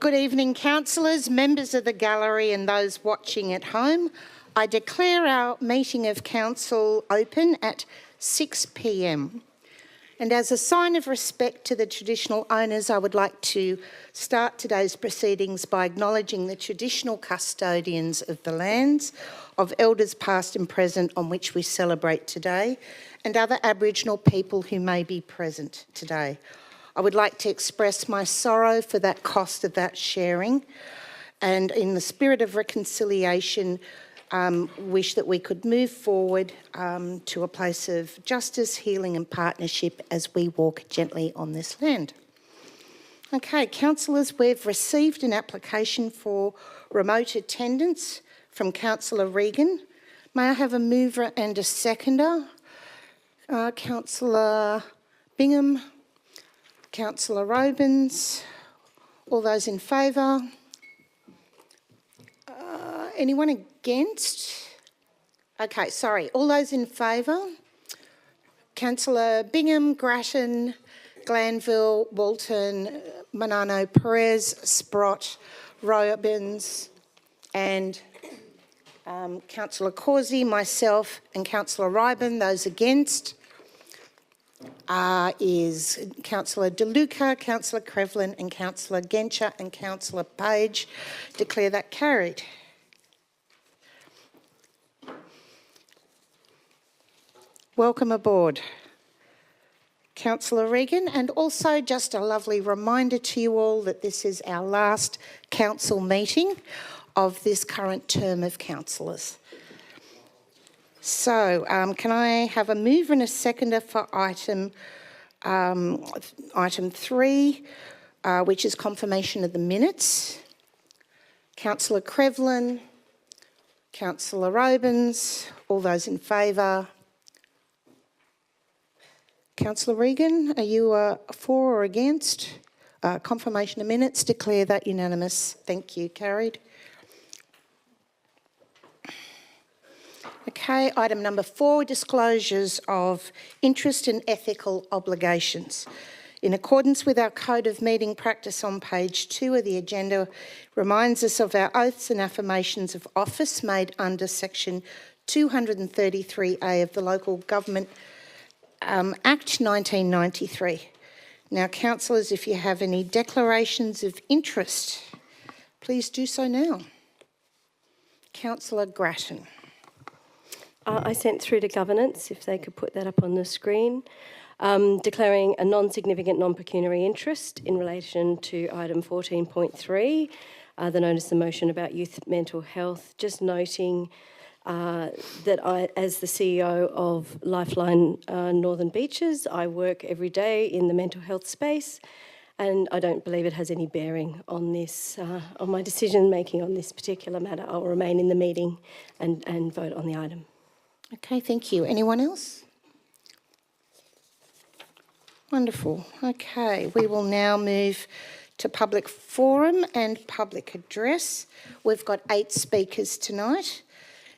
Good evening, councillors, members of the gallery and those watching at home. I declare our meeting of council open at 6 p.m. And as a sign of respect to the traditional owners, I would like to start today's proceedings by acknowledging the traditional custodians of the lands of elders past and present on which we celebrate today, and other Aboriginal people who may be present today. I would like to express my sorrow for that cost of that sharing, and in the spirit of reconciliation, wish that we could move forward to a place of justice, healing and partnership as we walk gently on this land. Okay, councillors, we've received an application for remote attendance from Councillor Regan. May I have a mover and a seconder? Councillor Bingham, Councillor Robins, all those in favour? Anyone against? Okay, sorry, all those in favour? Councillor Bingham, Grattan, Glanville, Walton, Manano, Perez, Sprott, Robins and Councillor Causey, myself and Councillor Ryban. Those against is Councillor DeLuca, Councillor Crevlin and Councillor Gencher and Councillor Page. Declare that carried. Welcome aboard, Councillor Regan, and also just a lovely reminder to you all that this is our last council meeting of this current term of councillors. So, can I have a mover and a seconder for item 3, which is confirmation of the minutes? Councillor Crevlin, Councillor Robins, all those in favour? Councillor Regan, are you for or against? Confirmation of minutes, declare that unanimous. Thank you, carried. Okay, item number 4, disclosures of interest and ethical obligations. In accordance with our Code of Meeting Practice on page 2 of the agenda, reminds us of our oaths and affirmations of office made under section 233A of the Local Government Act 1993. Now, councillors, if you have any declarations of interest, please do so now. Councillor Grattan. I sent through to governance, if they could put that up on the screen, declaring a non-significant non-pecuniary interest in relation to item 14.3, the notice of motion about youth mental health, just noting that I, as the CEO of Lifeline Northern Beaches, I work every day in the mental health space, and I don't believe it has any bearing on this, on my decision making on this particular matter. I'll remain in the meeting and vote on the item. Okay, thank you. Anyone else? Wonderful. Okay, we will now move to public forum and public address. We've got 8 speakers tonight.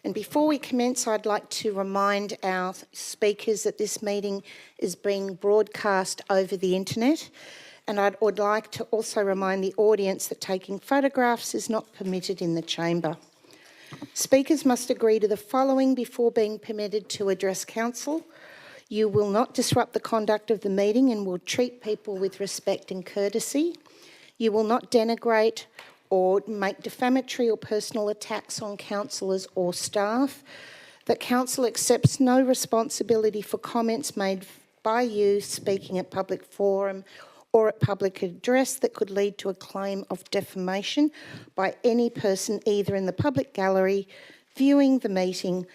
And before we commence, I'd like to remind our speakers that this meeting is being broadcast over the internet. And I would like to also remind the audience that taking photographs is not permitted in the chamber. Speakers must agree to the following before being permitted to address council. You will not disrupt the conduct of the meeting and will treat people with respect and courtesy. You will not denigrate or make defamatory or personal attacks on councillors or staff. That council accepts no responsibility for comments made by you speaking at public forum or at public address that could lead to a claim of defamation by any person either in the public gallery, viewing the meeting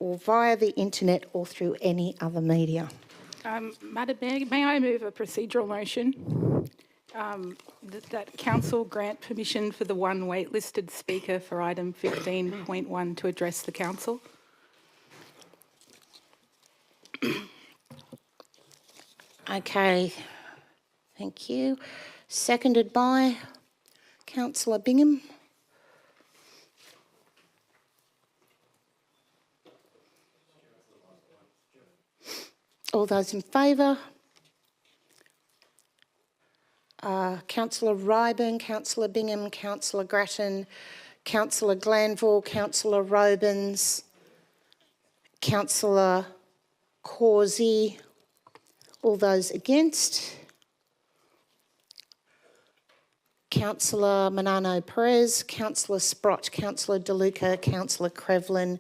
or via the internet or through any other media. Madam Mayor, may I move a procedural motion that council grant permission for the one waitlisted speaker for item 15.1 to address the council? Okay, thank you. Seconded by Councillor Bingham. All those in favour? Councillor Ryburn, Councillor Bingham, Councillor Grattan, Councillor Glanville, Councillor Robins, Councillor Causey. All those against? Councillor Manano Perez, Councillor Sprott, Councillor DeLuca, Councillor Crevlin,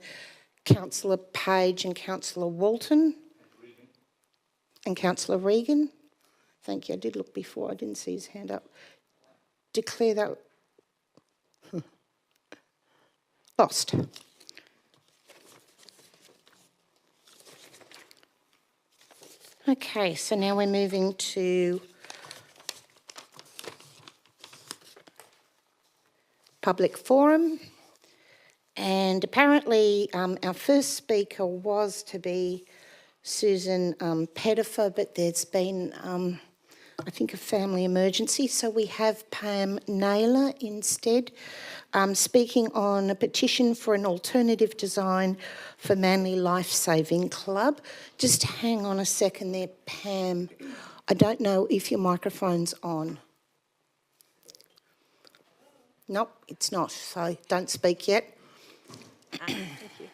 Councillor Page and Councillor Walton. And Councillor Regan. Thank you. I did look before. I didn't see his hand up. Declare that lost. Okay, so now we're moving to public forum. And apparently our first speaker was to be Susan Pettifer, but there's been, I think, a family emergency. So we have Pam Naylor instead, speaking on a petition for an alternative design for Manly Lifesaving Club. Just hang on a second there, Pam. I don't know if your microphone's on. Nope, it's not, so don't speak yet. Thank you.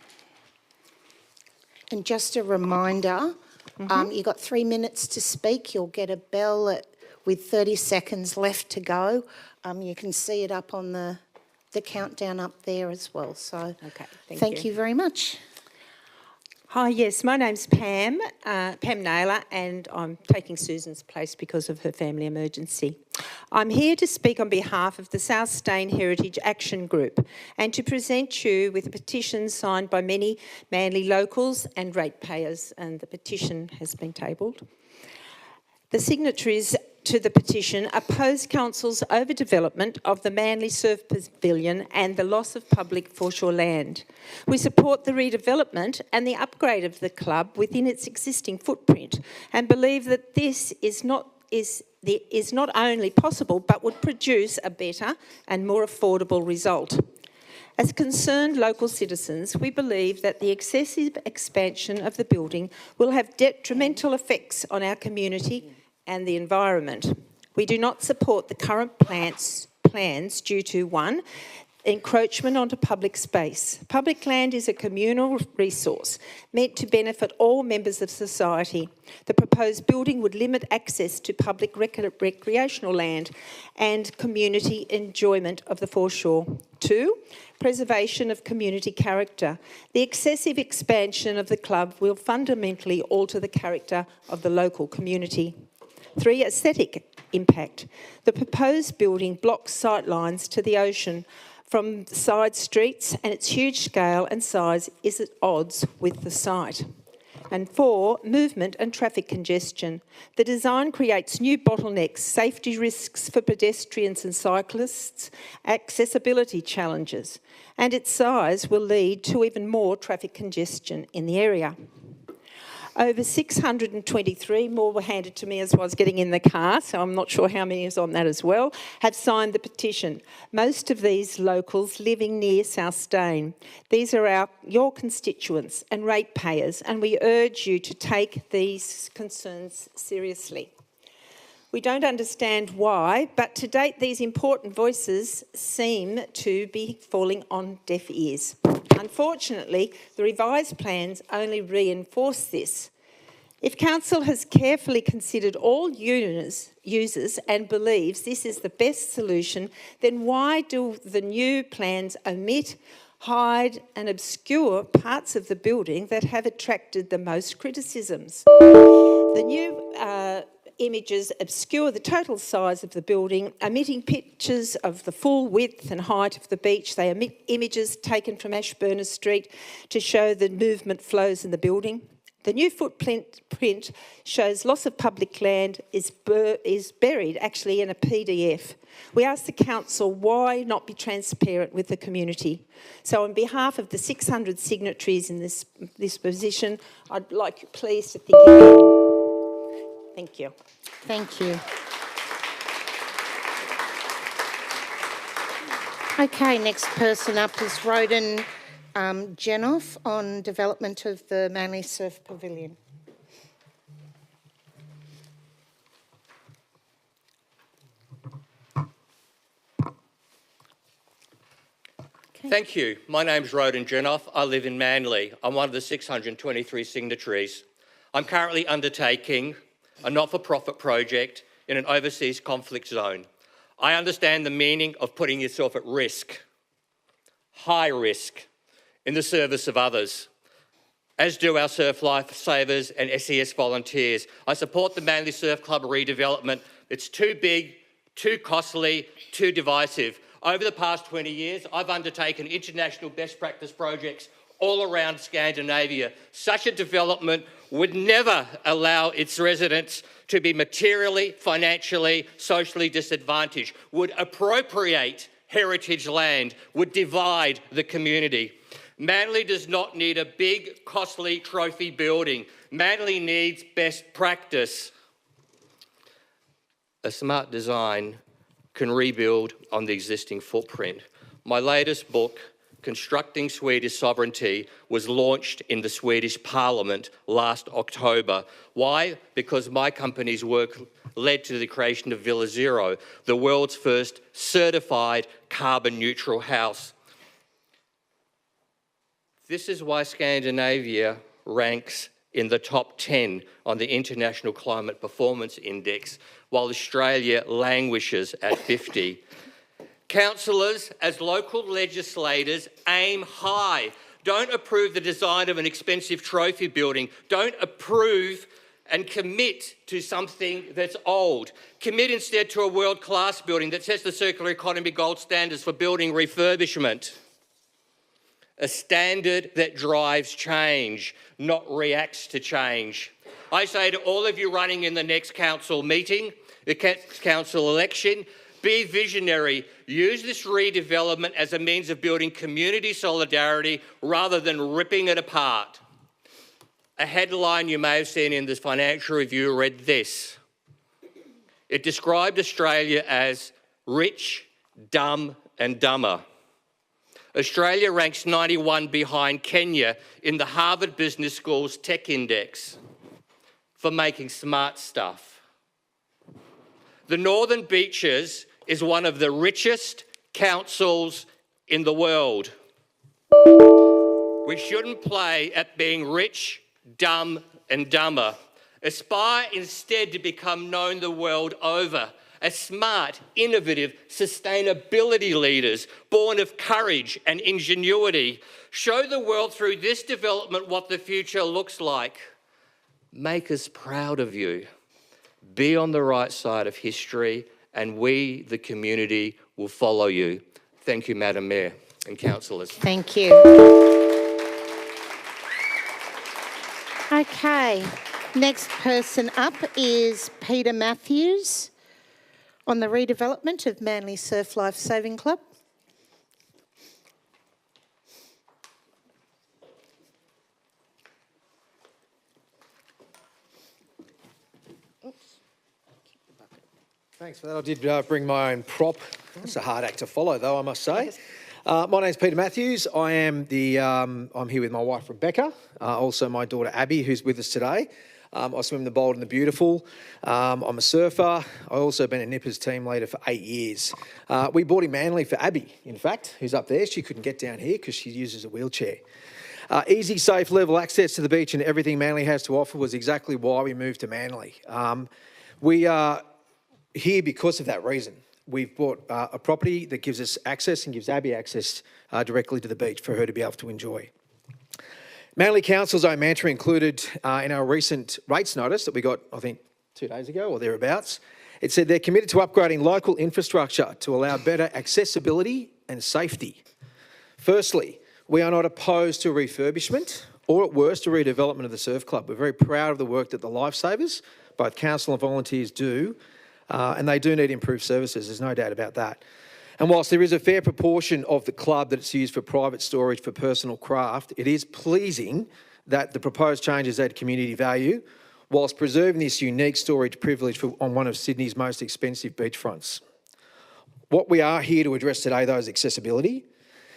And just a reminder, you've got 3 minutes to speak. You'll get a bell with 30 seconds left to go. You can see it up on the countdown up there as well. So Okay, thank you very much. Hi, yes, my name's Pam, Pam Naylor, and I'm taking Susan's place because of her family emergency. I'm here to speak on behalf of the South Stain Heritage Action Group and to present you with a petition signed by many Manly locals and ratepayers, and the petition has been tabled. The signatories to the petition oppose Council's overdevelopment of the Manly Surf Pavilion and the loss of public foreshore land. We support the redevelopment and the upgrade of the club within its existing footprint and believe that this is not only possible but would produce a better and more affordable result. As concerned local citizens, we believe that the excessive expansion of the building will have detrimental effects on our community and the environment. We do not support the current plans due to, one, encroachment onto public space. Public land is a communal resource meant to benefit all members of society. The proposed building would limit access to public recreational land and community enjoyment of the foreshore. Two, preservation of community character. The excessive expansion of the club will fundamentally alter the character of the local community. Three, aesthetic impact. The proposed building blocks sightlines to the ocean from side streets, and its huge scale and size is at odds with the site. And four, movement and traffic congestion. The design creates new bottlenecks, safety risks for pedestrians and cyclists, accessibility challenges, and its size will lead to even more traffic congestion in the area. Over 623, more were handed to me as I was getting in the car, so I'm not sure how many is on that as well, have signed the petition. Most of these locals living near South Stain. These are your constituents and ratepayers, and we urge you to take these concerns seriously. We don't understand why, but to date these important voices seem to be falling on deaf ears. Unfortunately, the revised plans only reinforce this. If Council has carefully considered all users and believes this is the best solution, then why do the new plans omit, hide and obscure parts of the building that have attracted the most criticisms? The new images obscure the total size of the building, omitting pictures of the full width and height of the beach. They omit images taken from Ashburner Street to show the movement flows in the building. The new footprint shows loss of public land is buried actually in a PDF. We ask the Council why not be transparent with the community. So on behalf of the 600 signatories in this position, I'd like you please to think again. Thank you. Thank you. Okay, next person up is Roden Jenoff on development of the Manly Surf Pavilion. Thank you. My name's Roden Jenoff. I live in Manly. I'm one of the 623 signatories. I'm currently undertaking a not-for-profit project in an overseas conflict zone. I understand the meaning of putting yourself at risk, high risk, in the service of others, as do our surf lifesavers and SES volunteers. I support the Manly Surf Club redevelopment. It's too big, too costly, too divisive. Over the past 20 years, I've undertaken international best practice projects all around Scandinavia. Such a development would never allow its residents to be materially, financially, socially disadvantaged, would appropriate heritage land, would divide the community. Manly does not need a big, costly trophy building. Manly needs best practice. A smart design can rebuild on the existing footprint. My latest book, Constructing Swedish Sovereignty, was launched in the Swedish Parliament last October. Why? Because my company's work led to the creation of Villa Zero, the world's first certified carbon neutral house. This is why Scandinavia ranks in the top 10 on the International Climate Performance Index, while Australia languishes at 50. Councillors, as local legislators, aim high. Don't approve the design of an expensive trophy building. Don't approve and commit to something that's old. Commit instead to a world-class building that sets the circular economy gold standards for building refurbishment. A standard that drives change, not reacts to change. I say to all of you running in the next council meeting, the council election, be visionary. Use this redevelopment as a means of building community solidarity rather than ripping it apart. A headline you may have seen in this Financial Review read this. It described Australia as rich, dumb and dumber. Australia ranks 91 behind Kenya in the Harvard Business School's Tech Index for making smart stuff. The Northern Beaches is one of the richest councils in the world. We shouldn't play at being rich, dumb and dumber. Aspire instead to become known the world over as smart, innovative, sustainability leaders born of courage and ingenuity. Show the world through this development what the future looks like. Make us proud of you. Be on the right side of history and we, the community, will follow you. Thank you, Madam Mayor and councillors. Thank you. Okay, next person up is Peter Matthews on the redevelopment of Manly Surf Life Saving Club. Thanks for that. I did bring my own prop. It's a hard act to follow, though, I must say. My name's Peter Matthews. I am I'm here with my wife Rebecca, also my daughter Abby, who's with us today. I swim the Bold and the Beautiful. I'm a surfer. I've also been a Nippers team leader for 8 years. We bought in Manly for Abby, in fact, who's up there. She couldn't get down here because she uses a wheelchair. Easy, safe, level access to the beach and everything Manly has to offer was exactly why we moved to Manly. We are here because of that reason. We've bought a property that gives us access and gives Abby access directly to the beach for her to be able to enjoy. Manly Council's own mantra included in our recent rates notice that we got, I think, 2 days ago or thereabouts. It said they're committed to upgrading local infrastructure to allow better accessibility and safety. Firstly, we are not opposed to refurbishment or at worst a redevelopment of the surf club. We're very proud of the work that the lifesavers, both council and volunteers, do. And they do need improved services, there's no doubt about that. And whilst there is a fair proportion of the club that it's used for private storage for personal craft, it is pleasing that the proposed changes add community value whilst preserving this unique storage privilege on one of Sydney's most expensive beachfronts. What we are here to address today, though, is accessibility.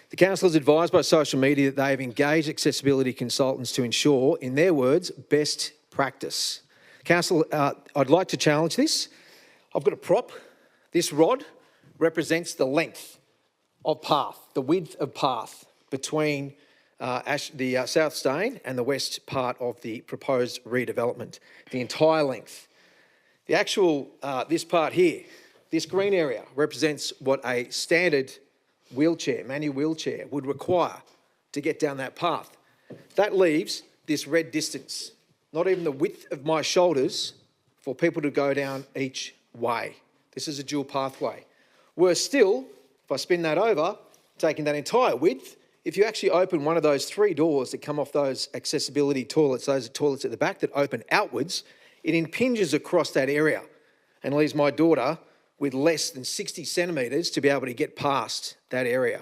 The council is advised by social media that they have engaged accessibility consultants to ensure, in their words, best practice. Council, I'd like to challenge this. I've got a prop. This rod represents the length of path, the width of path between the South Stain and the west part of the proposed redevelopment, the entire length. The actual, this part here, this green area represents what a standard wheelchair, manual wheelchair, would require to get down that path. That leaves this red distance, not even the width of my shoulders for people to go down each way. This is a dual pathway. Worse still, if I spin that over, taking that entire width, if you actually open one of those 3 doors that come off those accessibility toilets, those toilets at the back that open outwards, it impinges across that area and leaves my daughter with less than 60 centimetres to be able to get past that area.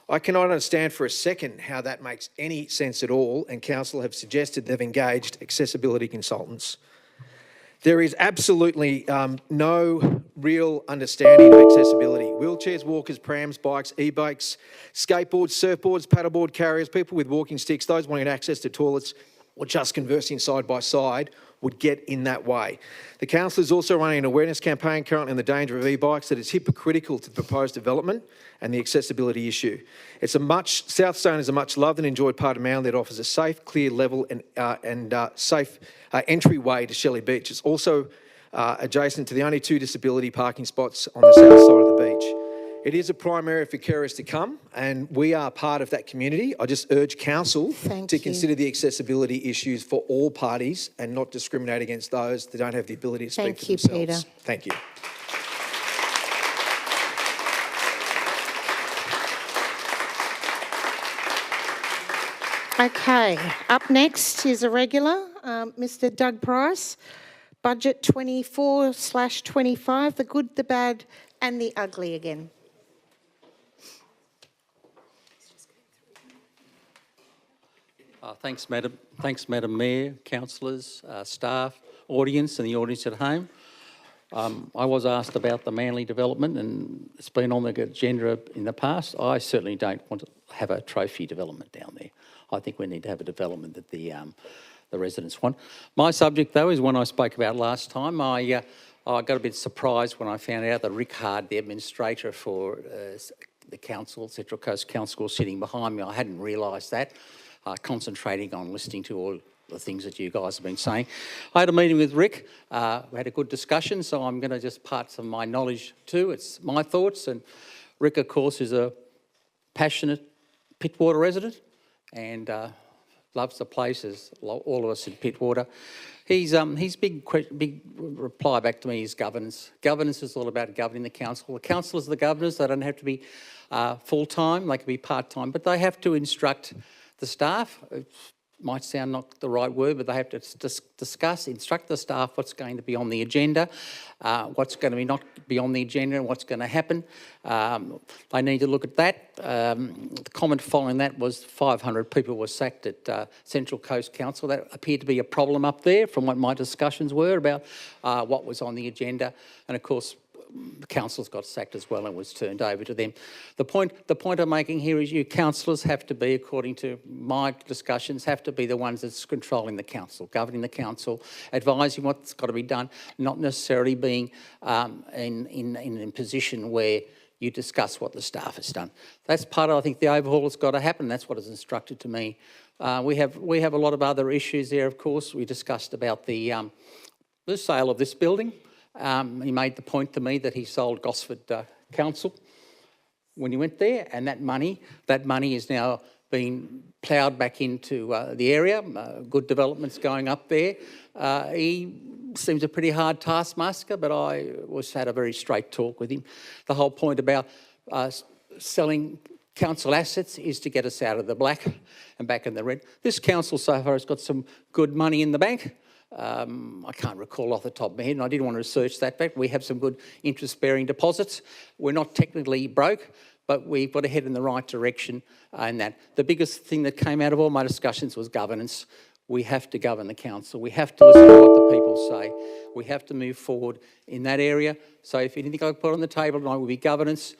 I cannot understand for a second how that makes any sense at all, and council have suggested they've engaged accessibility consultants. There is absolutely no real understanding of accessibility. Wheelchairs, walkers, prams, bikes, e-bikes, skateboards, surfboards, paddleboard carriers, people with walking sticks, those wanting access to toilets or just conversing side by side would get in that way. The council is also running an awareness campaign currently on the danger of e-bikes that is hypocritical to the proposed development and the accessibility issue. South Stain is a much loved and enjoyed part of Manly that offers a safe, clear, level and safe entryway to Shelley Beach. It's also adjacent to the only 2 disability parking spots on the south side of the beach. It is a prime area for carers to come, and we are part of that community. I just urge council to consider the accessibility issues for all parties and not discriminate against those that don't have the ability to speak for themselves. Peter. Thank you. Okay, up next is a regular, Mr. Doug Price. Budget 24/25, the good, the bad and the ugly again. Thanks, Madam Mayor, councillors, staff, audience and the audience at home. I was asked about the Manly development and it's been on the agenda in the past. I certainly don't want to have a trophy development down there. I think we need to have a development that the residents want. My subject, though, is one I spoke about last time. I got a bit surprised when I found out that Rick Hard, the administrator for the council, Central Coast Council, was sitting behind me. I hadn't realised that. Concentrating on listening to all the things that you guys have been saying. I had a meeting with Rick. We had a good discussion, so I'm going to just part some of my knowledge too. It's my thoughts, and Rick, of course, is a passionate Pittwater resident and loves the place, as all of us in Pittwater. His big reply back to me is governance. Governance is all about governing the council. The councillors are the governors. They don't have to be full-time. They can be part-time, but they have to instruct the staff. It might sound not the right word, but they have to instruct the staff what's going to be on the agenda, what's going to be not be on the agenda and what's going to happen. They need to look at that. The comment following that was 500 people were sacked at Central Coast Council. That appeared to be a problem up there from what my discussions were about what was on the agenda. And of course, the council's got sacked as well and was turned over to them. The point I'm making here is you councillors have to be, according to my discussions, have to be the ones that's controlling the council, governing the council, advising what's got to be done, not necessarily being in a position where you discuss what the staff has done. That's part of, I think, the overhaul that's got to happen. That's what is instructed to me. We have a lot of other issues there, of course. We discussed about the sale of this building. He made the point to me that he sold Gosford Council when he went there, and that money is now being ploughed back into the area. Good developments going up there. He seems a pretty hard taskmaster, but I had a very straight talk with him. The whole point about selling council assets is to get us out of the black and back in the red. This council so far has got some good money in the bank. I can't recall off the top of my head, and I didn't want to research that back. We have some good interest-bearing deposits. We're not technically broke, but we've got to head in the right direction in that. The biggest thing that came out of all my discussions was governance. We have to govern the council. We have to listen to what the people say. We have to move forward in that area. So if anything I put on the table tonight would be governance,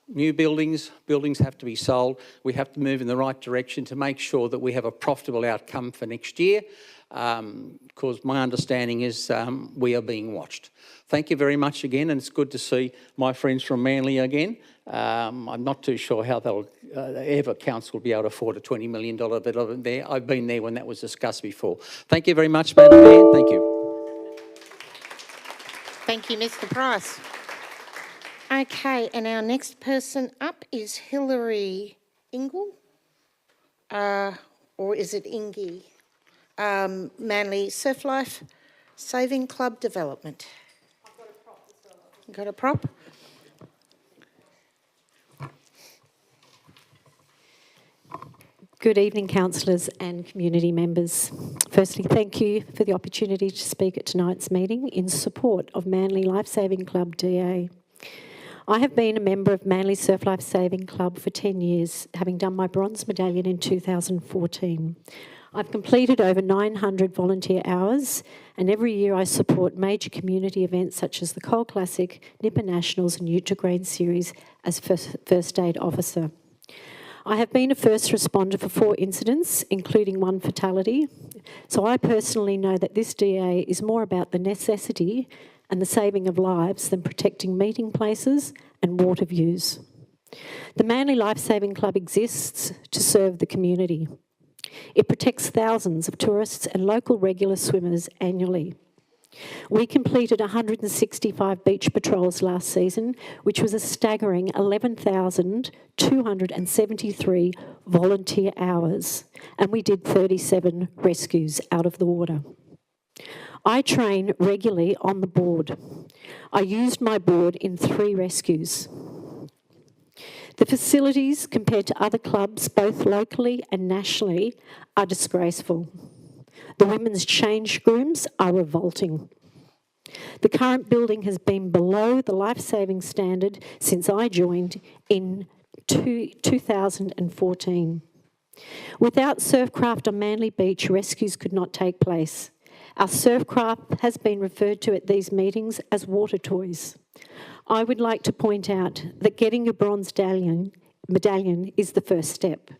new buildings have to be sold. We have to move in the right direction to make sure that we have a profitable outcome for next year, because my understanding is we are being watched. Thank you very much again, and it's good to see my friends from Manly again. I'm not too sure how they'll ever council will be able to afford a $20 million development there. I've been there when that was discussed before. Thank you very much, Madam Mayor. Thank you. Thank you, Mr Price. Okay, and our next person up is Hilary Ingle, or is it Ingy? Manly Surf Life Saving Club Development. I've got a prop as well. Got a prop? Good evening, councillors and community members. Firstly, thank you for the opportunity to speak at tonight's meeting in support of Manly Lifesaving Club DA. I have been a member of Manly Surf Life Saving Club for 10 years, having done my bronze medallion in 2014. I've completed over 900 volunteer hours, and every year I support major community events such as the Coal Classic, Nipper Nationals and Nutri-Grain Series as first aid officer. I have been a first responder for 4 incidents, including 1 fatality, so I personally know that this DA is more about the necessity and the saving of lives than protecting meeting places and water views. The Manly Lifesaving Club exists to serve the community. It protects thousands of tourists and local regular swimmers annually. We completed 165 beach patrols last season, which was a staggering 11,273 volunteer hours, and we did 37 rescues out of the water. I train regularly on the board. I used my board in 3 rescues. The facilities, compared to other clubs, both locally and nationally, are disgraceful. The women's change rooms are revolting. The current building has been below the life-saving standard since I joined in 2014. Without Surfcraft on Manly Beach, rescues could not take place. Our Surfcraft has been referred to at these meetings as water toys. I would like to point out that getting your bronze medallion is the first step.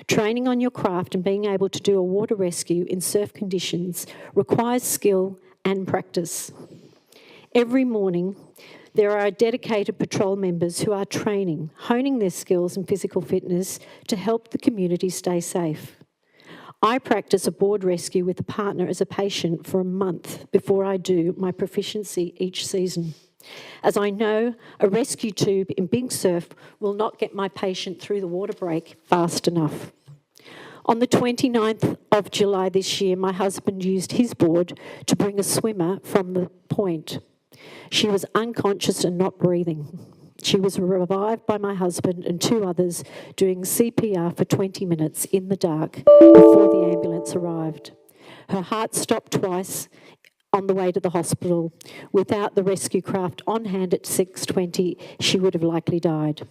Training on your craft and being able to do a water rescue in surf conditions requires skill and practice. Every morning, there are dedicated patrol members who are training, honing their skills and physical fitness to help the community stay safe. I practice a board rescue with a partner as a patient for a month before I do my proficiency each season, as I know a rescue tube in big surf will not get my patient through the water break fast enough. On the 29th of July this year, my husband used his board to bring a swimmer from the point. She was unconscious and not breathing. She was revived by my husband and 2 others doing CPR for 20 minutes in the dark before the ambulance arrived. Her heart stopped twice on the way to the hospital. Without the rescue craft on hand at 6:20, she would have likely died.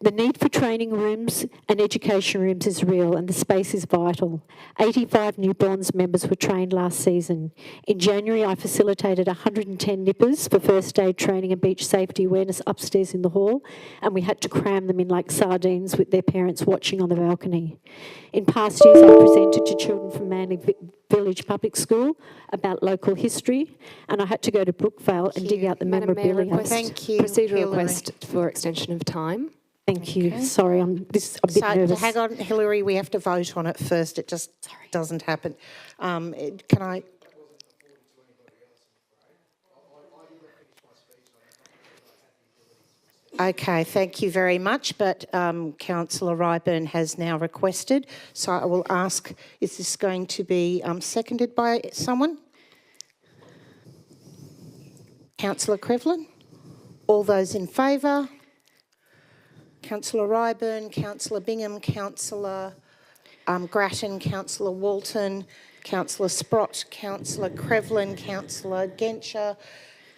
The need for training rooms and education rooms is real, and the space is vital. 85 new bronze members were trained last season. In January, I facilitated 110 nippers for first aid training and beach safety awareness upstairs in the hall, and we had to cram them in like sardines with their parents watching on the balcony. In past years, I presented to children from Manly Village Public School about local history, and I had to go to Brookvale and dig out the memorabilia. Thank you, Procedural Hilary. request for extension of time. Thank you. Sorry, I'm a bit nervous. Hang on, Hilary, we have to vote on it first. It just doesn't happen. Can I... Okay, thank you very much, but Councillor Ryburn has now requested, so I will ask, is this going to be seconded by someone? Councillor Crevlin? All those in favour? Councillor Ryburn, Councillor Bingham, Councillor Grattan, Councillor Walton, Councillor Sprott, Councillor Crevlin, Councillor Genscher,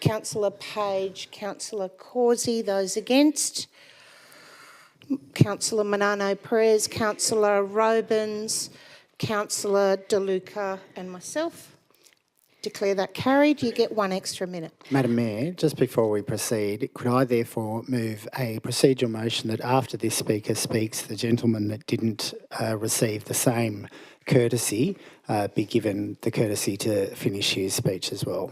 Councillor Page, Councillor Causey. Those against? Councillor Manano Perez, Councillor Robins, Councillor De Luca and myself. Declare that carried. You get 1 extra minute. Madam Mayor, just before we proceed, could I therefore move a procedural motion that after this speaker speaks, the gentleman that didn't receive the same courtesy be given the courtesy to finish his speech as well?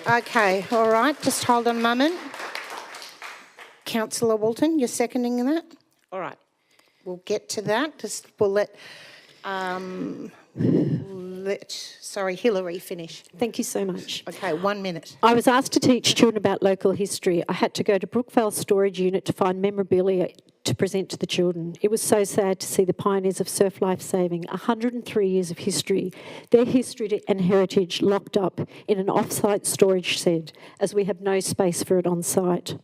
Okay, all right. Just hold on a moment. Councillor Walton, you're seconding that? All right. We'll get to that. We'll let Hillary finish. Thank you so much. Okay, 1 minute. I was asked to teach children about local history. I had to go to Brookvale Storage Unit to find memorabilia to present to the children. It was so sad to see the pioneers of surf lifesaving, 103 years of history, their history and heritage locked up in an off-site storage shed, as we have no space for it on site.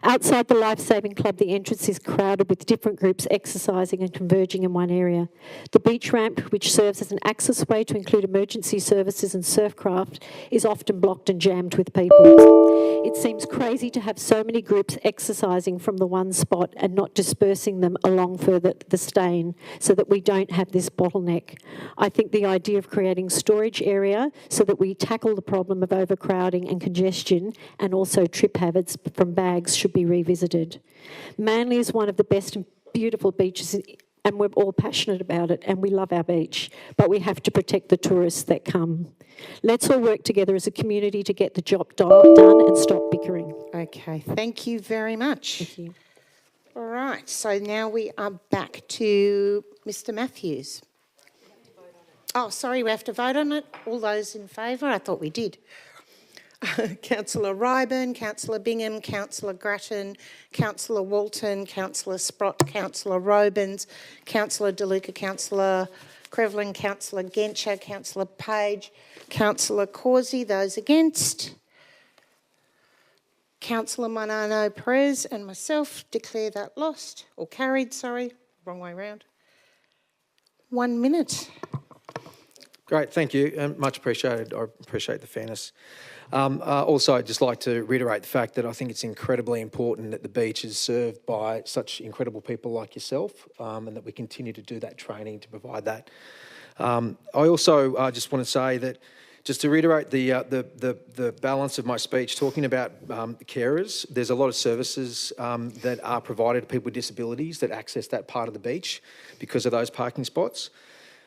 Outside the Lifesaving Club, the entrance is crowded with different groups exercising and converging in one area. The beach ramp, which serves as an access way to include emergency services and surfcraft, is often blocked and jammed with people. It seems crazy to have so many groups exercising from the one spot and not dispersing them along further the Stane so that we don't have this bottleneck. I think the idea of creating storage area so that we tackle the problem of overcrowding and congestion and also trip hazards from bags should be revisited. Manly is one of the best and beautiful beaches, and we're all passionate about it, and we love our beach, but we have to protect the tourists that come. Let's all work together as a community to get the job done and stop bickering. Okay, thank you very much. Thank you. All right, so now we are back to Mr Matthews. Oh, sorry, we have to vote on it. All those in favour? I thought we did. Councillor Ryburn, Councillor Bingham, Councillor Grattan, Councillor Walton, Councillor Sprott, Councillor Robins, Councillor DeLuca, Councillor Crevlin, Councillor Genscher, Councillor Page, Councillor Causey. Those against? Councillor Manano Perez and myself declare that lost, or carried, sorry, wrong way round. 1 minute. Great, thank you. Much appreciated. I appreciate the fairness. Also, I'd just like to reiterate the fact that I think it's incredibly important that the beach is served by such incredible people like yourself, and that we continue to do that training to provide that. I also just want to say that, just to reiterate the balance of my speech, talking about carers, there's a lot of services that are provided to people with disabilities that access that part of the beach because of those parking spots.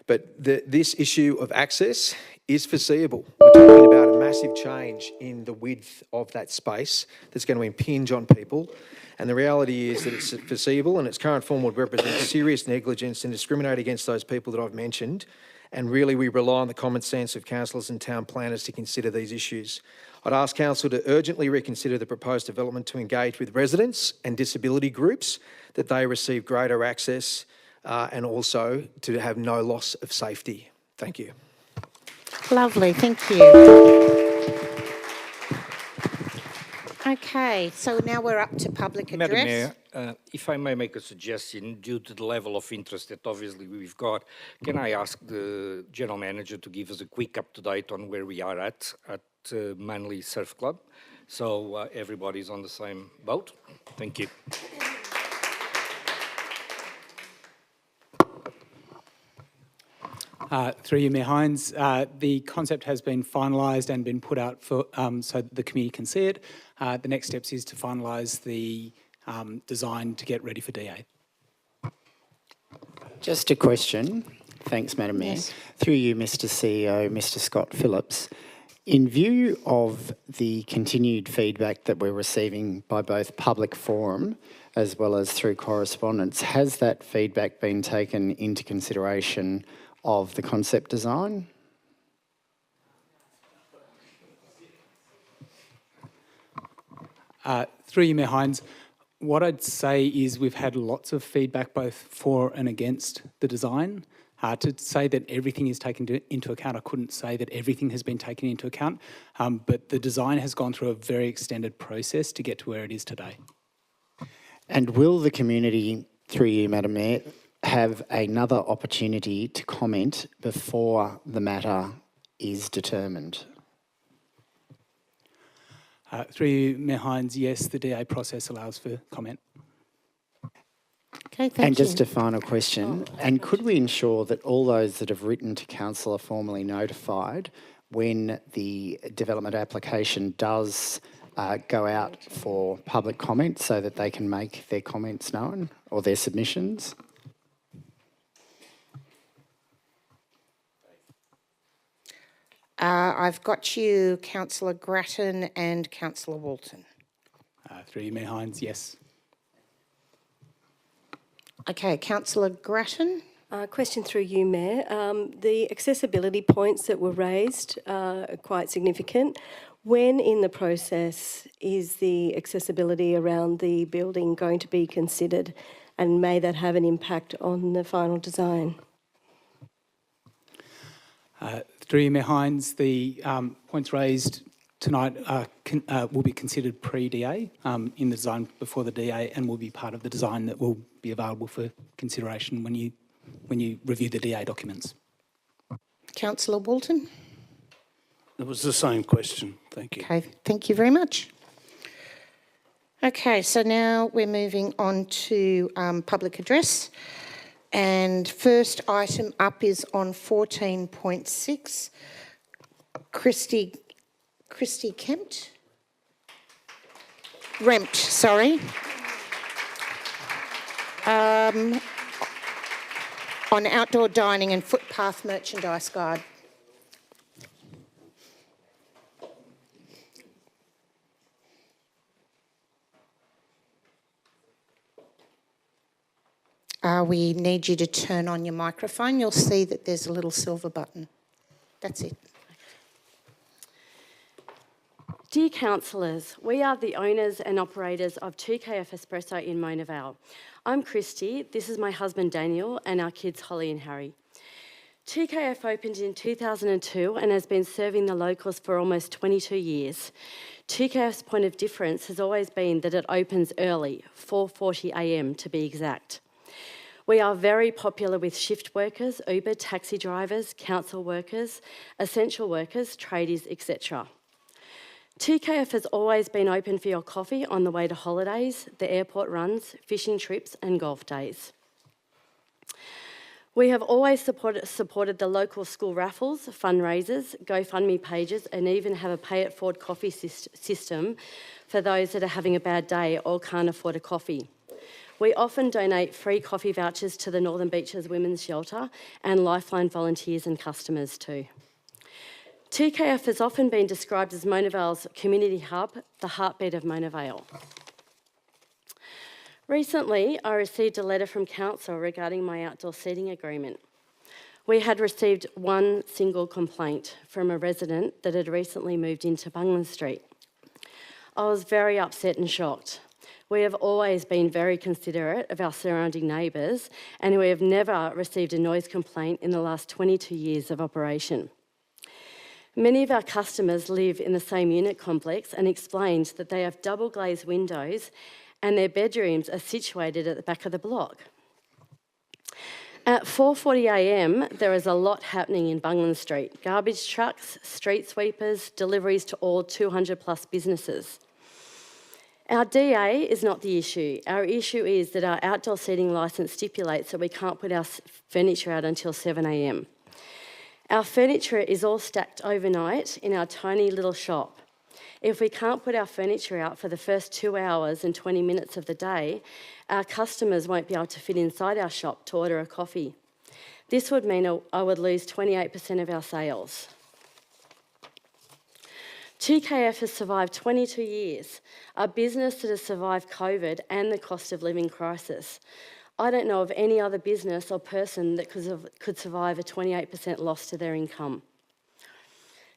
But this issue of access is foreseeable. We're talking about a massive change in the width of that space that's going to impinge on people. And the reality is that it's foreseeable, and its current form would represent serious negligence and discriminate against those people that I've mentioned. And really, we rely on the common sense of councillors and town planners to consider these issues. I'd ask council to urgently reconsider the proposed development to engage with residents and disability groups, that they receive greater access and also to have no loss of safety. Thank you. Lovely, thank you. Okay, so now we're up to public address. Madam Mayor, if I may make a suggestion, due to the level of interest that obviously we've got, can I ask the General Manager to give us a quick up-to-date on where we are at Manly Surf Club, so everybody's on the same boat? Thank you. Through you, Mayor Hines, the concept has been finalised and been put out for so the community can see it. The next steps is to finalise the design to get ready for DA. Just a question. Thanks, Madam Mayor. Yes. Through you, Mr CEO, Mr Scott Phillips. In view of the continued feedback that we're receiving by both public forum as well as through correspondence, has that feedback been taken into consideration of the concept design? Through you, Mayor Hines, what I'd say is we've had lots of feedback both for and against the design. To say that everything is taken into account, I couldn't say that everything has been taken into account, but the design has gone through a very extended process to get to where it is today. And will the community, through you, Madam Mayor, have another opportunity to comment before the matter is determined? Through you, Mayor Hines, yes, the DA process allows for comment. Okay, thank and you. just a final question, and could we ensure that all those that have written to council are formally notified when the development application does go out for public comment so that they can make their comments known or their submissions? I've got you, Councillor Grattan and Councillor Walton. Through you, Mayor Hines, yes. Okay, Councillor Grattan. Question through you, Mayor. The accessibility points that were raised are quite significant. When in the process is the accessibility around the building going to be considered, and may that have an impact on the final design? Through you, Mayor Hines, the points raised tonight will be considered pre-DA in the design before the DA, and will be part of the design that will be available for consideration when you review the DA documents. Councillor Walton. It was the same question. Thank you. Okay, thank you very much. Okay, so now we're moving on to public address. And first item up is on 14.6. Christy Rempt, sorry. On outdoor dining and footpath merchandise guide. We need you to turn on your microphone. You'll see that there's a little silver button. That's it. Dear councillors, we are the owners and operators of 2KF Espresso in Mona Vale. I'm Christy, this is my husband Daniel and our kids Holly and Harry. 2KF opened in 2002 and has been serving the locals for almost 22 years. 2KF's point of difference has always been that it opens early, 4:40 a.m. to be exact. We are very popular with shift workers, Uber, taxi drivers, council workers, essential workers, tradies, etc. 2KF has always been open for your coffee on the way to holidays, the airport runs, fishing trips and golf days. We have always supported the local school raffles, fundraisers, GoFundMe pages and even have a pay it forward coffee system for those that are having a bad day or can't afford a coffee. We often donate free coffee vouchers to the Northern Beaches Women's Shelter and Lifeline volunteers and customers too. 2KF has often been described as Mona Vale's community hub, the heartbeat of Mona Vale. Recently, I received a letter from council regarding my outdoor seating agreement. We had received one single complaint from a resident that had recently moved into Bungland Street. I was very upset and shocked. We have always been very considerate of our surrounding neighbours and we have never received a noise complaint in the last 22 years of operation. Many of our customers live in the same unit complex and explained that they have double glazed windows and their bedrooms are situated at the back of the block. At 4:40 a.m, there is a lot happening in Bungland Street. Garbage trucks, street sweepers, deliveries to all 200 plus businesses. Our DA is not the issue. Our issue is that our outdoor seating licence stipulates that we can't put our furniture out until 7 a.m. Our furniture is all stacked overnight in our tiny little shop. If we can't put our furniture out for the first 2 hours and 20 minutes of the day, our customers won't be able to fit inside our shop to order a coffee. This would mean I would lose 28% of our sales. 2KF has survived 22 years, a business that has survived COVID and the cost of living crisis. I don't know of any other business or person that could survive a 28% loss to their income.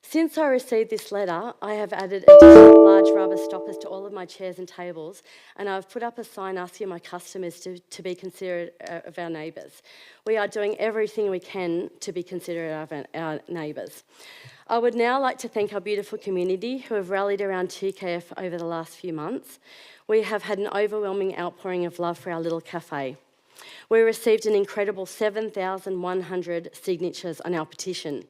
Since I received this letter, I have added additional large rubber stoppers to all of my chairs and tables, and I've put up a sign asking my customers to be considerate of our neighbours. We are doing everything we can to be considerate of our neighbours. I would now like to thank our beautiful community who have rallied around 2KF over the last few months. We have had an overwhelming outpouring of love for our little cafe. We received an incredible 7,100 signatures on our petition.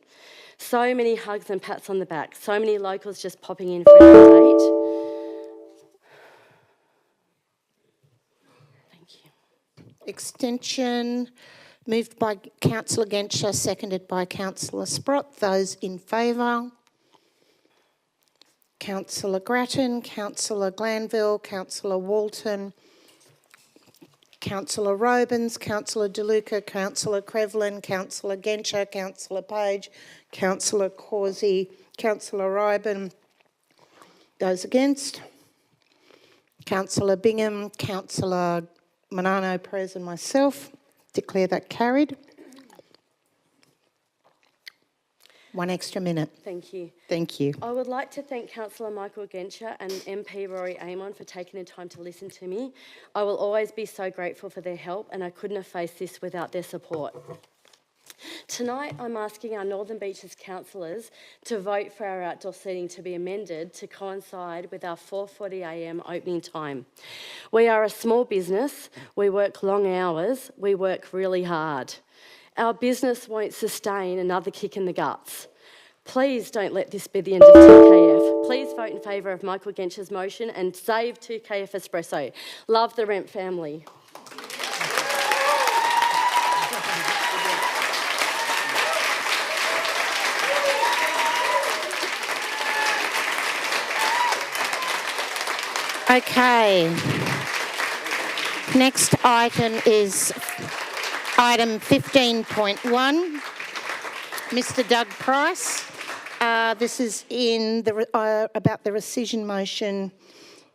So many hugs and pats on the back, so many locals just popping in for an update. Thank you. Extension, moved by Councillor Genscher, seconded by Councillor Sprott. Those in favour? Councillor Grattan, Councillor Glanville, Councillor Walton, Councillor Robins, Councillor DeLuca, Councillor Crevlin, Councillor Genscher, Councillor Page, Councillor Causey, Councillor Ryben. Those against? Councillor Bingham, Councillor Monano Perez and myself. Declare that carried. 1 extra minute. Thank you. Thank you. I would like to thank Councillor Michael Genscher and MP Rory Amon for taking the time to listen to me. I will always be so grateful for their help, and I couldn't have faced this without their support. Tonight, I'm asking our Northern Beaches councillors to vote for our outdoor seating to be amended to coincide with our 4:40 a.m. opening time. We are a small business, we work long hours, we work really hard. Our business won't sustain another kick in the guts. Please don't let this be the end of 2KF. Please vote in favour of Michael Genscher's motion and save 2KF Espresso. Love the Remp family. Okay. Next item is item 15.1. Mr. Doug Price. This is in the about the rescission motion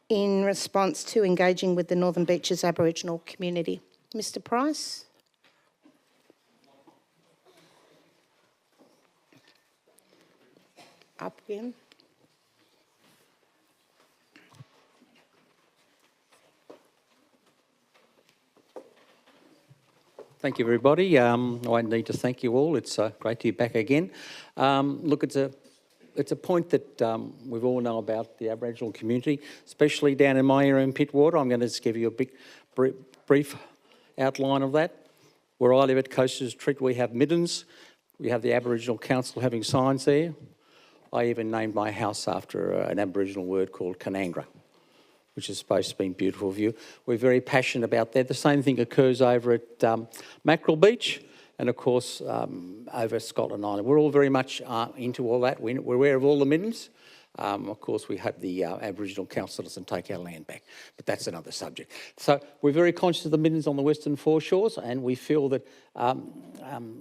in response to engaging with the Northern Beaches Aboriginal community. Mr. Price. Up again. Thank you, everybody. I won't need to thank you all. It's great to be back again. Look, it's a point that we all know about the Aboriginal community, especially down in my area in Pittwater. I'm going to just give you a big brief outline of that. Where I live at Coasters Retreat, we have middens. We have the Aboriginal Council having signs there. I even named my house after an Aboriginal word called Canangra, which is supposed to be a beautiful view. We're very passionate about that. The same thing occurs over at Mackerel Beach and, of course, over Scotland Island. We're all very much into all that. We're aware of all the middens. Of course, we hope the Aboriginal Council doesn't take our land back, but that's another subject. So we're very conscious of the middens on the Western Foreshores, and we feel that,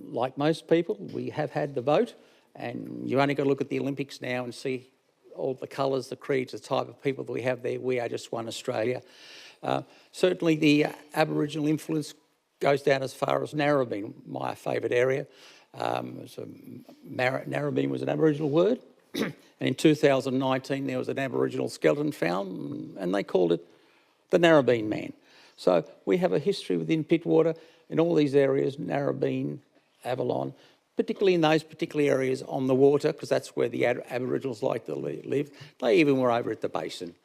like most people, we have had the vote, and you only got to look at the Olympics now and see all the colours, the creeds, the type of people that we have there. We are just one Australia. Certainly the Aboriginal influence goes down as far as Narrabeen, my favourite area. So Narrabeen was an Aboriginal word. And in 2019 there was an Aboriginal skeleton found and they called it the Narrabeen Man. So we have a history within Pittwater in all these areas, Narrabeen, Avalon, particularly in those particular areas on the water, because that's where the Aboriginals like to live. They even were over at the basin.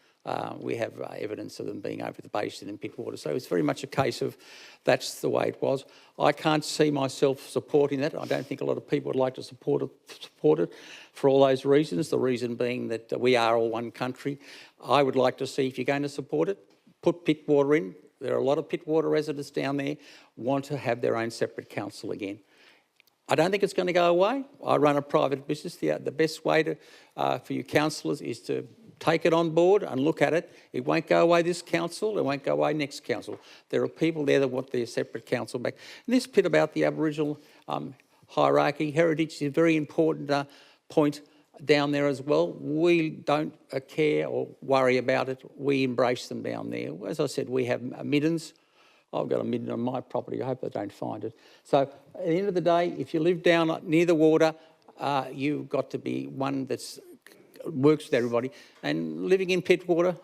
We have evidence of them being over at the basin in Pittwater. So it's very much a case of that's the way it was. I can't see myself supporting that. I don't think a lot of people would like to support it for all those reasons, the reason being that we are all one country. I would like to see, if you're going to support it, put Pittwater in. There are a lot of Pittwater residents down there want to have their own separate council again. I don't think it's going to go away. I run a private business. The best way for you councillors is to take it on board and look at it. It won't go away this council. It won't go away next council. There are people there that want their separate council back. And this bit about the Aboriginal hierarchy, heritage is a very important point down there as well. We don't care or worry about it. We embrace them down there. As I said, we have middens. I've got a midden on my property. I hope they don't find it. So at the end of the day, if you live down near the water, you've got to be one that works with everybody. And living in Pittwater,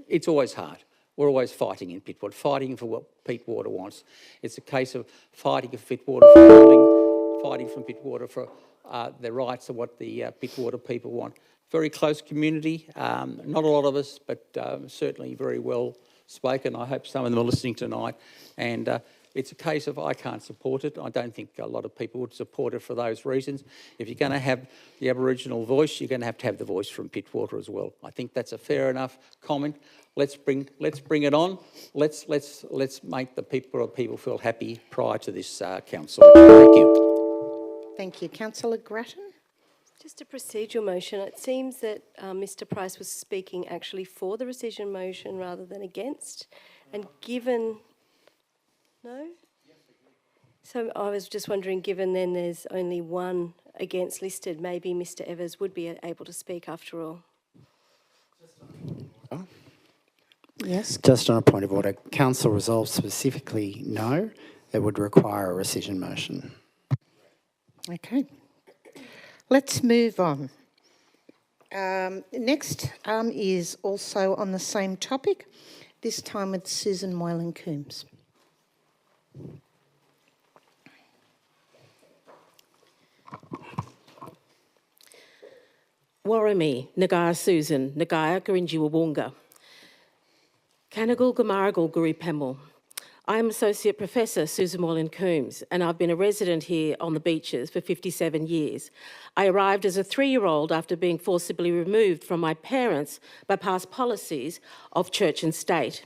it's always hard. We're always fighting in Pittwater, fighting for what Pittwater wants. It's a case of fighting for Pittwater for building, fighting from Pittwater for the rights of what the Pittwater people want. Very close community, not a lot of us, but certainly very well spoken. I hope some of them are listening tonight. And it's a case of I can't support it. I don't think a lot of people would support it for those reasons. If you're going to have the Aboriginal voice, you're going to have the voice from Pittwater as well. I think that's a fair enough comment. Let's bring it on. Let's make the people feel happy prior to this council. Thank you. Thank you. Councillor Grattan. Just a procedural motion. It seems that Mr Price was speaking actually for the rescission motion rather than against. And given... No? So I was just wondering, given then there's only one against listed, maybe Mr Evers would be able to speak after all. Yes. Just on a point of order, council resolves specifically no. It would require a rescission motion. Okay. Let's move on. Next is also on the same topic, this time with Susan Moylan-Coombs. Warami, Nagaya Susan, Nagaya Garinji Wawunga. Kanagal Gamaragal Guri Pemel. I am Associate Professor Susan Moylan-Coombs, and I've been a resident here on the beaches for 57 years. I arrived as a 3-year-old after being forcibly removed from my parents by past policies of church and state.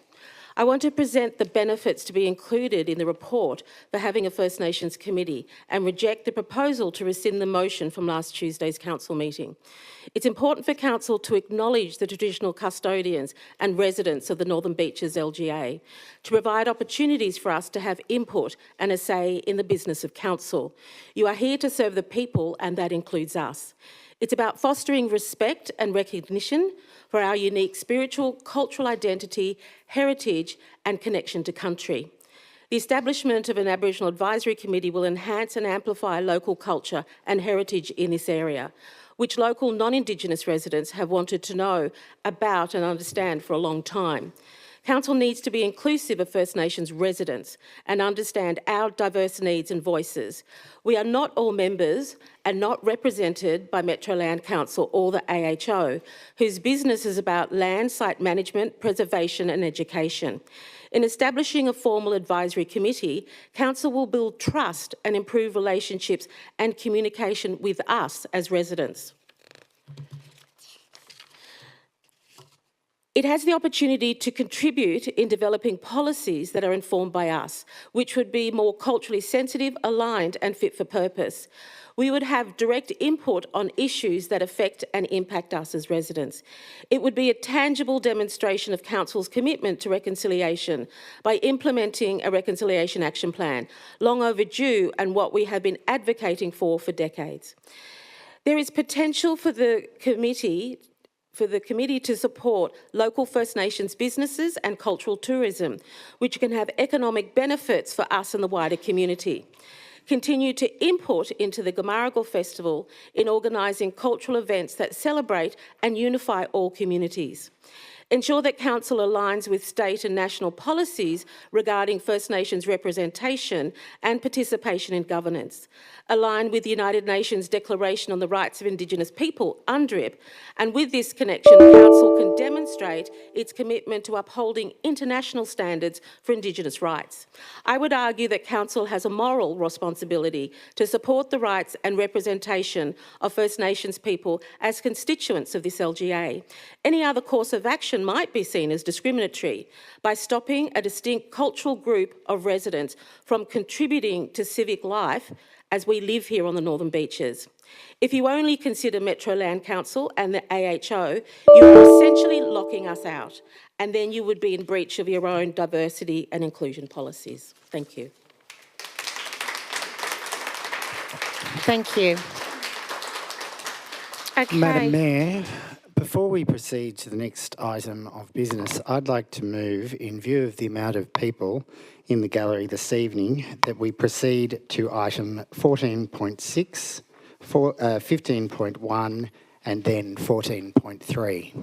I want to present the benefits to be included in the report for having a First Nations committee and reject the proposal to rescind the motion from last Tuesday's council meeting. It's important for council to acknowledge the traditional custodians and residents of the Northern Beaches LGA, to provide opportunities for us to have input and a say in the business of council. You are here to serve the people, and that includes us. It's about fostering respect and recognition for our unique spiritual, cultural identity, heritage and connection to country. The establishment of an Aboriginal Advisory Committee will enhance and amplify local culture and heritage in this area, which local non-Indigenous residents have wanted to know about and understand for a long time. Council needs to be inclusive of First Nations residents and understand our diverse needs and voices. We are not all members and not represented by Metro Land Council or the AHO, whose business is about land, site management, preservation and education. In establishing a formal advisory committee, Council will build trust and improve relationships and communication with us as residents. It has the opportunity to contribute in developing policies that are informed by us, which would be more culturally sensitive, aligned and fit for purpose. We would have direct input on issues that affect and impact us as residents. It would be a tangible demonstration of Council's commitment to reconciliation by implementing a reconciliation action plan, long overdue and what we have been advocating for decades. There is potential for the committee to support local First Nations businesses and cultural tourism, which can have economic benefits for us and the wider community. Continue to input into the Gamaragal Festival in organising cultural events that celebrate and unify all communities. Ensure that Council aligns with state and national policies regarding First Nations representation and participation in governance. Align with the United Nations Declaration on the Rights of Indigenous People, UNDRIP, and with this connection, Council can demonstrate its commitment to upholding international standards for Indigenous rights. I would argue that Council has a moral responsibility to support the rights and representation of First Nations people as constituents of this LGA. Any other course of action might be seen as discriminatory by stopping a distinct cultural group of residents from contributing to civic life as we live here on the Northern Beaches. If you only consider Metro Land Council and the AHO, you are essentially locking us out, and then you would be in breach of your own diversity and inclusion policies. Thank you. Thank you. Okay. Madam Mayor, before we proceed to the next item of business, I'd like to move, in view of the amount of people in the gallery this evening, that we proceed to item 14.6, 15.1 and then 14.3.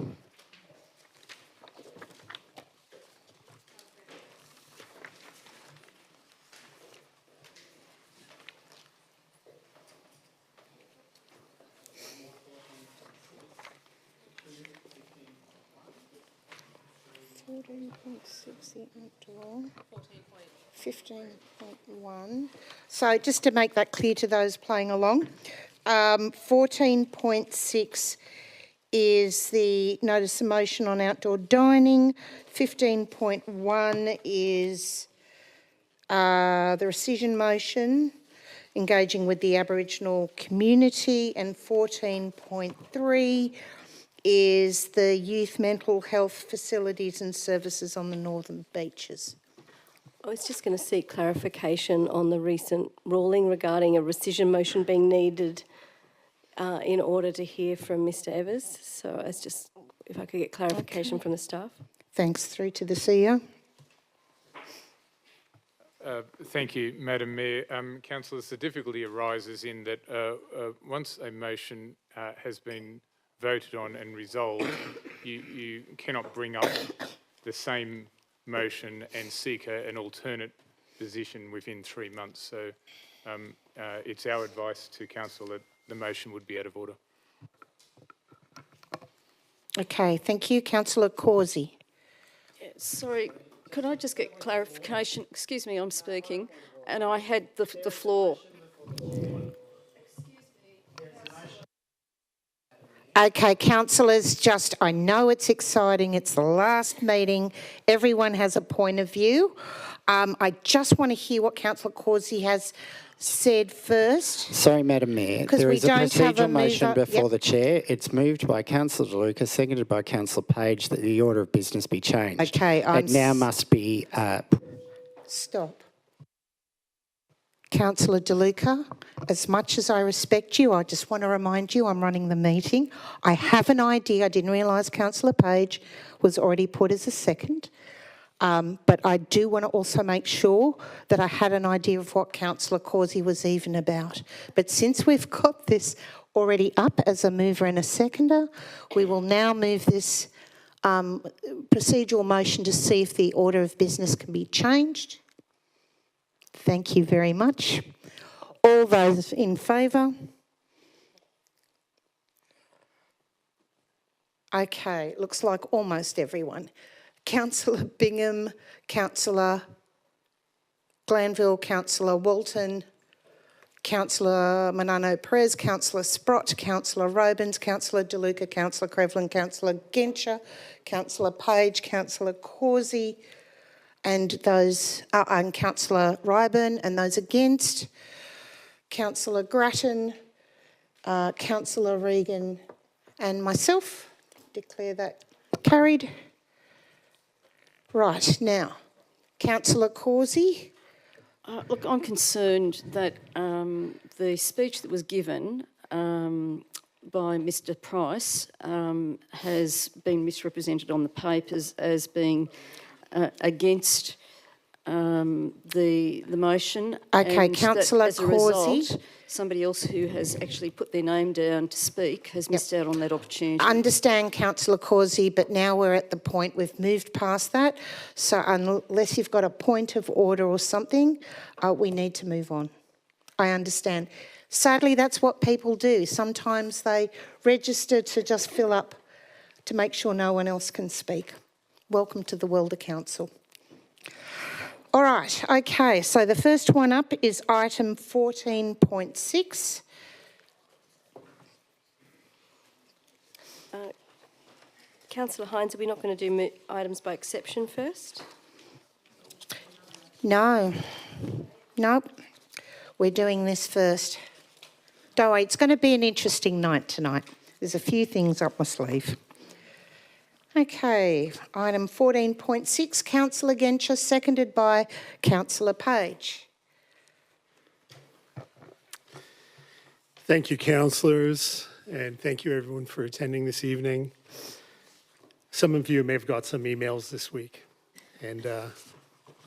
The outdoor. 15.1. So just to make that clear to those playing along, 14.6 is the notice of motion on outdoor dining. 15.1 is the rescission motion engaging with the Aboriginal community, and 14.3 is the youth mental health facilities and services on the Northern Beaches. I was just going to seek clarification on the recent ruling regarding a rescission motion being needed in order to hear from Mr Evers. So I was just, if I could get clarification from the staff. Thanks. Through to the CEO. Thank you, Madam Mayor. Councillors, the difficulty arises in that once a motion has been voted on and resolved, you cannot bring up the same motion and seek an alternate position within 3 months. So it's our advice to Council that the motion would be out of order. Okay, thank you. Councillor Causey. Sorry, could I just get clarification? Excuse me, I'm speaking, and I had the floor. Okay, councillors, I know it's exciting. It's the last meeting. Everyone has a point of view. I just want to hear what Councillor Causey has said first. Sorry, Madam Mayor. There is a procedural motion before the Chair. It's moved by Councillor DeLuca, seconded by Councillor Page, that the order of business be changed. Okay, it now must be... Stop. Councillor DeLuca, as much as I respect you, I just want to remind you I'm running the meeting. I have an idea. I didn't realise Councillor Page was already put as a second. But I do want to also make sure that I had an idea of what Councillor Causey was even about. But since we've got this already up as a mover and a seconder, we will now move this procedural motion to see if the order of business can be changed. Thank you very much. All those in favour? Okay, looks like almost everyone. Councillor Bingham, Councillor Glanville, Councillor Walton, Councillor Manano Perez, Councillor Sprott, Councillor Robins, Councillor DeLuca, Councillor Crevlin, Councillor Genscher, Councillor Page, Councillor Causey, and those and Councillor Ryburn, and those against, Councillor Grattan, Councillor Regan, and myself. Declare that carried. Right, now, Councillor Causey. Look, I'm concerned that the speech that was given by Mr Price has been misrepresented on the papers as being against the motion. Okay, and Councillor as a Causey. result, somebody else who has actually put their name down to speak has missed out on that opportunity. Understand, Councillor Causey, but now we're at the point we've moved past that. So unless you've got a point of order or something, we need to move on. I understand. Sadly, that's what people do. Sometimes they register to just fill up to make sure no one else can speak. Welcome to the world of council. All right, okay, so the first one up is item 14.6. Councillor Hines, are we not going to do items by exception first? No. Nope. We're doing this first. Don't worry, it's going to be an interesting night tonight. There's a few things up my sleeve. Okay, item 14.6, Councillor Genscher, seconded by Councillor Page. Thank you, councillors, and thank you everyone for attending this evening. Some of you may have got some emails this week, and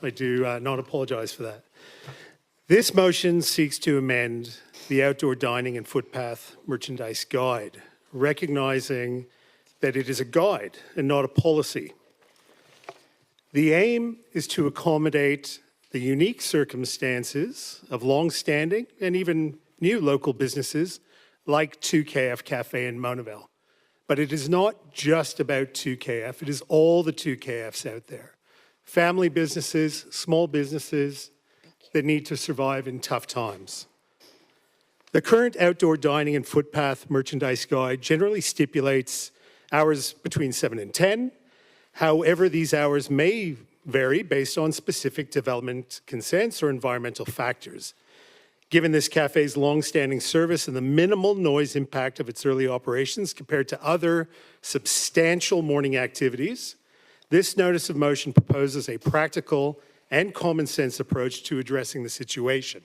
I do not apologise for that. This motion seeks to amend the Outdoor Dining and Footpath Merchandise Guide, recognising that it is a guide and not a policy. The aim is to accommodate the unique circumstances of long-standing and even new local businesses like 2KF Cafe in Monaville. But it is not just about 2KF, it is all the 2KFs out there. Family businesses, small businesses that need to survive in tough times. The current Outdoor Dining and Footpath Merchandise Guide generally stipulates hours between 7 and 10. However, these hours may vary based on specific development consents or environmental factors. Given this cafe's long-standing service and the minimal noise impact of its early operations compared to other substantial morning activities, this notice of motion proposes a practical and common sense approach to addressing the situation.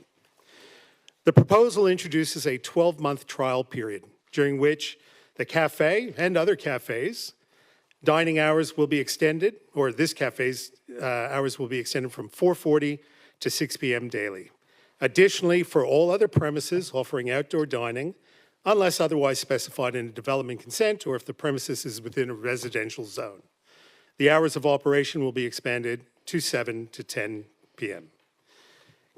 The proposal introduces a 12-month trial period during which the cafe and other cafes dining hours will be extended, or this cafe's hours will be extended from 4:40 to 6 p.m. daily. Additionally, for all other premises offering outdoor dining, unless otherwise specified in a development consent or if the premises is within a residential zone, the hours of operation will be expanded to 7 to 10 p.m.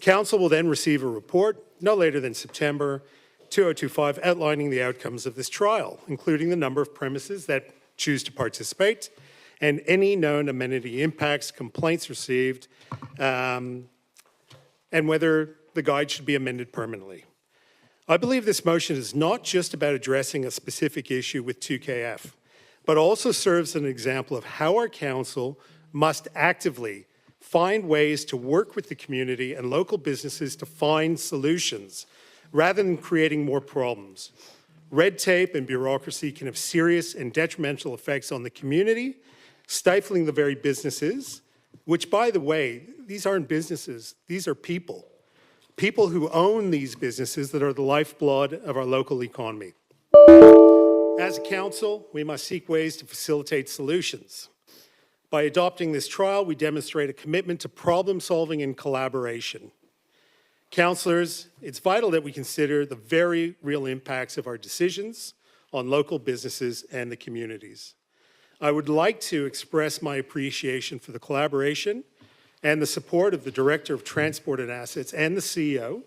Council will then receive a report no later than September 2025 outlining the outcomes of this trial, including the number of premises that choose to participate and any known amenity impacts, complaints received, and whether the guide should be amended permanently. I believe this motion is not just about addressing a specific issue with 2KF, but also serves as an example of how our council must actively find ways to work with the community and local businesses to find solutions rather than creating more problems. Red tape and bureaucracy can have serious and detrimental effects on the community, stifling the very businesses, which, by the way, these aren't businesses, these are people. People who own these businesses that are the lifeblood of our local economy. As a council, we must seek ways to facilitate solutions. By adopting this trial, we demonstrate a commitment to problem solving and collaboration. Councillors, it's vital that we consider the very real impacts of our decisions on local businesses and the communities. I would like to express my appreciation for the collaboration and the support of the Director of Transport and Assets and the CEO,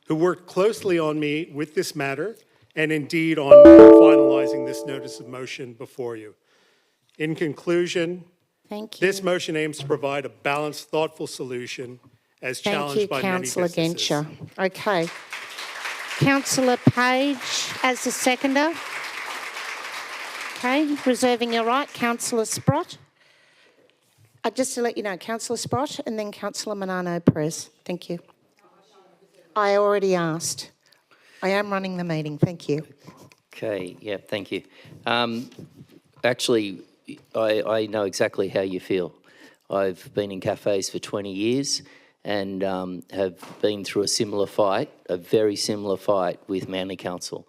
who worked closely on me with this matter and indeed on finalising this notice of motion before you. In conclusion, this motion aims to provide a balanced, thoughtful solution as challenged by many businesses. Thank you, Councillor Genscher. Okay. Councillor Page as the seconder. Okay, reserving your right. Councillor Sprott. Just to let you know, Councillor Sprott and then Councillor Manano Perez. Thank you. I already asked. I am running the meeting. Thank you. Okay, yeah, thank you. Actually, I know exactly how you feel. I've been in cafes for 20 years and have been through a similar fight, a very similar fight with Manly Council.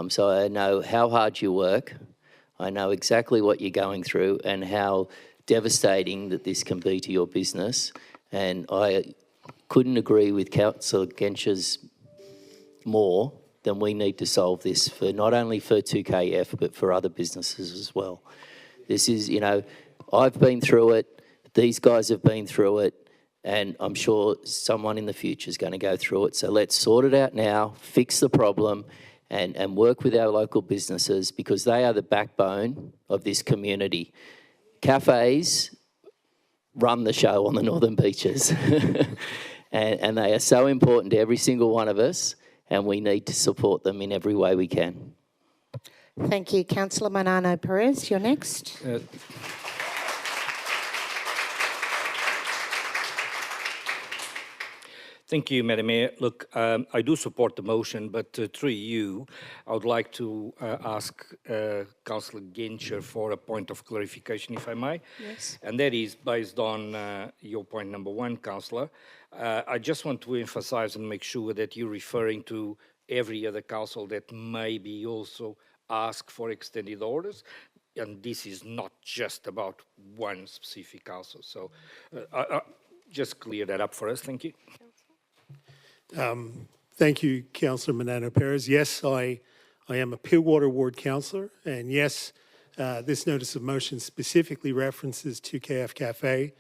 So I know how hard you work. I know exactly what you're going through and how devastating that this can be to your business. And I couldn't agree with Councillor Genscher's more than we need to solve this for not only for 2KF, but for other businesses as well. This is, you know, I've been through it, these guys have been through it, and I'm sure someone in the future is going to go through it. So let's sort it out now, fix the problem, and work with our local businesses because they are the backbone of this community. Cafes run the show on the Northern Beaches and they are so important to every single one of us, and we need to support them in every way we can. Thank you. Councillor Manano Perez, you're next. Thank you, Madam Mayor. Look, I do support the motion, but through you, I would like to ask Councillor Genscher for a point of clarification, if I may. Yes. And that is based on your point number one, Councillor. I just want to emphasise and make sure that you're referring to every other council that maybe also ask for extended orders. And this is not just about one specific council. So just clear that up for us. Thank you. Thank you, Councillor Manano Perez. Yes, I am a Pillwater Ward councillor, and yes, this notice of motion specifically references 2KF Cafe,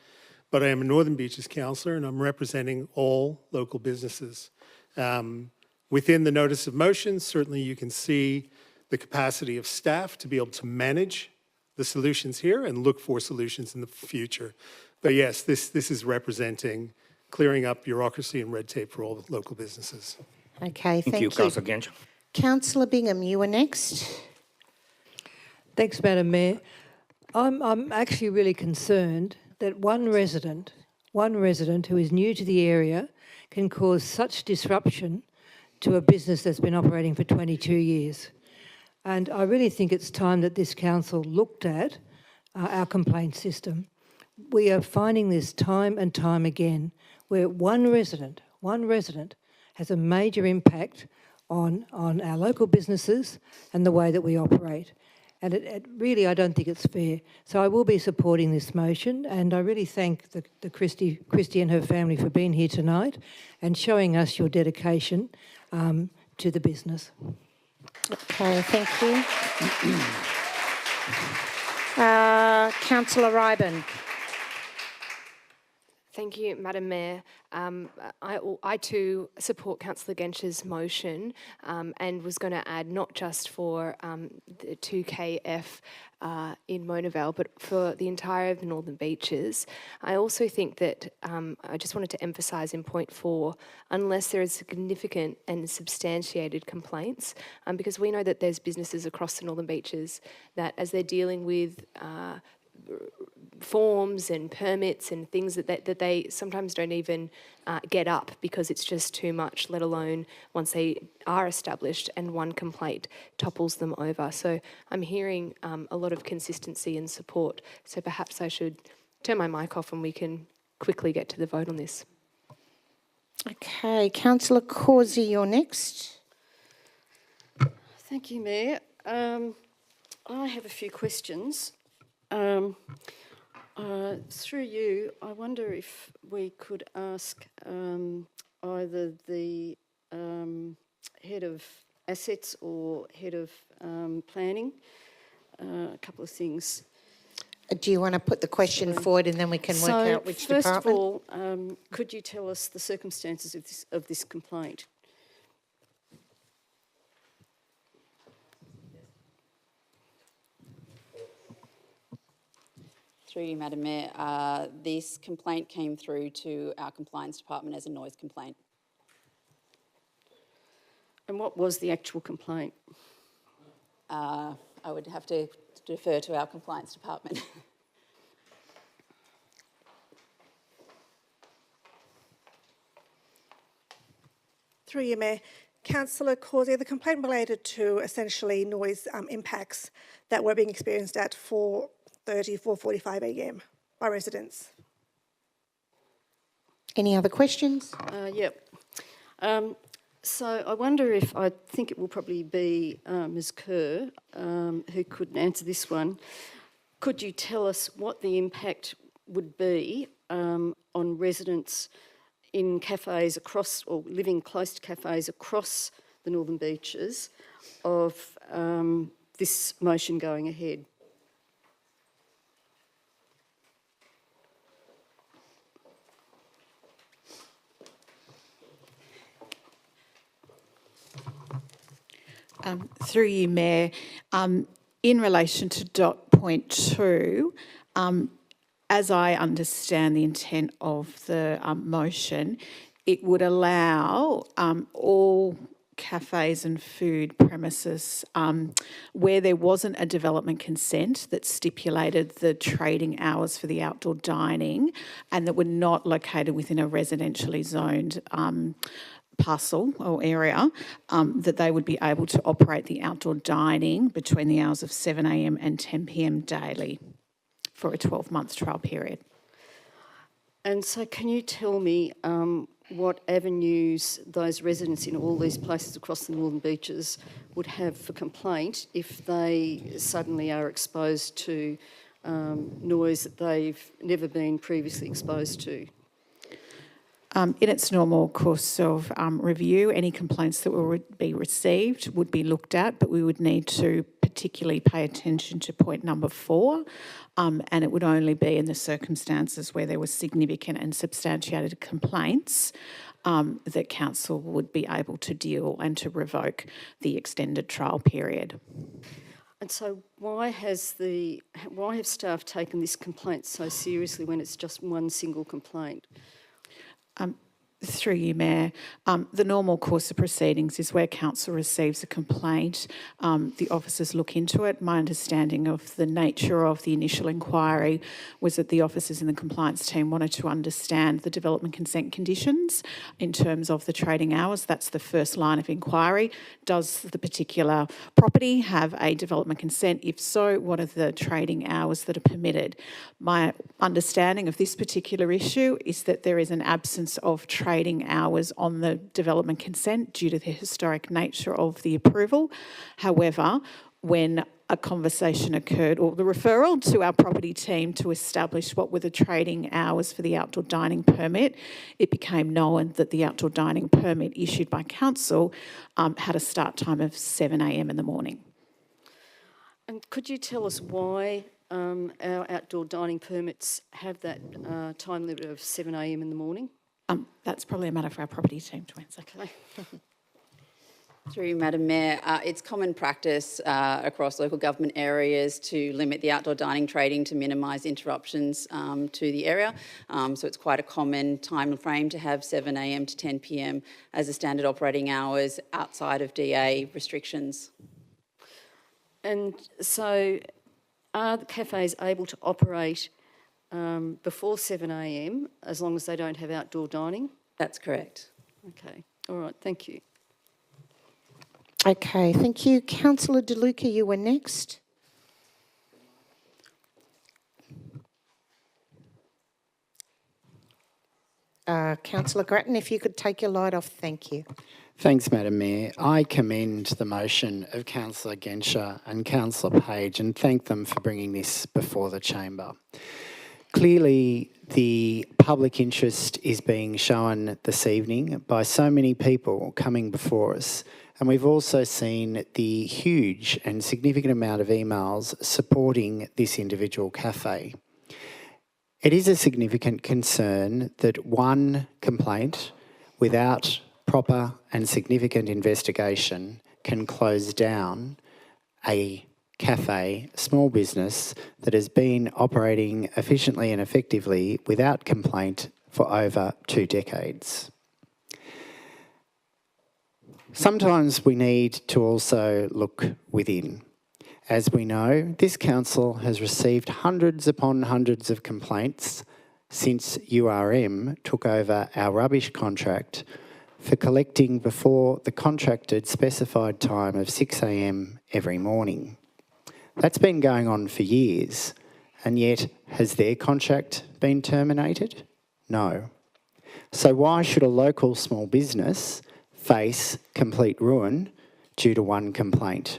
but I am a Northern Beaches councillor, and I'm representing all local businesses. Within the notice of motion, certainly you can see the capacity of staff to be able to manage the solutions here and look for solutions in the future. But yes, this is representing clearing up bureaucracy and red tape for all the local businesses. Okay, thank you. Councillor Genscher. Councillor Bingham, you were next. Thanks, Madam Mayor. I'm actually really concerned that one resident who is new to the area can cause such disruption to a business that's been operating for 22 years. And I really think it's time that this council looked at our complaint system. We are finding this time and time again, where one resident has a major impact on our local businesses and the way that we operate. And it really, I don't think it's fair. So I will be supporting this motion, and I really thank the Christy and her family for being here tonight and showing us your dedication to the business. Okay, thank you. Councillor Ryben. Thank you, Madam Mayor. I too support Councillor Gensch's motion and was going to add not just for the 2KF in Mona Vale, but for the entire of the Northern Beaches. I also think that I just wanted to emphasise in point 4, unless there is significant and substantiated complaints, because we know that there's businesses across the Northern Beaches that as they're dealing with forms and permits and things that they sometimes don't even get up because it's just too much, let alone once they are established and one complaint topples them over. So I'm hearing a lot of consistency and support. So perhaps I should turn my mic off and we can quickly get to the vote on this. Okay, Councillor Causey, you're next. Thank you, Mayor. I have a few questions. Through you, I wonder if we could ask either the head of assets or head of planning a couple of things. Do you want to put the question forward and then we can work out which first department? First of all, could you tell us the circumstances of this complaint? Through you, Madam Mayor, this complaint came through to our compliance department as a noise complaint. And what was the actual complaint? I would have to defer to our compliance department. Through you, Mayor. Councillor Causey, the complaint related to essentially noise impacts that were being experienced at 4:30, 4:45 a.m. by residents. Any other questions? Yep. So I wonder if, I think it will probably be Ms Kerr who could answer this one. Could you tell us what the impact would be on residents in cafes across, or living close to cafes across the Northern Beaches, of this motion going ahead? Through you, Mayor, in relation to dot point 2, as I understand the intent of the motion, it would allow all cafes and food premises where there wasn't a development consent that stipulated the trading hours for the outdoor dining and that were not located within a residentially zoned parcel or area, that they would be able to operate the outdoor dining between the hours of 7 a.m. and 10 p.m. daily for a 12-month trial period. And so can you tell me what avenues those residents in all these places across the Northern Beaches would have for complaint if they suddenly are exposed to noise that they've never been previously exposed to? In its normal course of review, any complaints that would be received would be looked at, but we would need to particularly pay attention to point number 4, and it would only be in the circumstances where there were significant and substantiated complaints that council would be able to deal and to revoke the extended trial period. And so why have staff taken this complaint so seriously when it's just one single complaint? Through you, Mayor, the normal course of proceedings is where council receives a complaint, the officers look into it. My understanding of the nature of the initial inquiry was that the officers in the compliance team wanted to understand the development consent conditions in terms of the trading hours. That's the first line of inquiry. Does the particular property have a development consent? If so, what are the trading hours that are permitted? My understanding of this particular issue is that there is an absence of trading hours on the development consent due to the historic nature of the approval. However, when a conversation occurred, or the referral to our property team to establish what were the trading hours for the outdoor dining permit, it became known that the outdoor dining permit issued by council had a start time of 7 a.m. in the morning. And could you tell us why our outdoor dining permits have that time limit of 7 a.m. in the morning? That's probably a matter for our property team to answer. Okay. Through you, Madam Mayor, it's common practice across local government areas to limit the outdoor dining trading to minimise interruptions to the area. So it's quite a common time frame to have 7 a.m. to 10 p.m. as the standard operating hours outside of DA restrictions. And so are the cafes able to operate before 7 a.m. as long as they don't have outdoor dining? That's correct. Okay. All right. Thank you. Okay, thank you. Councillor De Luca, you were next. Councillor Grattan, if you could take your light off, thank you. Thanks, Madam Mayor. I commend the motion of Councillor Genscher and Councillor Page and thank them for bringing this before the chamber. Clearly, the public interest is being shown this evening by so many people coming before us, and we've also seen the huge and significant amount of emails supporting this individual cafe. It is a significant concern that one complaint without proper and significant investigation can close down a cafe, small business that has been operating efficiently and effectively without complaint for over 2 decades. Sometimes we need to also look within. As we know, this council has received hundreds upon hundreds of complaints since URM took over our rubbish contract for collecting before the contracted specified time of 6 a.m. every morning. That's been going on for years, and yet has their contract been terminated? No. So why should a local small business face complete ruin due to one complaint?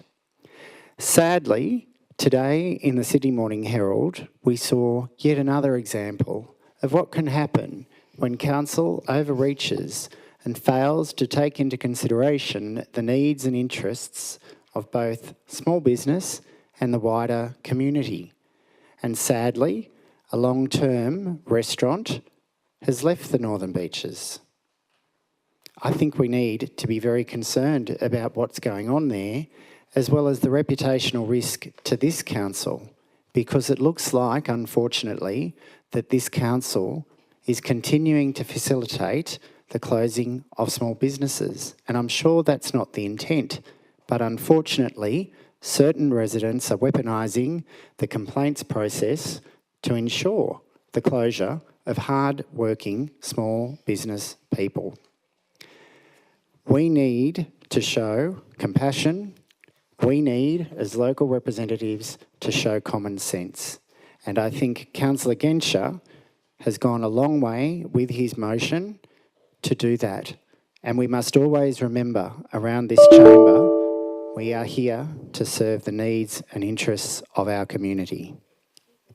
Sadly, today in the Sydney Morning Herald, we saw yet another example of what can happen when council overreaches and fails to take into consideration the needs and interests of both small business and the wider community. And sadly, a long-term restaurant has left the Northern Beaches. I think we need to be very concerned about what's going on there, as well as the reputational risk to this council, because it looks like, unfortunately, that this council is continuing to facilitate the closing of small businesses. And I'm sure that's not the intent, but unfortunately, certain residents are weaponising the complaints process to ensure the closure of hard-working small business people. We need to show compassion. We need, as local representatives, to show common sense. And I think Councillor Genscher has gone a long way with his motion to do that. And we must always remember, around this chamber, we are here to serve the needs and interests of our community.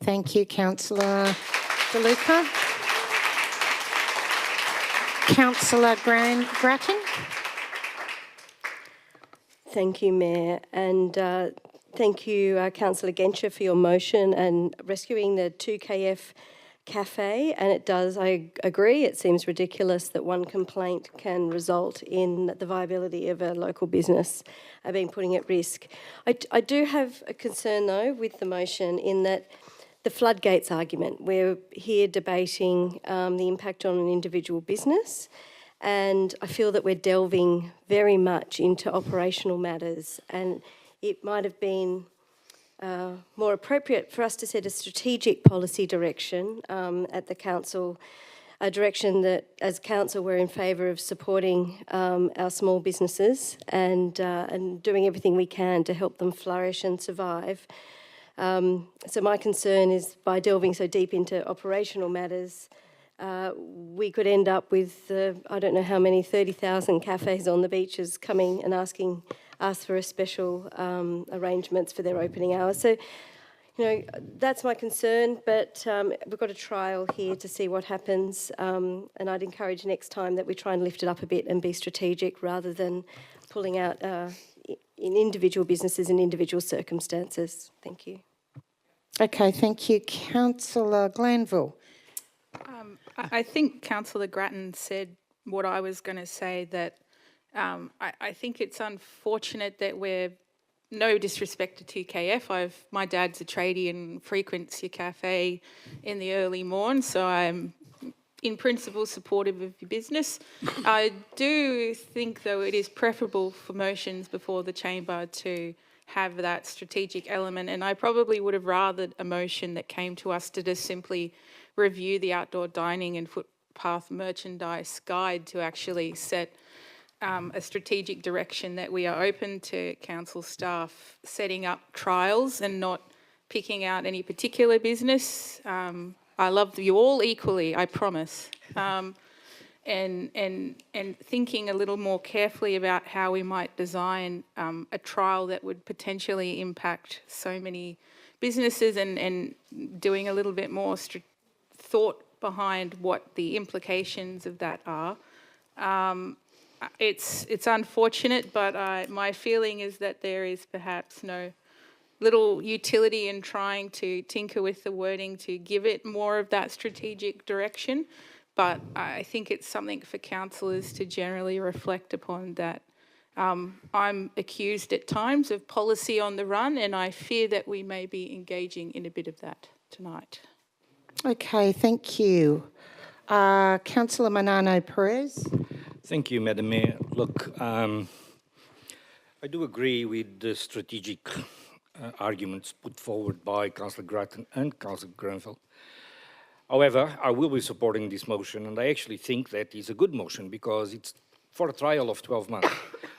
Thank you, Councillor De Luca. Councillor Grattan. Thank you, Mayor, and thank you, Councillor Genscher, for your motion and rescuing the 2KF Cafe. And it does, I agree, it seems ridiculous that one complaint can result in the viability of a local business being put at risk. I do have a concern, though, with the motion in that the floodgates argument. We're here debating the impact on an individual business, And I feel that we're delving very much into operational matters, and it might have been more appropriate for us to set a strategic policy direction at the council, a direction that as council we're in favour of supporting our small businesses and doing everything we can to help them flourish and survive. So my concern is by delving so deep into operational matters, we could end up with, I don't know how many, 30,000 cafes on the beaches coming and asking us for a special arrangements for their opening hours. So, you know, that's my concern, but we've got a trial here to see what happens, and I'd encourage next time that we try and lift it up a bit and be strategic rather than pulling out in individual businesses and individual circumstances. Thank you. Okay, thank you. Councillor Glanville. I think Councillor Grattan said what I was going to say, that I think it's unfortunate that we're, no disrespect to 2KF, my dad's a tradie and frequents your cafe in the early morn, so I'm in principle supportive of your business. I do think, though, it is preferable for motions before the chamber to have that strategic element, and I probably would have rathered a motion that came to us to just simply review the outdoor dining and footpath merchandise guide to actually set a strategic direction that we are open to council staff setting up trials and not picking out any particular business. I love you all equally, I promise. And thinking a little more carefully about how we might design a trial that would potentially impact so many businesses, and doing a little bit more thought behind what the implications of that are. It's unfortunate, but my feeling is that there is perhaps no little utility in trying to tinker with the wording to give it more of that strategic direction. But I think it's something for councillors to generally reflect upon, that I'm accused at times of policy on the run, and I fear that we may be engaging in a bit of that tonight. Okay, thank you. Councillor Manano Perez. Thank you, Madam Mayor. Look, I do agree with the strategic arguments put forward by Councillor Grattan and Councillor Grenfell. However, I will be supporting this motion, and I actually think that is a good motion because it's for a trial of 12 months.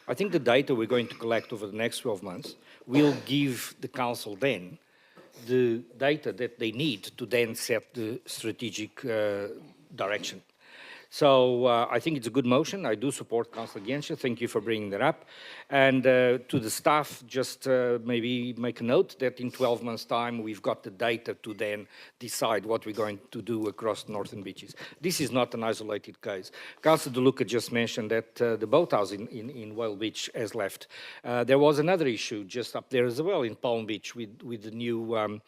I think the data we're going to collect over the next 12 months will give the council then the data that they need to then set the strategic direction. So I think it's a good motion. I do support Councillor Genscher. Thank you for bringing that up. And to the staff, just maybe make a note that in 12 months' time, we've got the data to then decide what we're going to do across the Northern Beaches. This is not an isolated case. Councillor De Luca just mentioned that the boathouse in Whale Beach has left. There was another issue just up there as well in Palm Beach with the new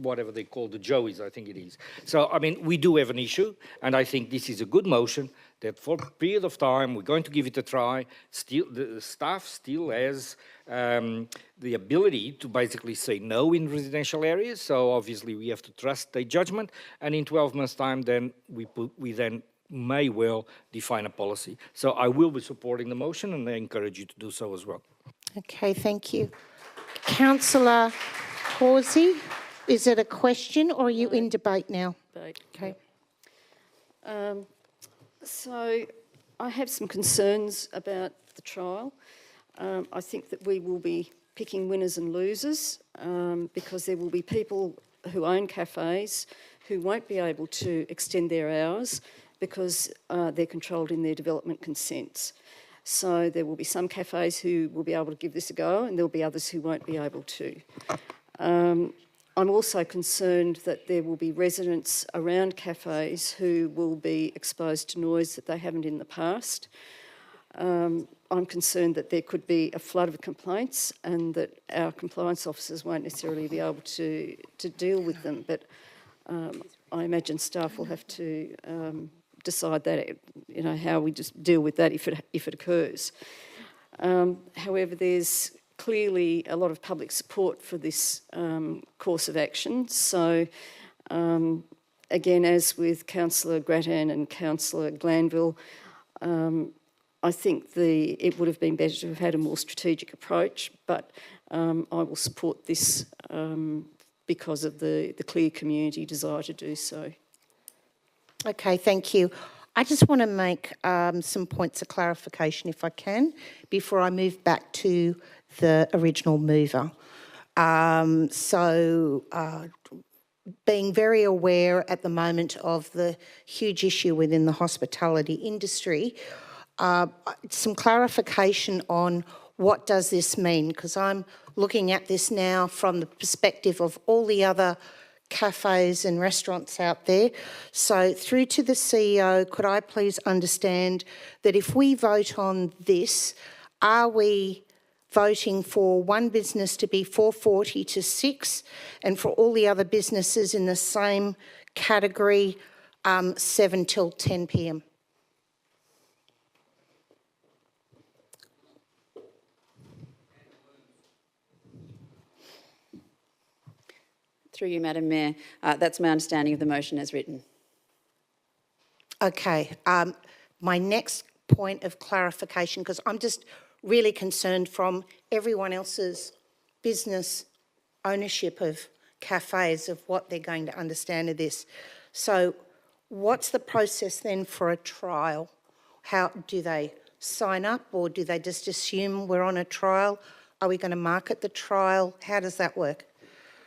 whatever they call the Joeys, I think it is. So, I mean, we do have an issue, and I think this is a good motion that for a period of time, we're going to give it a try. Still, the staff still has the ability to basically say no in residential areas, so obviously we have to trust their judgment, and in 12 months' time, then we then may well define a policy. So I will be supporting the motion, and I encourage you to do so as well. Okay, thank you. Councillor Horsey, is it a question or are you in debate now? Debate. Okay. So I have some concerns about the trial. I think that we will be picking winners and losers because there will be people who own cafes who won't be able to extend their hours because they're controlled in their development consents. So there will be some cafes who will be able to give this a go, and there will be others who won't be able to. I'm also concerned that there will be residents around cafes who will be exposed to noise that they haven't in the past. I'm concerned that there could be a flood of complaints and that our compliance officers won't necessarily be able to deal with them, but I imagine staff will have to decide that, you know, how we just deal with that if it occurs. However, there's clearly a lot of public support for this course of action, so again, as with Councillor Grattan and Councillor Glanville, I think it would have been better to have had a more strategic approach, but I will support this because of the clear community desire to do so. Okay, thank you. I just want to make some points of clarification, if I can, before I move back to the original mover. Being very aware at the moment of the huge issue within the hospitality industry, some clarification on what does this mean, because I'm looking at this now from the perspective of all the other cafes and restaurants out there. So through to the CEO, could I please understand that if we vote on this, are we voting for one business to be 4:40 to 6 and for all the other businesses in the same category 7 till 10 p.m? Through you, Madam Mayor, that's my understanding of the motion as written. Okay, my next point of clarification, because I'm just really concerned from everyone else's business ownership of cafes of what they're going to understand of this. So what's the process then for a trial? How do they sign up, or do they just assume we're on a trial? Are we going to market the trial? How does that work?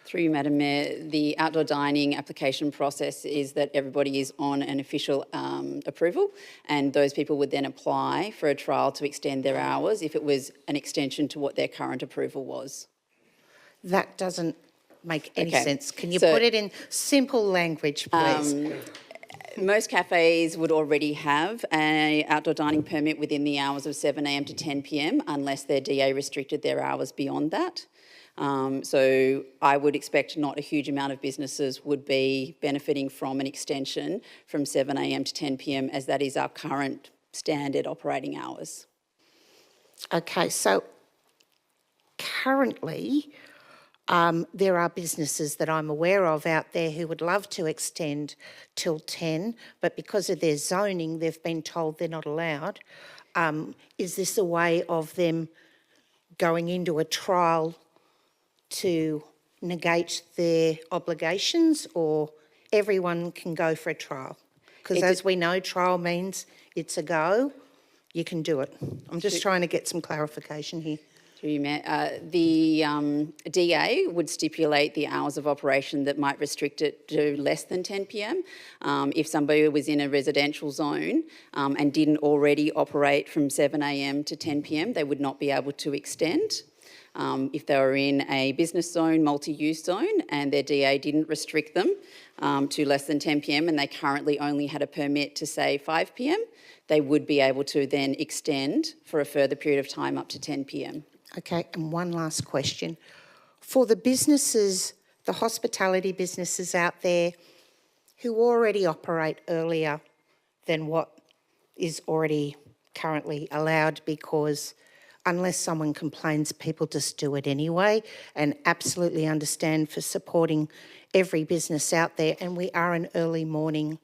Through you, Madam Mayor, the outdoor dining application process is that everybody is on an official approval, and those people would then apply for a trial to extend their hours if it was an extension to what their current approval was. That doesn't make any Okay. sense. Can you So, put it in simple language, please? Most cafes would already have an outdoor dining permit within the hours of 7 a.m. to 10 p.m. unless their DA restricted their hours beyond that. So I would expect not a huge amount of businesses would be benefiting from an extension from 7 a.m. to 10 p.m. as that is our current standard operating hours. Okay, so currently there are businesses that I'm aware of out there who would love to extend till 10, but because of their zoning, they've been told they're not allowed. Is this a way of them going into a trial to negate their obligations, or everyone can go for a trial? Because as we know, trial means it's a go, you can do it. I'm just trying to get some clarification here. The DA would stipulate the hours of operation that might restrict it to less than 10 p.m. If somebody was in a residential zone and didn't already operate from 7 a.m. to 10 p.m, they would not be able to extend. If they were in a business zone, multi-use zone, and their DA didn't restrict them to less than 10 p.m. and they currently only had a permit to, say, 5 p.m, they would be able to then extend for a further period of time up to 10 p.m. Okay, and one last question. For the businesses, the hospitality businesses out there who already operate earlier than what is already currently allowed, because unless someone complains, people just do it anyway, and absolutely understand for supporting every business out there. And we are an early morning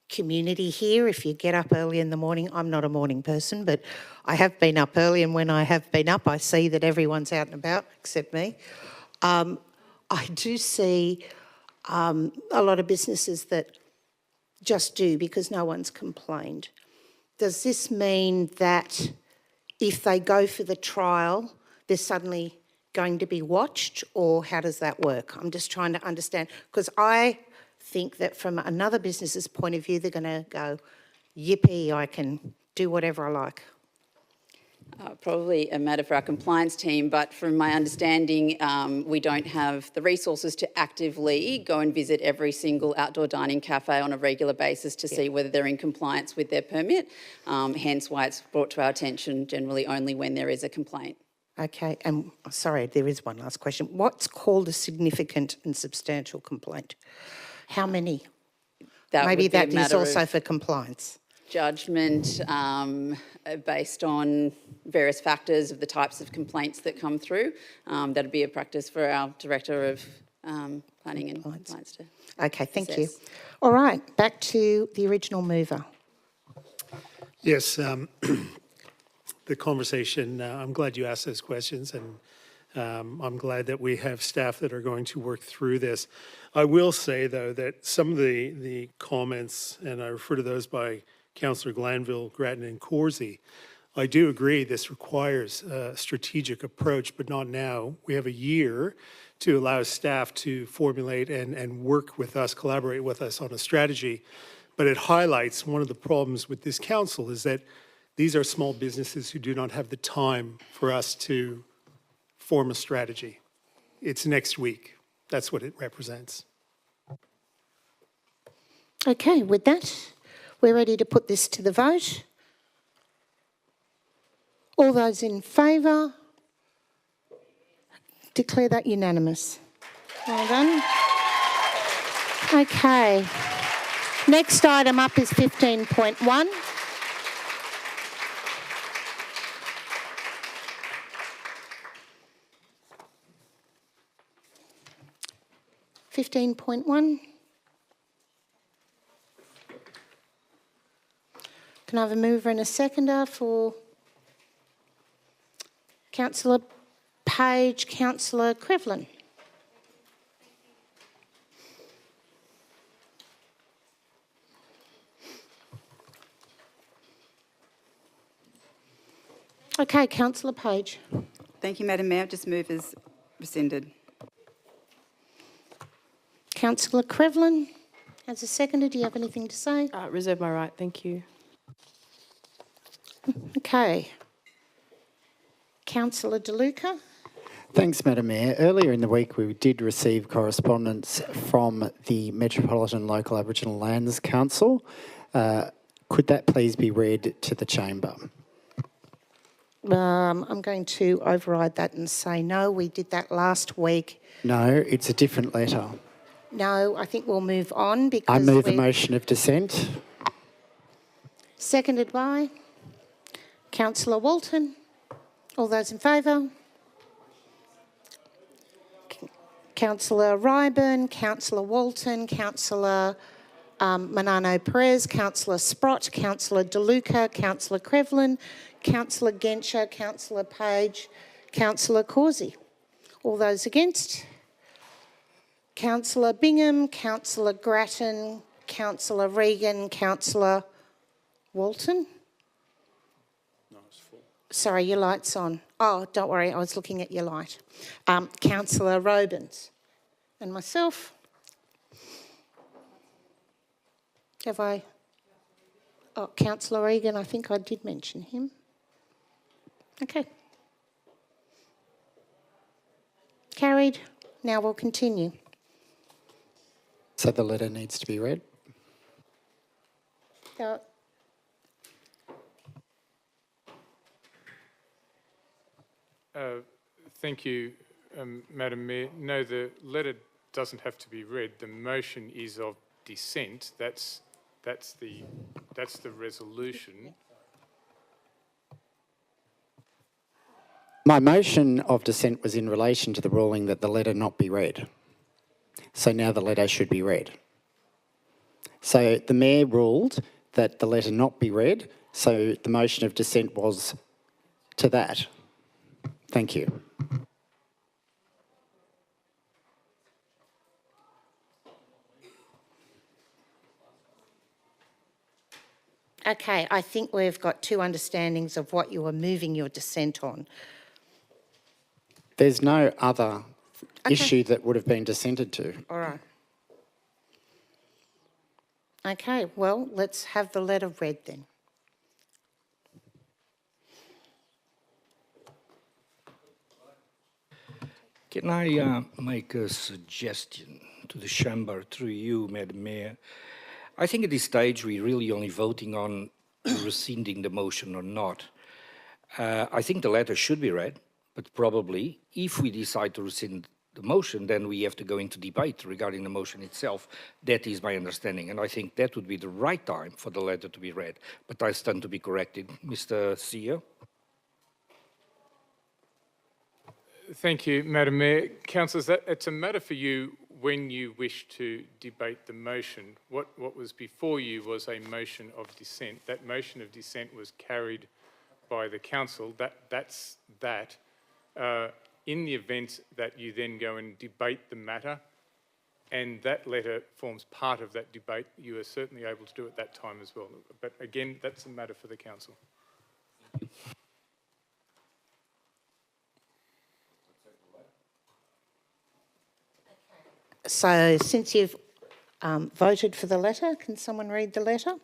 community here. If you get up early in the morning, I'm not a morning person, but I have been up early, and when I have been up, I see that everyone's out and about except me. I do see a lot of businesses that just do because no one's complained. Does this mean that if they go for the trial, they're suddenly going to be watched, or how does that work? I'm just trying to understand, because I think that from another business's point of view, they're going to go, yippee, I can do whatever I like. Probably a matter for our compliance team, but from my understanding, we don't have the resources to actively go and visit every single outdoor dining cafe on a regular basis to see whether they're in compliance with their permit, hence why it's brought to our attention generally only when there is a complaint. Okay, and sorry, there is one last question. What's called a significant and substantial complaint? How many? Maybe that is also for compliance. Judgment based on various factors of the types of complaints that come through. That'd be a practice for our Director of planning and compliance to Okay, thank you. assess. All right, back to the original mover. Yes, the conversation, I'm glad you asked those questions, and I'm glad that we have staff that are going to work through this. I will say, though, that some of the comments, and I refer to those by Councillor Glanville, Grattan and Corsie, I do agree this requires a strategic approach, but not now. We have a year to allow staff to formulate and work with us, collaborate with us on a strategy. But it highlights one of the problems with this council is that these are small businesses who do not have the time for us to form a strategy. It's next week. That's what it represents. Okay, with that, we're ready to put this to the vote. All those in favour, declare that unanimous. Well done. Okay. Next item up is 15.1. (15.1). Can I have a mover and a seconder for Councillor Page, Councillor Crevlin? Okay, Councillor Page. Thank you, Madam Mayor. Just move as rescinded. Councillor Crevlin, as a seconder, do you have anything to say? Reserve my right, thank you. Okay. Councillor De Luca. Thanks, Madam Mayor. Earlier in the week, we did receive correspondence from the Metropolitan Local Aboriginal Lands Council. Could that please be read to the chamber? I'm going to override that and say no. We did that last week. No, it's a different letter. No, I think we'll move on because I move a motion of dissent. Seconded by Councillor Walton. All those in favour? Councillor Ryburn, Councillor Walton, Councillor Manano Perez, Councillor Sprott, Councillor De Luca, Councillor Crevlin, Councillor Genscher, Councillor Page, Councillor Corsie. All those against? Councillor Bingham, Councillor Grattan, Councillor Regan, Councillor Walton. Sorry, your light's on. Oh, don't worry, I was looking at your light. Councillor Robins and myself. Have I? Oh, Councillor Regan, I think I did mention him. Okay. Carried. Now we'll continue. So the letter needs to be read? Thank you, Madam Mayor. No, the letter doesn't have to be read. The motion is of dissent. That's the resolution. My motion of dissent was in relation to the ruling that the letter not be read. So now the letter should be read. So the Mayor ruled that the letter not be read, so the motion of dissent was to that. Thank you. Okay, I think we've got two understandings of what you were moving your dissent on. There's no other issue that would have been dissented to. All right. Okay, well, let's have the letter read then. Can I make a suggestion to the chamber through you, Madam Mayor? I think at this stage we're really only voting on rescinding the motion or not. I think the letter should be read, but probably if we decide to rescind the motion, then we have to go into debate regarding the motion itself. That is my understanding, and I think that would be the right time for the letter to be read. But I stand to be corrected. Mr. CEO? Thank you, Madam Mayor. Councillors, it's a matter for you when you wish to debate the motion, what was before you was a motion of dissent. That motion of dissent was carried by the council. That's that. In the event that you then go and debate the matter, and that letter forms part of that debate, you are certainly able to do it at that time as well. But again, that's a matter for the council. So since you've voted for the letter, can someone read the letter?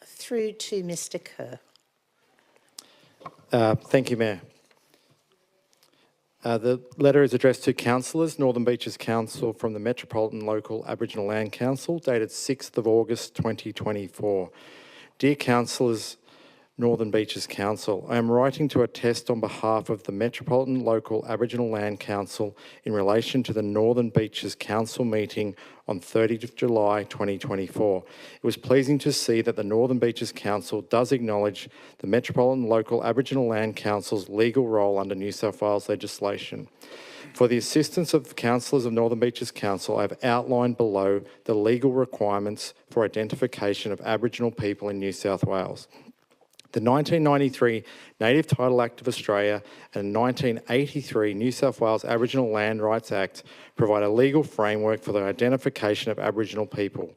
Through to Mr Kerr. Thank you, Mayor. The letter is addressed to councillors, Northern Beaches Council from the Metropolitan Local Aboriginal Land Council, dated 6th of August 2024. Dear councillors, Northern Beaches Council, I am writing to attest on behalf of the Metropolitan Local Aboriginal Land Council in relation to the Northern Beaches Council meeting on 30th of July 2024. It was pleasing to see that the Northern Beaches Council does acknowledge the Metropolitan Local Aboriginal Land Council's legal role under New South Wales legislation. For the assistance of the councillors of Northern Beaches Council, I have outlined below the legal requirements for identification of Aboriginal people in New South Wales. The 1993 Native Title Act of Australia and 1983 New South Wales Aboriginal Land Rights Act provide a legal framework for the identification of Aboriginal people.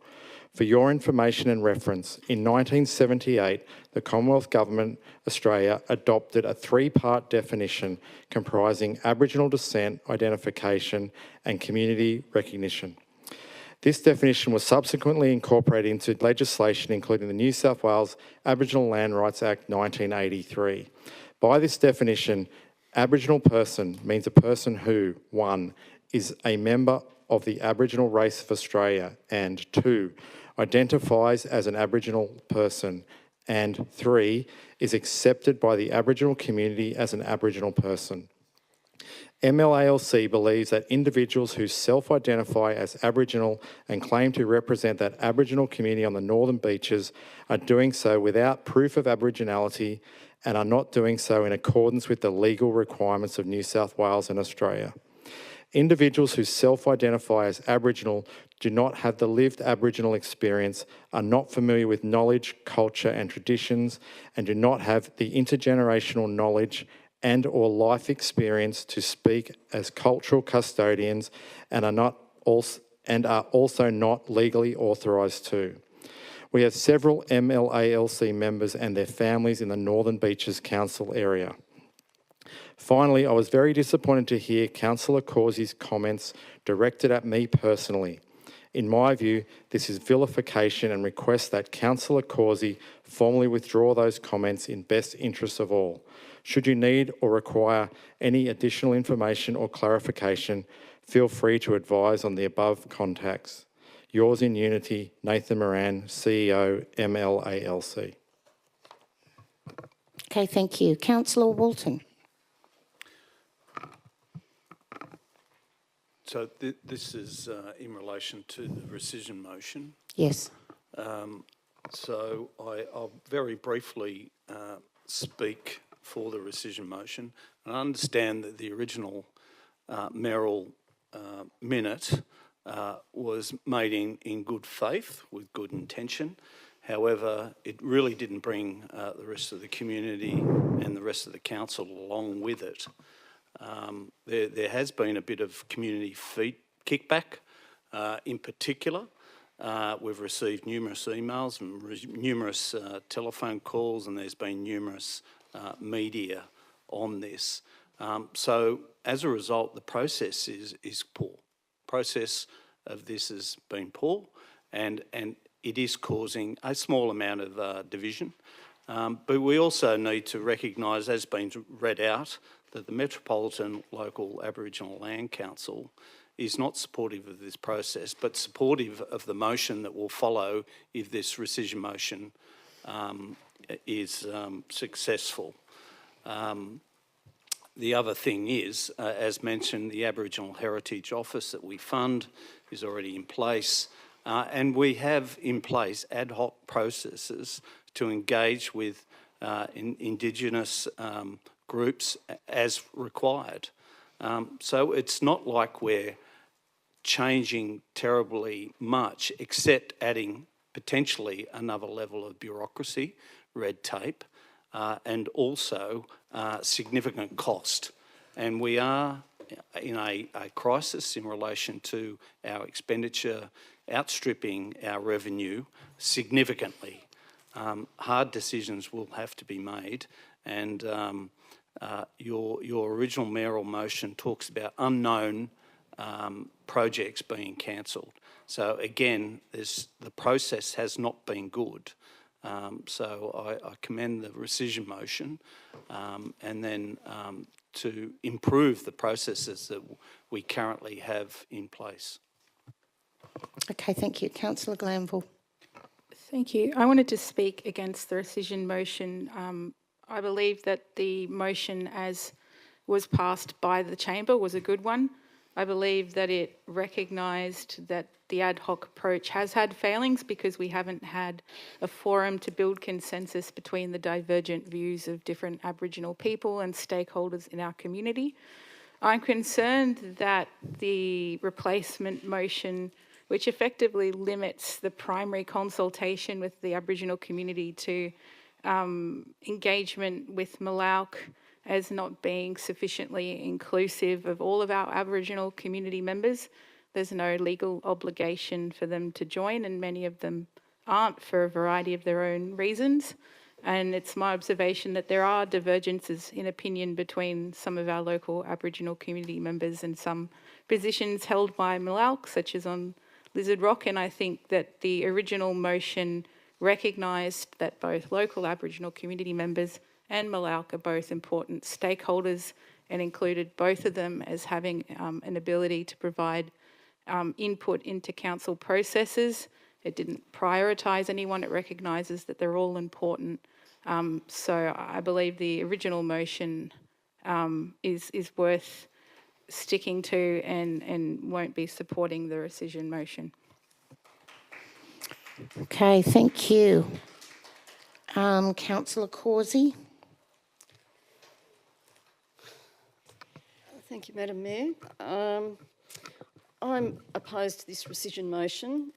For your information and reference, in 1978, the Commonwealth Government Australia adopted a three-part definition comprising Aboriginal descent, identification and community recognition. This definition was subsequently incorporated into legislation including the New South Wales Aboriginal Land Rights Act 1983. By this definition, Aboriginal person means a person who, 1, is a member of the Aboriginal race of Australia, and 2, identifies as an Aboriginal person, and 3, is accepted by the Aboriginal community as an Aboriginal person. MLALC believes that individuals who self-identify as Aboriginal and claim to represent that Aboriginal community on the Northern Beaches are doing so without proof of Aboriginality and are not doing so in accordance with the legal requirements of New South Wales and Australia. Individuals who self-identify as Aboriginal do not have the lived Aboriginal experience, are not familiar with knowledge, culture and traditions, and do not have the intergenerational knowledge and or life experience to speak as cultural custodians and are also not legally authorised to. We have several MLALC members and their families in the Northern Beaches Council area. Finally, I was very disappointed to hear Councillor Causey's comments directed at me personally. In my view, this is vilification and request that Councillor Causey formally withdraw those comments in best interests of all. Should you need or require any additional information or clarification, feel free to advise on the above contacts. Yours in unity, Nathan Moran, CEO, MLALC. Okay, thank you. Councillor Walton. So this is in relation to the rescission motion. Yes. So I'll very briefly speak for the rescission motion. And I understand that the original mayoral minute was made in good faith, with good intention. However, it really didn't bring the rest of the community and the rest of the council along with it. There has been a bit of community kickback. In particular, we've received numerous emails and numerous telephone calls, and there's been numerous media on this. So as a result, the process is poor. Process of this has been poor, and it is causing a small amount of division. But we also need to recognise, as been read out, that the Metropolitan Local Aboriginal Land Council is not supportive of this process, but supportive of the motion that will follow if this rescission motion is successful. The other thing is, as mentioned, the Aboriginal Heritage Office that we fund is already in place, and we have in place ad hoc processes to engage with Indigenous groups as required. So it's not like we're changing terribly much, except adding potentially another level of bureaucracy, red tape, and also significant cost. And we are in a crisis in relation to our expenditure outstripping our revenue significantly. Hard decisions will have to be made, and your original mayoral motion talks about unknown projects being cancelled. So again, the process has not been good. So I commend the rescission motion, and then to improve the processes that we currently have in place. Okay, thank you. Councillor Glanville. Thank you. I wanted to speak against the rescission motion. I believe that the motion as was passed by the chamber was a good one. I believe that it recognised that the ad hoc approach has had failings because we haven't had a forum to build consensus between the divergent views of different Aboriginal people and stakeholders in our community. I'm concerned that the replacement motion, which effectively limits the primary consultation with the Aboriginal community to engagement with Malauk as not being sufficiently inclusive of all of our Aboriginal community members. There's no legal obligation for them to join, and many of them aren't for a variety of their own reasons. And it's my observation that there are divergences in opinion between some of our local Aboriginal community members and some positions held by Malauk, such as on Lizard Rock. And I think that the original motion recognised that both local Aboriginal community members and Malauk are both important stakeholders and included both of them as having an ability to provide input into council processes. It didn't prioritise anyone, it recognises that they're all important. So I believe the original motion is worth sticking to and won't be supporting the rescission motion. Okay, thank you. Councillor Causey. Thank you, Madam Mayor. I'm opposed to this rescission motion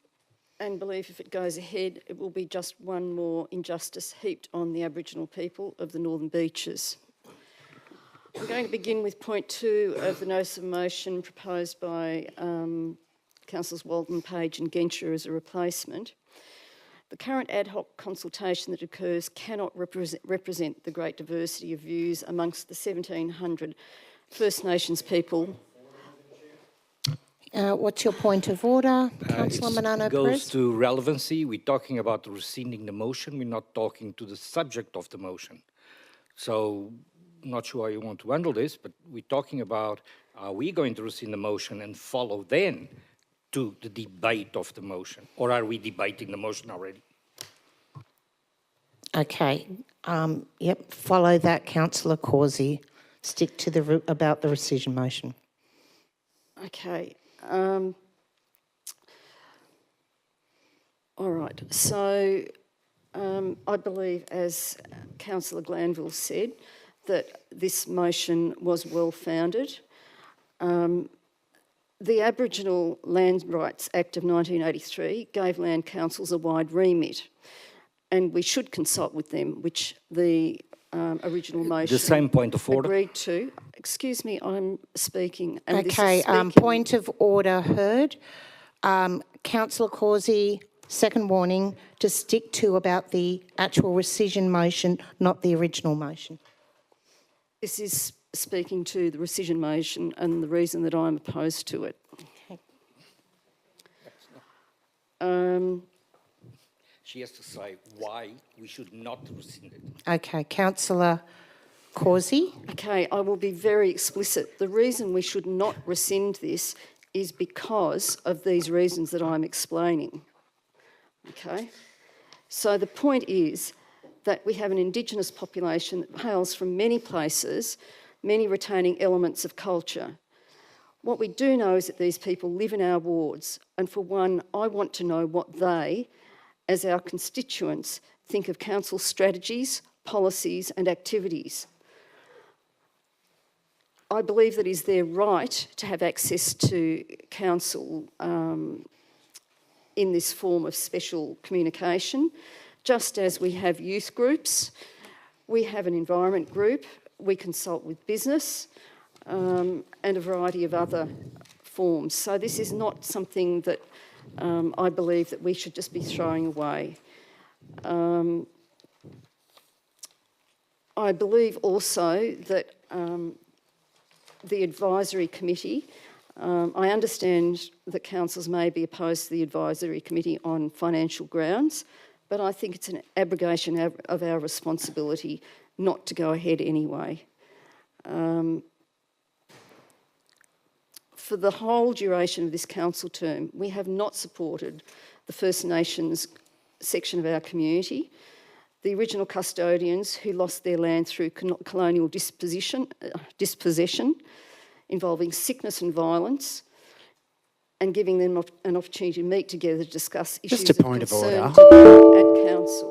and believe if it goes ahead, it will be just one more injustice heaped on the Aboriginal people of the Northern Beaches. I'm going to begin with point 2 of the notice of motion proposed by Councillors Walden, Page and Genscher as a replacement. The current ad hoc consultation that occurs cannot represent the great diversity of views amongst the 1,700 First Nations people. What's your point of order, Councillor Manano It goes Perez? to relevancy. We're talking about rescinding the motion. We're not talking to the subject of the motion. So, not sure how you want to handle this, but we're talking about, are we going to rescind the motion and follow then to the debate of the motion? Or are we debating the motion already? Okay, yep, follow that, Councillor Causey. Stick to about the rescission motion. Okay. All right. So I believe, as Councillor Glanville said, that this motion was well-founded. The Aboriginal Land Rights Act of 1983 gave land councils a wide remit, and we should consult with them, which the original motion The same point of order. agreed to. Excuse me, I'm speaking. And this is Okay, speaking. point of order heard. Councillor Causey, second warning, to stick to about the actual rescission motion, not the original motion. This is speaking to the rescission motion and the reason that I'm opposed to it. She has to say why we should not rescind it. Okay, Councillor Causey. Okay, I will be very explicit. The reason we should not rescind this is because of these reasons that I'm explaining. Okay? So the point is that we have an Indigenous population that hails from many places, many retaining elements of culture. What we do know is that these people live in our wards, and for one, I want to know what they, as our constituents, think of council strategies, policies and activities. I believe that it is their right to have access to counsel in this form of special communication, just as we have youth groups, we have an environment group, we consult with business, and a variety of other forms. So this is not something that I believe that we should just be throwing away. I believe also that the advisory committee, I understand that councils may be opposed to the advisory committee on financial grounds, but I think it's an abrogation of our responsibility not to go ahead anyway. For the whole duration of this council term, we have not supported the First Nations section of our community, the original custodians who lost their land through colonial dispossession, involving sickness and violence, and giving them an opportunity to meet together to discuss issues Just a point of order. at council.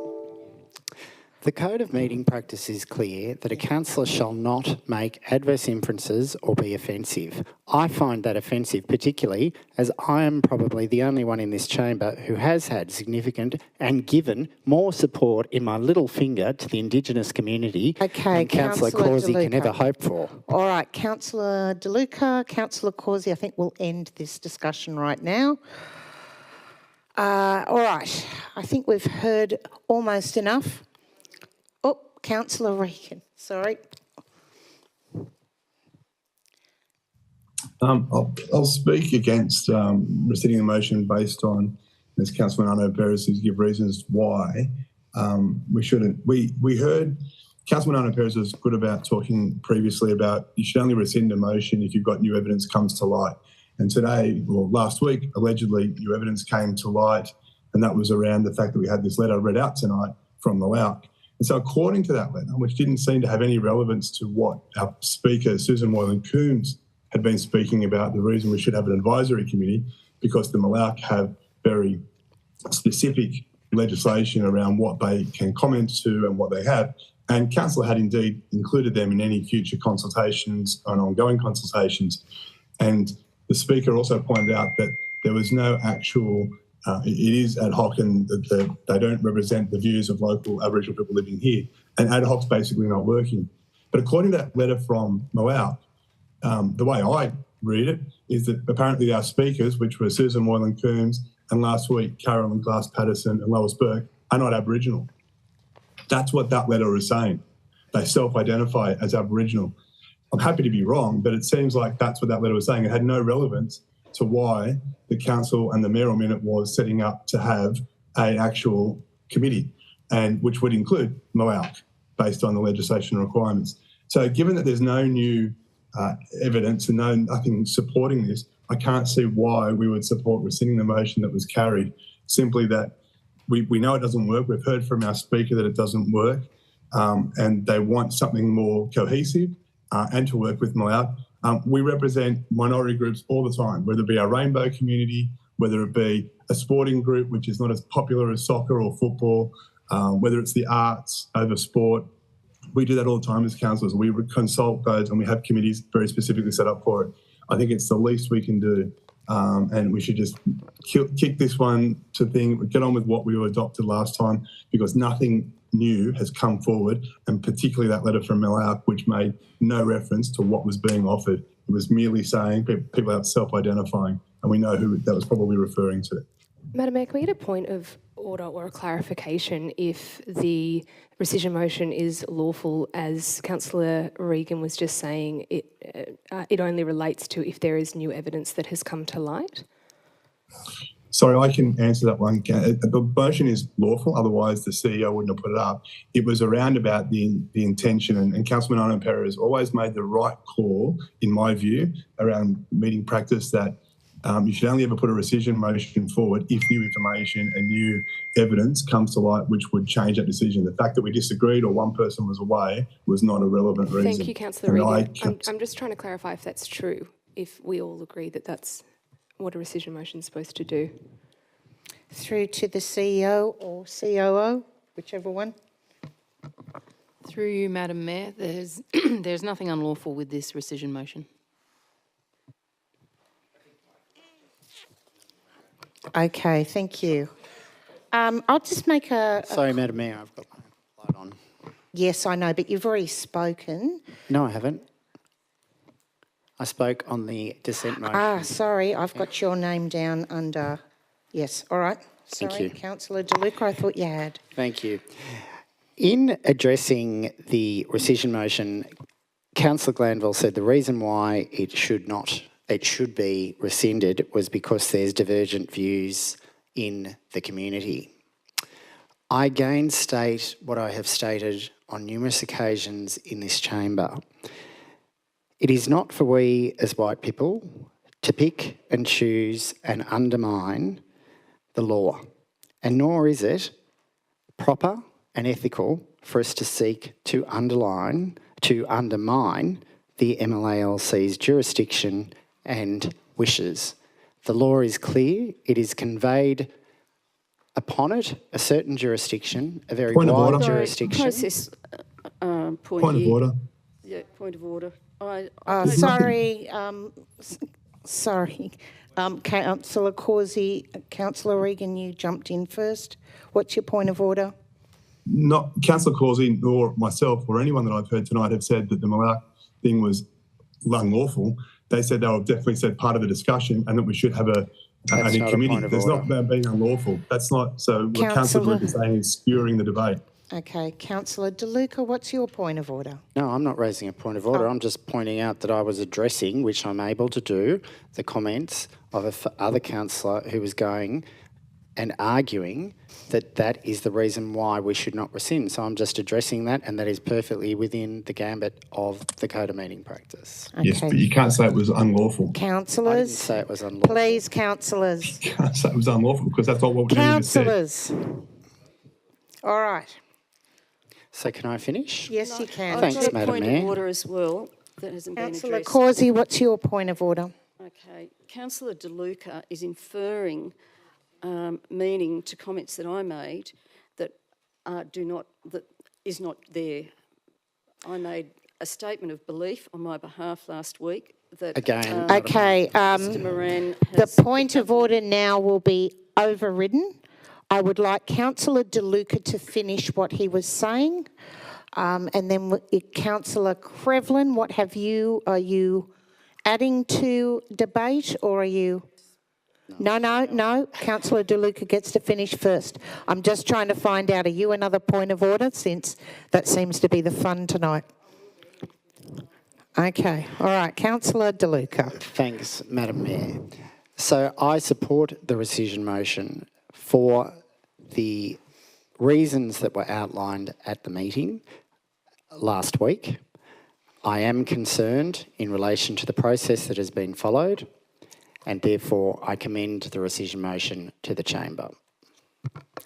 The Code of Meeting Practice is clear that a councillor shall not make adverse inferences or be offensive. I find that offensive, particularly as I am probably the only one in this chamber who has had significant and given more support in my little finger to the Indigenous community than Councillor Causey can ever hope for. All right, Councillor De Luca, Councillor Causey, I think we'll end this discussion right now. All right, I think we've heard almost enough. Oh, Councillor Regan, sorry. I'll speak against rescinding the motion based on, as Councillor Arno Perez has given reasons why we shouldn't. We heard Councillor Arno Perez was good about talking previously about you should only rescind a motion if you've got new evidence comes to light. And today, or last week, allegedly new evidence came to light, and that was around the fact that we had this letter read out tonight from the LAUC. And so according to that letter, which didn't seem to have any relevance to what our speaker, Susan Moylan-Coombs, had been speaking about, the reason we should have an advisory committee, because the MLAUC have very specific legislation around what they can comment to and what they have. And Council had indeed included them in any future consultations and ongoing consultations. And the speaker also pointed out that there was no actual it is ad hoc and that they don't represent the views of local Aboriginal people living here. And ad hoc's basically not working. But according to that letter from MLAUC, the way I read it is that apparently our speakers, which were Susan Moylan-Coombs and last week Carolyn Glass-Patterson and Lois Burke, are not Aboriginal. That's what that letter is saying. They self-identify as Aboriginal. I'm happy to be wrong, but it seems like that's what that letter was saying. It had no relevance to why the council and the mayoral minute was setting up to have an actual committee, and which would include MLAUC based on the legislation requirements. So given that there's no new evidence and nothing supporting this, I can't see why we would support rescinding the motion that was carried. Simply that we know it doesn't work. We've heard from our speaker that it doesn't work, and they want something more cohesive and to work with MLAUC. We represent minority groups all the time, whether it be our rainbow community, whether it be a sporting group which is not as popular as soccer or football, whether it's the arts over sport. We do that all the time as councillors. We consult those and we have committees very specifically set up for it. I think it's the least we can do, and we should just kick this one to get on with what we adopted last time, because nothing new has come forward, and particularly that letter from MLAUC, which made no reference to what was being offered. It was merely saying people are self-identifying, and we know who that was probably referring to. Madam Mayor, can we get a point of order or a clarification if the rescission motion is lawful, as Councillor Regan was just saying, it only relates to if there is new evidence that has come to light? Sorry, I can answer that one. The motion is lawful, otherwise the CEO wouldn't have put it up. It was around about the intention, and Councilman Arno Perez always made the right call, in my view, around meeting practice that you should only ever put a rescission motion forward if new information and new evidence comes to light which would change that decision. The fact that we disagreed or one person was away was not a relevant reason. Thank you, Councillor Regan. I'm just trying to clarify if that's true, if we all agree that that's what a rescission motion is supposed to do. Through to the CEO or COO, whichever one. Through you, Madam Mayor, there's nothing unlawful with this rescission motion. Okay, thank you. I'll just make a... Sorry, Madam Mayor, I've got my light on. Yes, I know, but you've already spoken. No, I haven't. I spoke on the dissent motion. Ah, sorry, I've got your name down under... Yes, all right. Thank Sorry, you. Councillor DeLuca, I thought you had. Thank you. In addressing the rescission motion, Councillor Glanville said the reason why it should be rescinded was because there's divergent views in the community. I again state what I have stated on numerous occasions in this chamber. It is not for we as white people to pick and choose and undermine the law, and nor is it proper and ethical for us to seek to undermine the MLALC's jurisdiction and wishes. The law is clear. It is conveyed upon it a certain jurisdiction, a very wide jurisdiction. Process Point of order. Yeah, point of order. Sorry, sorry. Councillor Causey, Councillor Regan, you jumped in first. What's your point of order? Not Councillor Causey nor myself or anyone that I've heard tonight have said that the Malac thing was unlawful. They said they were definitely said part of the discussion and that we should have a committee. There's not about being unlawful. That's not, so what Councillor DeLuca is saying is skewering the debate. Okay, Councillor DeLuca, what's your point of order? No, I'm not raising a point of order. I'm just pointing out that I was addressing, which I'm able to do, the comments of other councillor who was going and arguing that that is the reason why we should not rescind. So I'm just addressing that, and that is perfectly within the gambit of the Code of Meeting Practice. Okay. Yes, but you can't say it was unlawful. Councillors? I didn't say it was unlawful. Please, councillors. You can't say it was unlawful because that's not what we just said. Councillors. All right. So can I finish? Yes, you can. Thanks, I've got a Madam point Mayor. of order as well that hasn't been Councillor addressed. Causey, what's your point of order? Okay, Councillor DeLuca is inferring meaning to comments that I made that that is not there. I made a statement of belief on my behalf last week that Again, Okay, Mr Moran the has point of order now will be overridden. I would like Councillor DeLuca to finish what he was saying. And then Councillor Crevlin, what have you, are you adding to debate or are you? No. Councillor DeLuca gets to finish first. I'm just trying to find out, are you another point of order, since that seems to be the fun tonight? Okay, all right, Councillor DeLuca. Thanks, Madam Mayor. So I support the rescission motion for the reasons that were outlined at the meeting last week. I am concerned in relation to the process that has been followed, and therefore I commend the rescission motion to the chamber.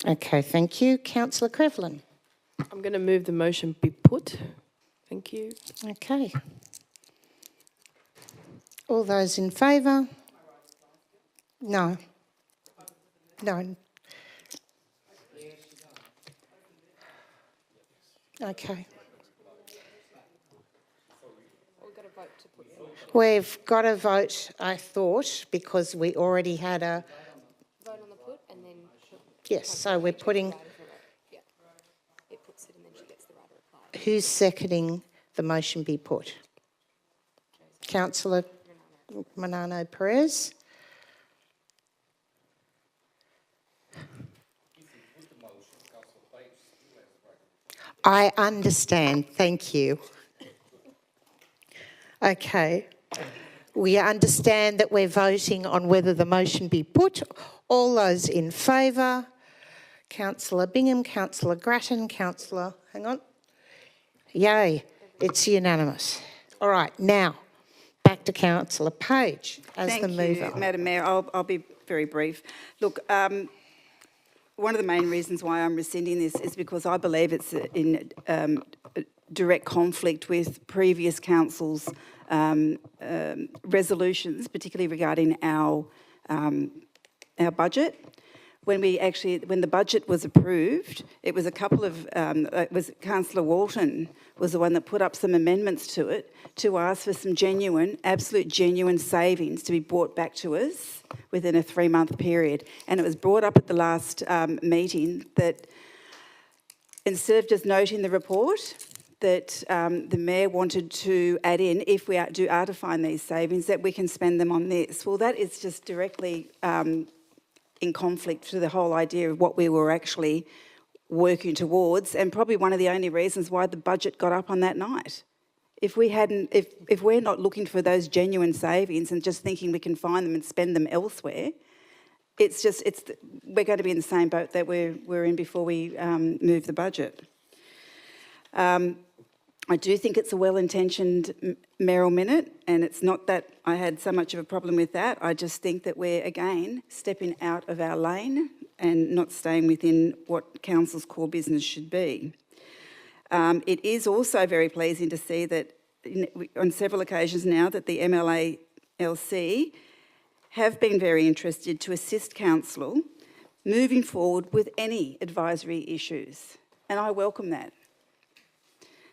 Okay, thank you. Councillor Crevlin. I'm going to move the motion be put. Thank you. Okay. All those in favour? No. No. Okay. We've got a vote, I thought, because we already had a... Vote on the put and then... Yes, so we're putting... Yeah. It puts it and then she gets the right reply. Who's seconding the motion be put? Councillor Manano Perez. I understand, thank you. Okay. We understand that we're voting on whether the motion be put. All those in favour? Councillor Bingham, Councillor Grattan, Councillor... Hang on. Yay, it's unanimous. All right, now, back to Councillor Page as the mover. Thank you, Madam Mayor. I'll be very brief. Look, one of the main reasons why I'm rescinding this is because I believe it's in direct conflict with previous councils' resolutions, particularly regarding our budget. when the budget was approved, it was a couple of, it was Councillor Walton was the one that put up some amendments to it to ask for some absolute genuine savings to be brought back to us within a 3-month period. And it was brought up at the last meeting that instead of just noting the report, that the Mayor wanted to add in, if we are to find these savings, that we can spend them on this. Well, that is just directly in conflict to the whole idea of what we were actually working towards, and probably one of the only reasons why the budget got up on that night. If we're not looking for those genuine savings and just thinking we can find them and spend them elsewhere, we're going to be in the same boat that we're in before we move the budget. I do think it's a well-intentioned mayoral minute, and it's not that I had so much of a problem with that. I just think that we're, again, stepping out of our lane and not staying within what council's core business should be. It is also very pleasing to see that on several occasions now that the MLALC have been very interested to assist council moving forward with any advisory issues, and I welcome that.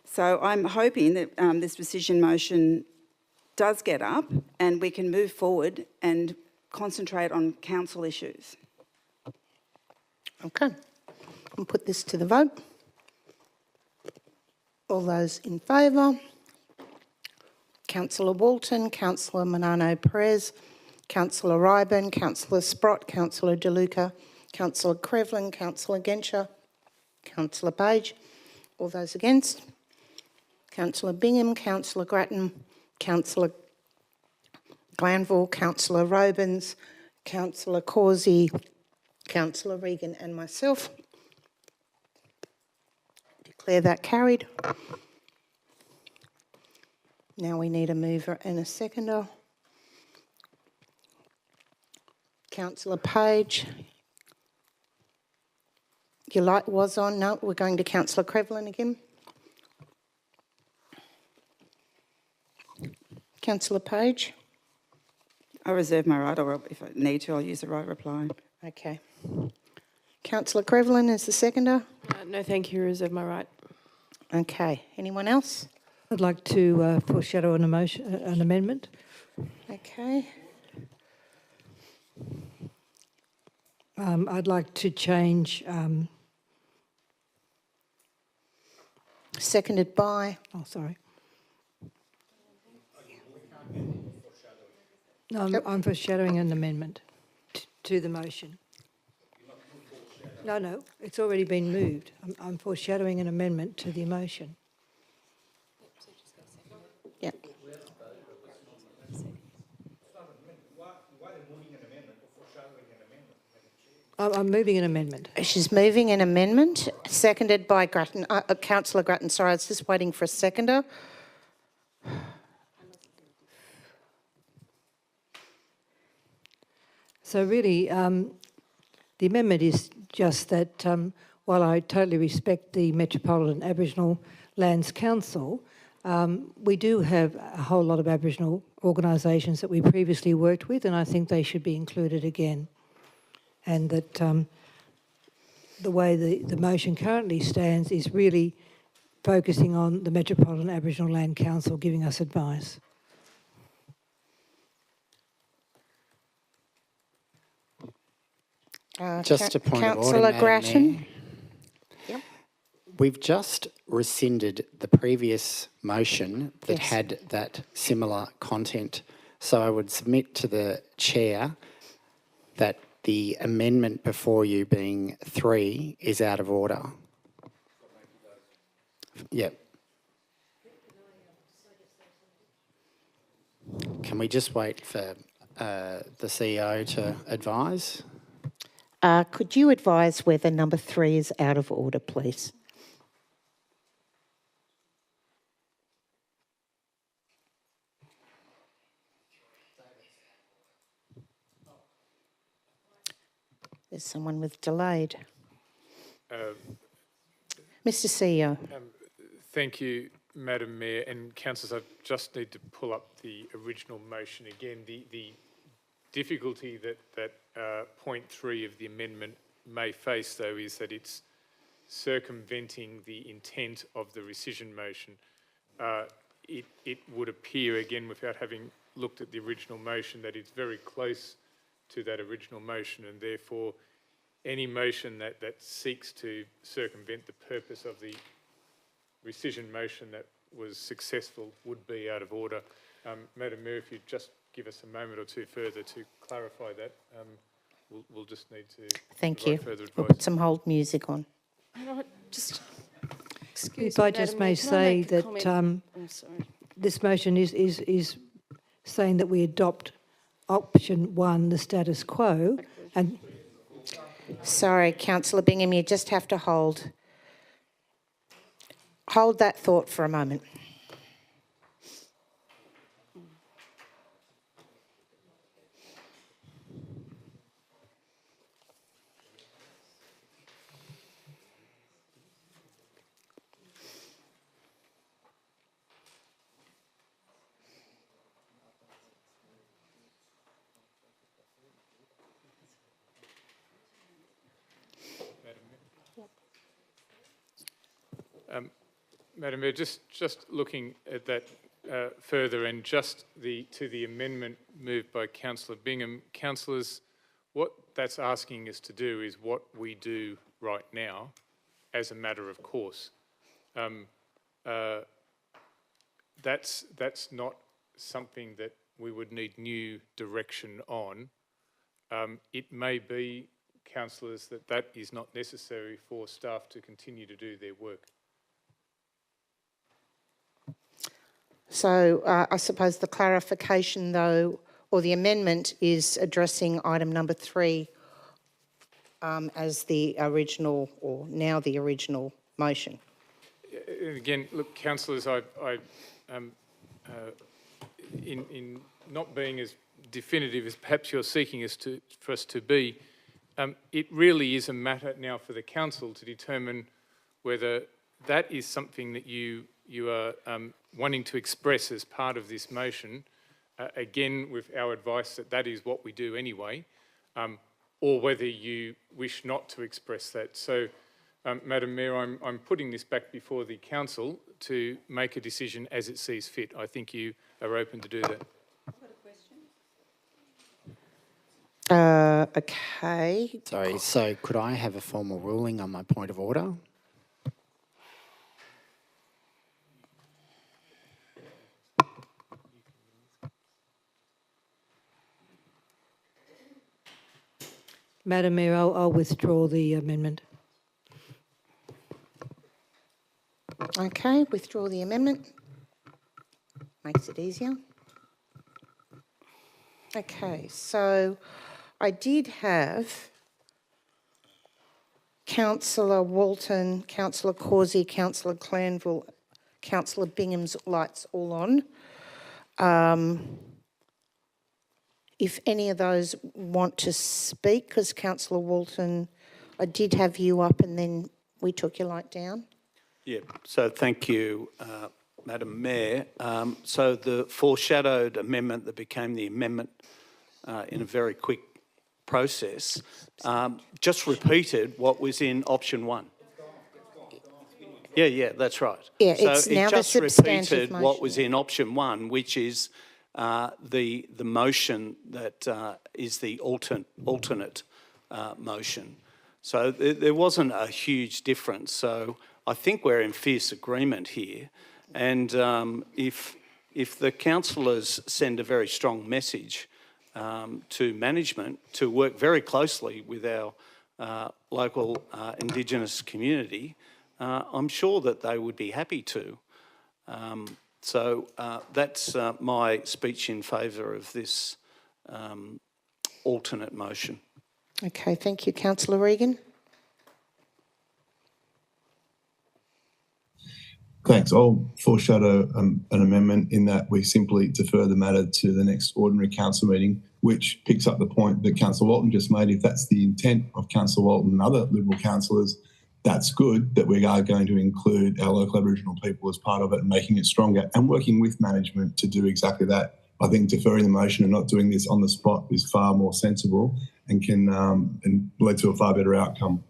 So I'm hoping that this rescission motion does get up and we can move forward and concentrate on council issues. Okay, I'll put this to the vote. All those in favour? Councillor Walton, Councillor Manano Perez, Councillor Ryburn, Councillor Sprott, Councillor De Luca, Councillor Crevlin, Councillor Genscher, Councillor Page. All those against? Councillor Bingham, Councillor Grattan, Councillor Glanville, Councillor Robins, Councillor Causey, Councillor Regan and myself. Declare that carried. Now we need a mover and a seconder. Councillor Page. Your light was on. No, we're going to Councillor Crevlin again. Councillor Page. I reserve my right, or if I need to, I'll use the right reply. Okay. Councillor Crevlin is the seconder. No, thank you. Reserve my right. Okay. Anyone else? I'd like to foreshadow an amendment. Okay. I'd like to change. Seconded by. Oh, sorry. No, I'm foreshadowing an amendment to the motion. No, it's already been moved. I'm foreshadowing an amendment to the motion. Yeah. I'm moving an amendment. She's moving an amendment, seconded by Grattan, Councillor Grattan. Sorry, I was just waiting for a seconder. So really, the amendment is just that while I totally respect the Metropolitan Aboriginal Lands Council, we do have a whole lot of Aboriginal organisations that we previously worked with, and I think they should be included again. And that the way the motion currently stands is really focusing on the Metropolitan Aboriginal Land Council giving us advice. Just a point of order, Councillor Madam Grattan. Mayor. Yep. We've just rescinded the previous motion that Yes. had that similar content. So I would submit to the chair that the amendment before you, being 3, is out of order. Yep. Can we just wait for the CEO to advise? Could you advise whether number 3 is out of order, please? There's someone with delayed. Mr. CEO. Thank you, Madam Mayor and councillors. I just need to pull up the original motion again. The difficulty that point 3 of the amendment may face, though, is that it's circumventing the intent of the rescission motion. It would appear, again, without having looked at the original motion, that it's very close to that original motion, and therefore any motion that seeks to circumvent the purpose of the rescission motion that was successful would be out of order. Madam Mayor, if you'd just give us a moment or two further to clarify that, we'll just need to Thank you. further We'll advice. put some hold music on. If I just may say that this motion is saying that we adopt option 1, the status quo, and Sorry, Councillor Bingham, you just have to hold that thought for a moment. Madam Mayor, just looking at that further, and just to the amendment moved by Councillor Bingham, councillors, what that's asking us to do is what we do right now, as a matter of course. That's not something that we would need new direction on. It may be, councillors, that is not necessary for staff to continue to do their work. So I suppose the clarification, though, or the amendment is addressing item number 3 as the original, or now the original motion. Again, look, councillors, in not being as definitive as perhaps you're seeking for us to be, it really is a matter now for the council to determine whether that is something that you are wanting to express as part of this motion, again with our advice that is what we do anyway, or whether you wish not to express that. So, Madam Mayor, I'm putting this back before the council to make a decision as it sees fit. I think you are open to do that. Okay. Sorry, so could I have a formal ruling on my point of order? Madam Mayor, I'll withdraw the amendment. Okay, withdraw the amendment. Makes it easier. Okay, so I did have Councillor Walton, Councillor Causey, Councillor Clanville, Councillor Bingham's lights all on. If any of those want to speak, because Councillor Walton, I did have you up and then we took your light down. Yeah, so thank you, Madam Mayor. So the foreshadowed amendment that became the amendment in a very quick process just repeated what was in option 1. Yeah, that's right. Yeah, so it's it now the just substantive repeated motion. what was in option 1, which is the motion that is the alternate motion. So there wasn't a huge difference. So I think we're in fierce agreement here. And if the councillors send a very strong message to management to work very closely with our local Indigenous community, I'm sure that they would be happy to. So that's my speech in favour of this alternate motion. Okay, thank you. Councillor Regan. Thanks. I'll foreshadow an amendment in that we simply defer the matter to the next ordinary council meeting, which picks up the point that Councillor Walton just made. If that's the intent of Councillor Walton and other Liberal councillors, that's good that we are going to include our local Aboriginal people as part of it and making it stronger and working with management to do exactly that. I think deferring the motion and not doing this on the spot is far more sensible. and can and lead to a far better outcome.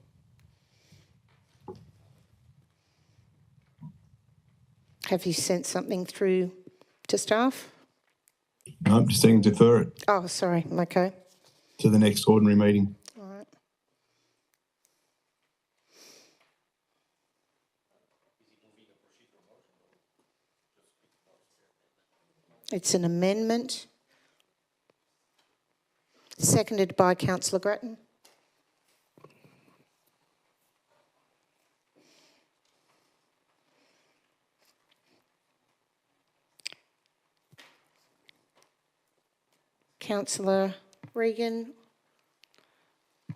Have you sent something through to staff? No, I'm just saying defer it Oh, sorry. Okay. to the next ordinary meeting. All right. It's an amendment. Seconded by Councillor Grattan. Councillor Regan.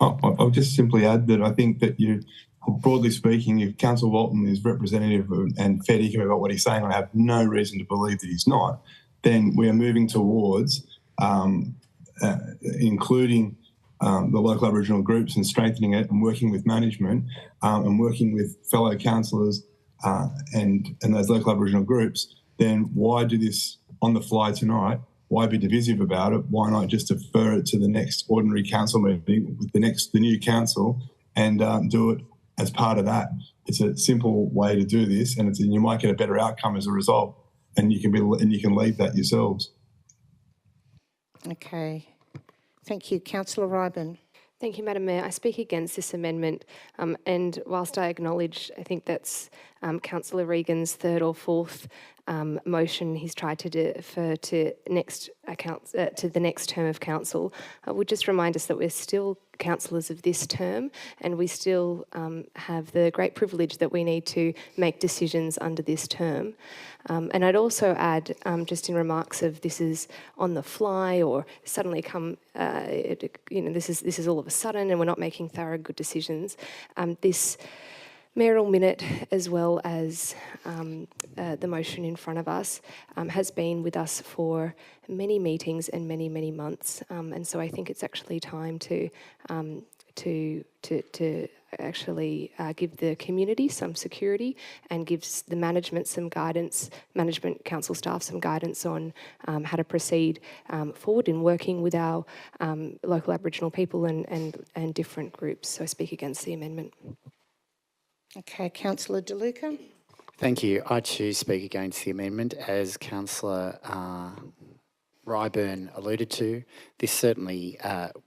I'll just simply add that I think that broadly speaking, if Councillor Walton is representative and fair dinkum about what he's saying, I have no reason to believe that he's not, then we are moving towards including the local Aboriginal groups and strengthening it and working with management and working with fellow councillors and those local Aboriginal groups, then why do this on the fly tonight? Why be divisive about it? Why not just defer it to the next ordinary council meeting with the new council and do it as part of that? It's a simple way to do this, and you might get a better outcome as a result, and you can leave that yourselves. Okay. Thank you. Councillor Ryburn. Thank you, Madam Mayor. I speak against this amendment, and whilst I acknowledge, I think that's Councillor Regan's third or fourth motion he's tried to defer to the next term of council, I would just remind us that we're still councillors of this term, and we still have the great privilege that we need to make decisions under this term. And I'd also add, just in remarks of this is on the fly or suddenly come, this is all of a sudden and we're not making thorough, good decisions. This mayoral minute, as well as the motion in front of us, has been with us for many meetings and many, many months. And so I think it's actually time to actually give the community some security and gives the management some guidance, management council staff some guidance on how to proceed forward in working with our local Aboriginal people and different groups. So I speak against the amendment. Okay, Councillor De Luca. Thank you. I too speak against the amendment. As Councillor Ryburn alluded to, this certainly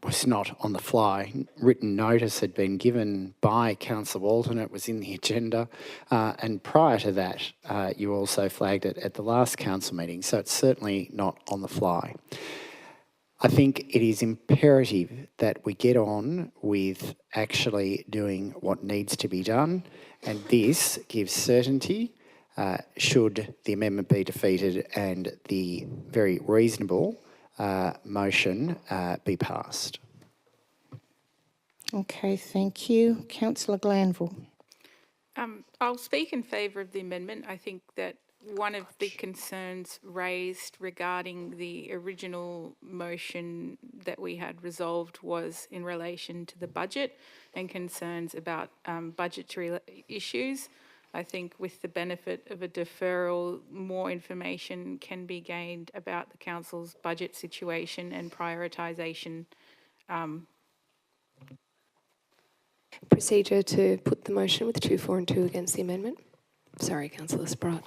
was not on the fly. Written notice had been given by Councillor Walton. It was in the agenda. And prior to that, you also flagged it at the last council meeting. So it's certainly not on the fly. I think it is imperative that we get on with actually doing what needs to be done, and this gives certainty should the amendment be defeated and the very reasonable motion be passed. Okay, thank you. Councillor Glanville. I'll speak in favour of the amendment. I think that one of the concerns raised regarding the original motion that we had resolved was in relation to the budget and concerns about budgetary issues. I think with the benefit of a deferral, more information can be gained about the council's budget situation and prioritisation. Procedure to put the motion with 2 for and 2 against the amendment. Sorry, Councillor Sprott.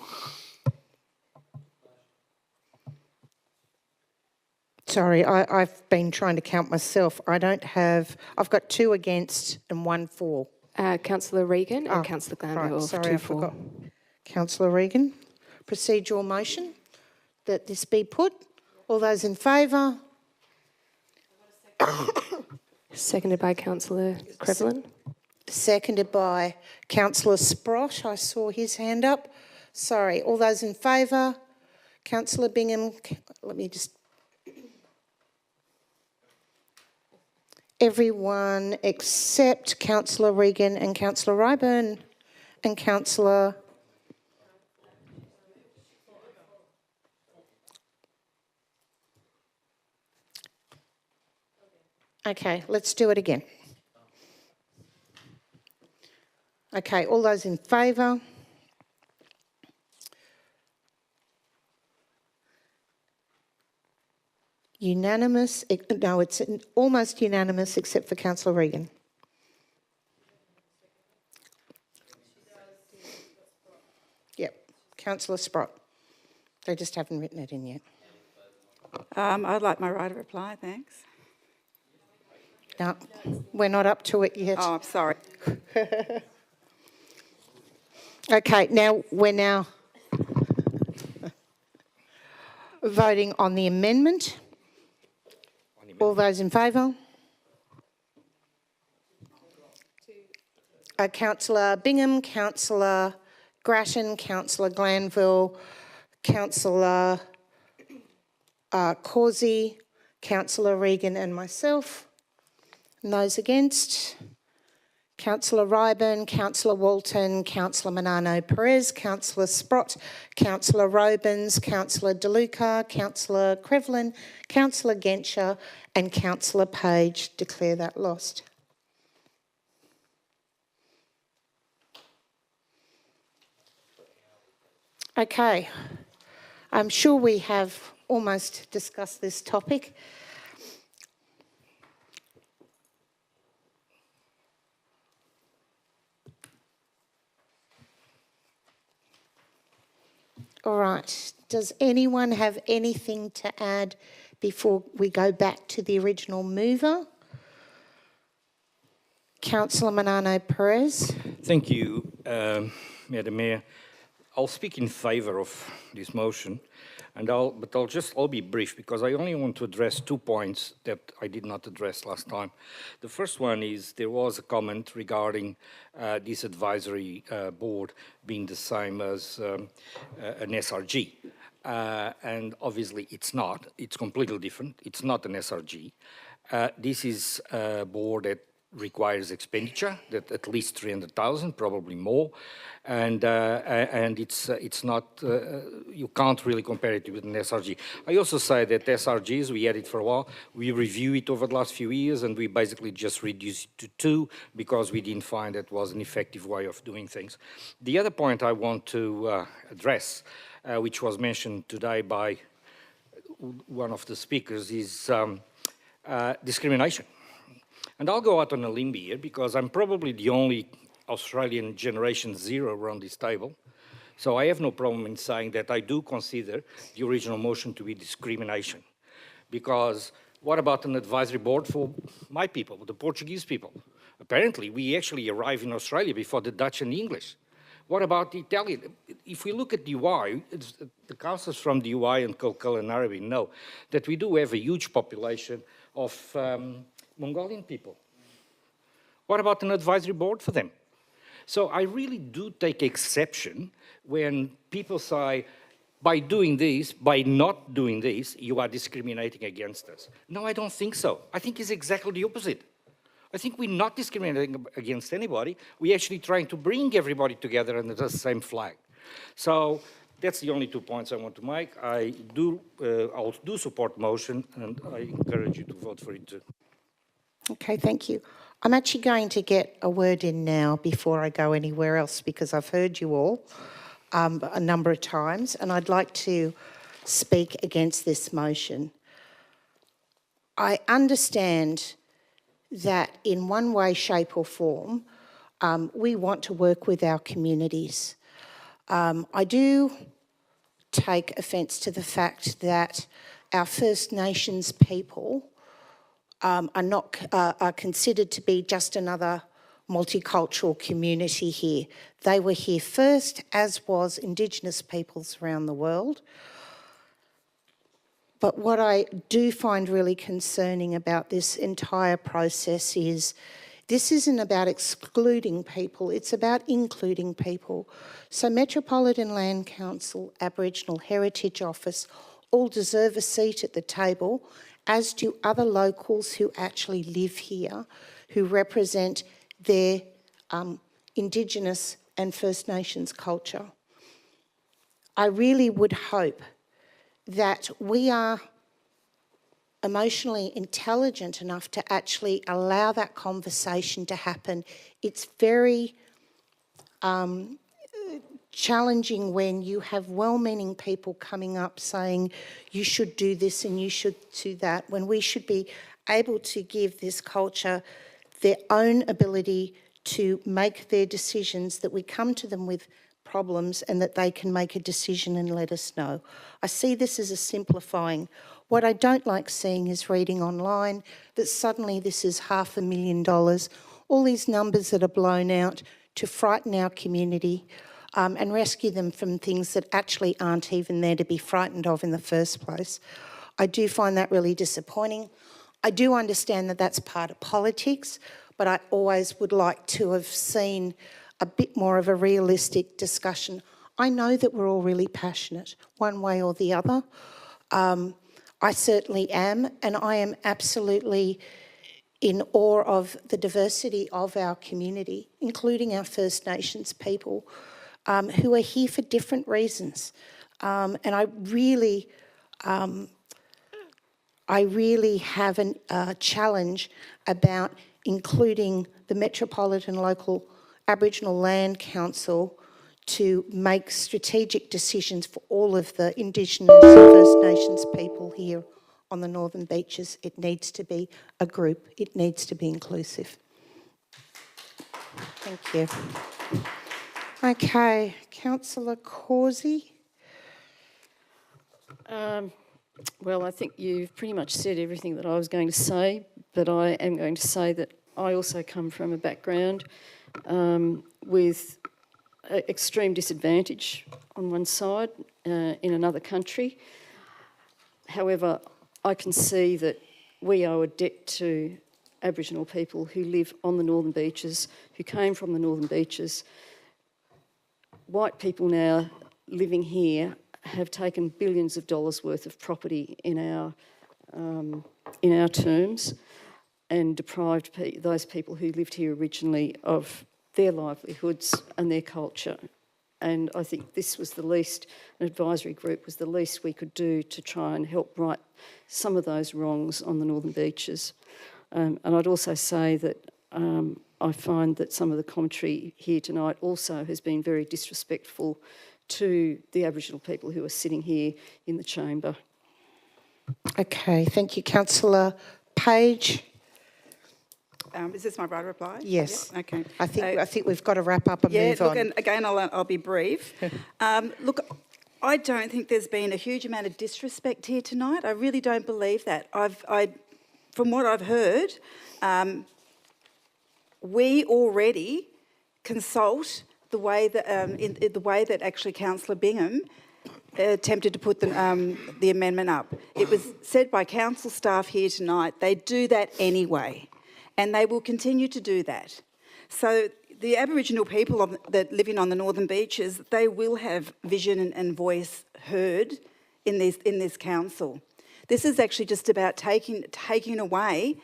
Sorry, I've been trying to count myself. I've got 2 against and 1 for. Councillor Regan and Councillor Glanville. Right, sorry, 2 I for. forgot. Councillor Regan, procedural motion that this be put. All those in favour? Seconded by Councillor Crevlin. Seconded by Councillor Sprott. I saw his hand up. Sorry, all those in favour? Councillor Bingham, let me just... Everyone except Councillor Regan and Councillor Ryburn and Councillor... Okay, let's do it again. Okay, all those in favour? unanimous. No, it's almost unanimous except for Councillor Regan. Yep, Councillor Sprott. They just haven't written it in yet. I'd like my right of reply, thanks. No, we're not up to it yet. Oh, I'm sorry. Okay, we're voting on the amendment. All those in favour? Councillor Bingham, Councillor Grattan, Councillor Glanville, Councillor Causey, Councillor Regan and myself. And those against? Councillor Ryburn, Councillor Walton, Councillor Manano Perez, Councillor Sprott, Councillor Robins, Councillor DeLuca, Councillor Crevlin, Councillor Genscher and Councillor Page. Declare that lost. Okay, I'm sure we have almost discussed this topic. All right, does anyone have anything to add before we go back to the original mover? Councillor Manano Perez. Thank you, Madam Mayor. I'll speak in favour of this motion, but I'll be brief because I only want to address 2 points that I did not address last time. The first one is there was a comment regarding this advisory board being the same as an SRG. And obviously it's not. It's completely different. It's not an SRG. This is a board that requires expenditure, that at least 300,000, probably more, and it's not. You can't really compare it with an SRG. I also say that SRGs, we had it for a while. We review it over the last few years, and we basically just reduced it to 2 because we didn't find that was an effective way of doing things. The other point I want to address, which was mentioned today by one of the speakers, is discrimination. And I'll go out on a limb here because I'm probably the only Australian Generation Zero around this table. So I have no problem in saying that I do consider the original motion to be discrimination. Because what about an advisory board for my people, the Portuguese people? Apparently, we actually arrived in Australia before the Dutch and the English. What about the Italian? If we look at the UI, the councillors from the UI and Kilcullen and Arabi know that we do have a huge population of Mongolian people. What about an advisory board for them? So I really do take exception when people say, by doing this, by not doing this, you are discriminating against us. No, I don't think so. I think it's exactly the opposite. I think we're not discriminating against anybody. We're actually trying to bring everybody together under the same flag. So that's the only 2 points I want to make. I'll do support motion, and I encourage you to vote for it too. Okay, thank you. I'm actually going to get a word in now before I go anywhere else because I've heard you all a number of times and I'd like to speak against this motion. I understand that in one way, shape or form, we want to work with our communities. I do take offence to the fact that our First Nations people are considered to be just another multicultural community here. They were here first, as was Indigenous peoples around the world. But what I do find really concerning about this entire process is this isn't about excluding people, it's about including people. So Metropolitan Land Council, Aboriginal Heritage Office all deserve a seat at the table, as do other locals who actually live here, who represent their Indigenous and First Nations culture. I really would hope that we are emotionally intelligent enough to actually allow that conversation to happen. It's very challenging when you have well-meaning people coming up saying you should do this and you should do that, when we should be able to give this culture their own ability to make their decisions, that we come to them with problems and that they can make a decision and let us know. I see this as a simplifying. What I don't like seeing is reading online that suddenly this is $500,000, all these numbers that are blown out to frighten our community and rescue them from things that actually aren't even there to be frightened of in the first place. I do find that really disappointing. I do understand that that's part of politics, but I always would like to have seen a bit more of a realistic discussion. I know that we're all really passionate, one way or the other. I certainly am, and I am absolutely in awe of the diversity of our community, including our First Nations people, who are here for different reasons. And I really have a challenge about including the Metropolitan Local Aboriginal Land Council to make strategic decisions for all of the Indigenous and First Nations people here on the Northern Beaches. It needs to be a group. It needs to be inclusive. Thank you. Okay, Councillor Causey. Well, I think you've pretty much said everything that I was going to say, but I am going to say that I also come from a background with extreme disadvantage on one side in another country. However, I can see that we owe a debt to Aboriginal people who live on the Northern Beaches, who came from the Northern Beaches. White people now living here have taken billions of dollars worth of property in our terms and deprived those people who lived here originally of their livelihoods and their culture. And I think this was the least, an advisory group was the least we could do to try and help right some of those wrongs on the Northern Beaches. And I'd also say that I find that some of the commentary here tonight also has been very disrespectful to the Aboriginal people who are sitting here in the chamber. Okay, thank you. Councillor Page. Is this my right to reply? Yes. Yeah, okay. I think we've got to wrap up and move on. And again, I'll be brief. Look, I don't think there's been a huge amount of disrespect here tonight. I really don't believe that. From what I've heard, we already consult the way that in the way that actually Councillor Bingham attempted to put the amendment up. It was said by council staff here tonight. They do that anyway, and they will continue to do that. So the Aboriginal people that living on the Northern Beaches, they will have vision and voice heard in this council. This is actually just about taking away,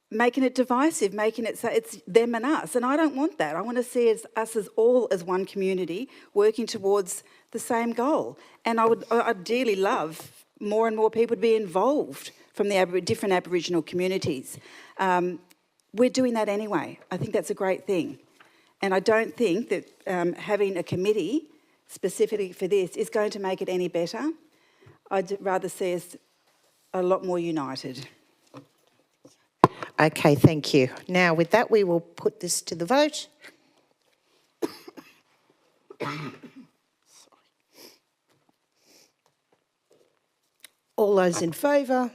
making it divisive, making it so it's them and us. And I don't want that. I want to see us as all as one community working towards the same goal. And I'd dearly love more and more people to be involved from the different Aboriginal communities. We're doing that anyway. I think that's a great thing. And I don't think that having a committee specifically for this is going to make it any better. I'd rather see us a lot more united. Okay, thank you. Now, with that, we will put this to the vote. All those in favour?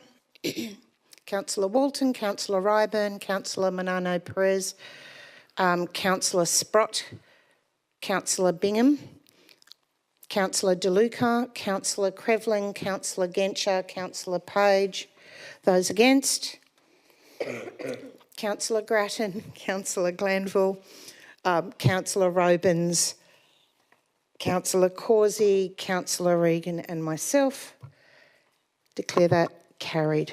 Councillor Walton, Councillor Ryburn, Councillor Manano Perez, Councillor Sprott, Councillor Bingham, Councillor DeLuca, Councillor Crevling, Councillor Genscher, Councillor Page. Those against? Councillor Grattan, Councillor Glanville, Councillor Robins, Councillor Causey, Councillor Regan and myself. Declare that carried.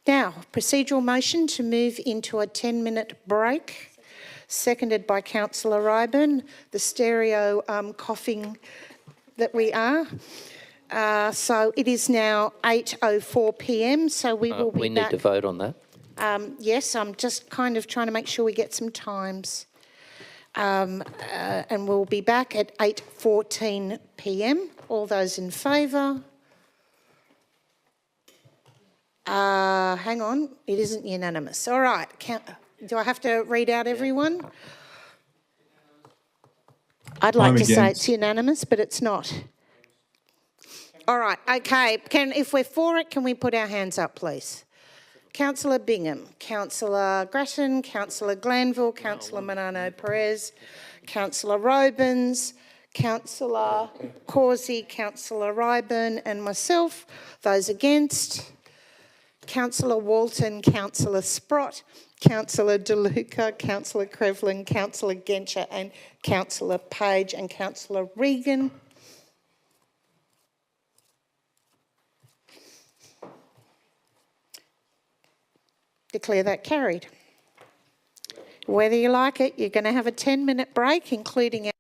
Now, procedural motion to move into a 10-minute break, seconded by Councillor Ryburn, the stereo coughing that we are. So it is now 8:04 p.m, so we will be We back. need to vote on that. Yes, I'm just kind of trying to make sure we get some times. And we'll be back at 8:14 p.m. All those in favour? Hang on, it isn't unanimous. All right, do I have to read out everyone? I'd like to say it's unanimous, but it's not. All right, okay. If we're for it, can we put our hands up, please? Councillor Bingham, Councillor Grattan, Councillor Glanville, Councillor Manano Perez, Councillor Robins, Councillor Causey, Councillor Ryburn and myself. Those against? Councillor Walton, Councillor Sprott, Councillor DeLuca, Councillor Crevlin, Councillor Genscher and Councillor Page and Councillor Regan. Declare that carried. Whether you like it, you're going to have a 10-minute break, including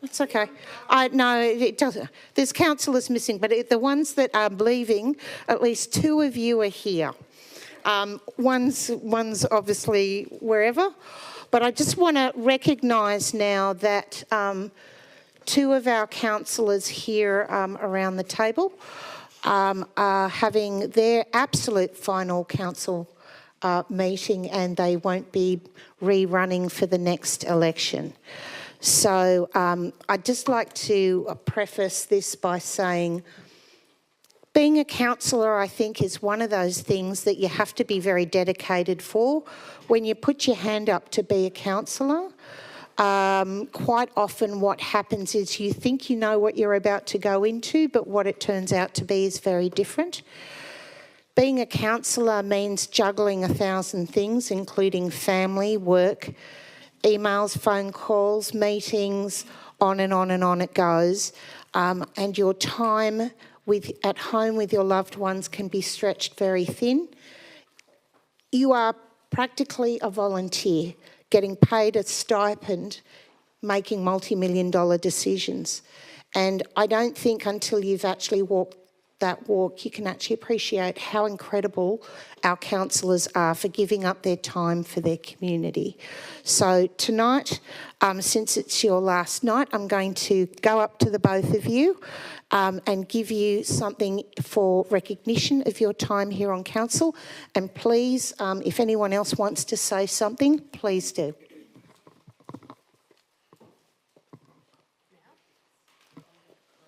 It's okay. No, it doesn't. There's councillors missing, but the ones that are leaving, at least 2 of you are here. One's obviously wherever, but I just want to recognise now that 2 of our councillors here around the table are having their absolute final council meeting, and they won't be rerunning for the next election. So I'd just like to preface this by saying being a councillor, I think, is one of those things that you have to be very dedicated for. When you put your hand up to be a councillor, quite often what happens is you think you know what you're about to go into, but what it turns out to be is very different. Being a councillor means juggling 1,000 things, including family, work, emails, phone calls, meetings, on and on and on it goes. And your time at home with your loved ones can be stretched very thin. You are practically a volunteer, getting paid a stipend, making multi-million-dollar decisions. And I don't think until you've actually walked that walk, you can actually appreciate how incredible our councillors are for giving up their time for their community. So tonight, since it's your last night, I'm going to go up to the both of you and give you something for recognition of your time here on council. And please, if anyone else wants to say something, please do.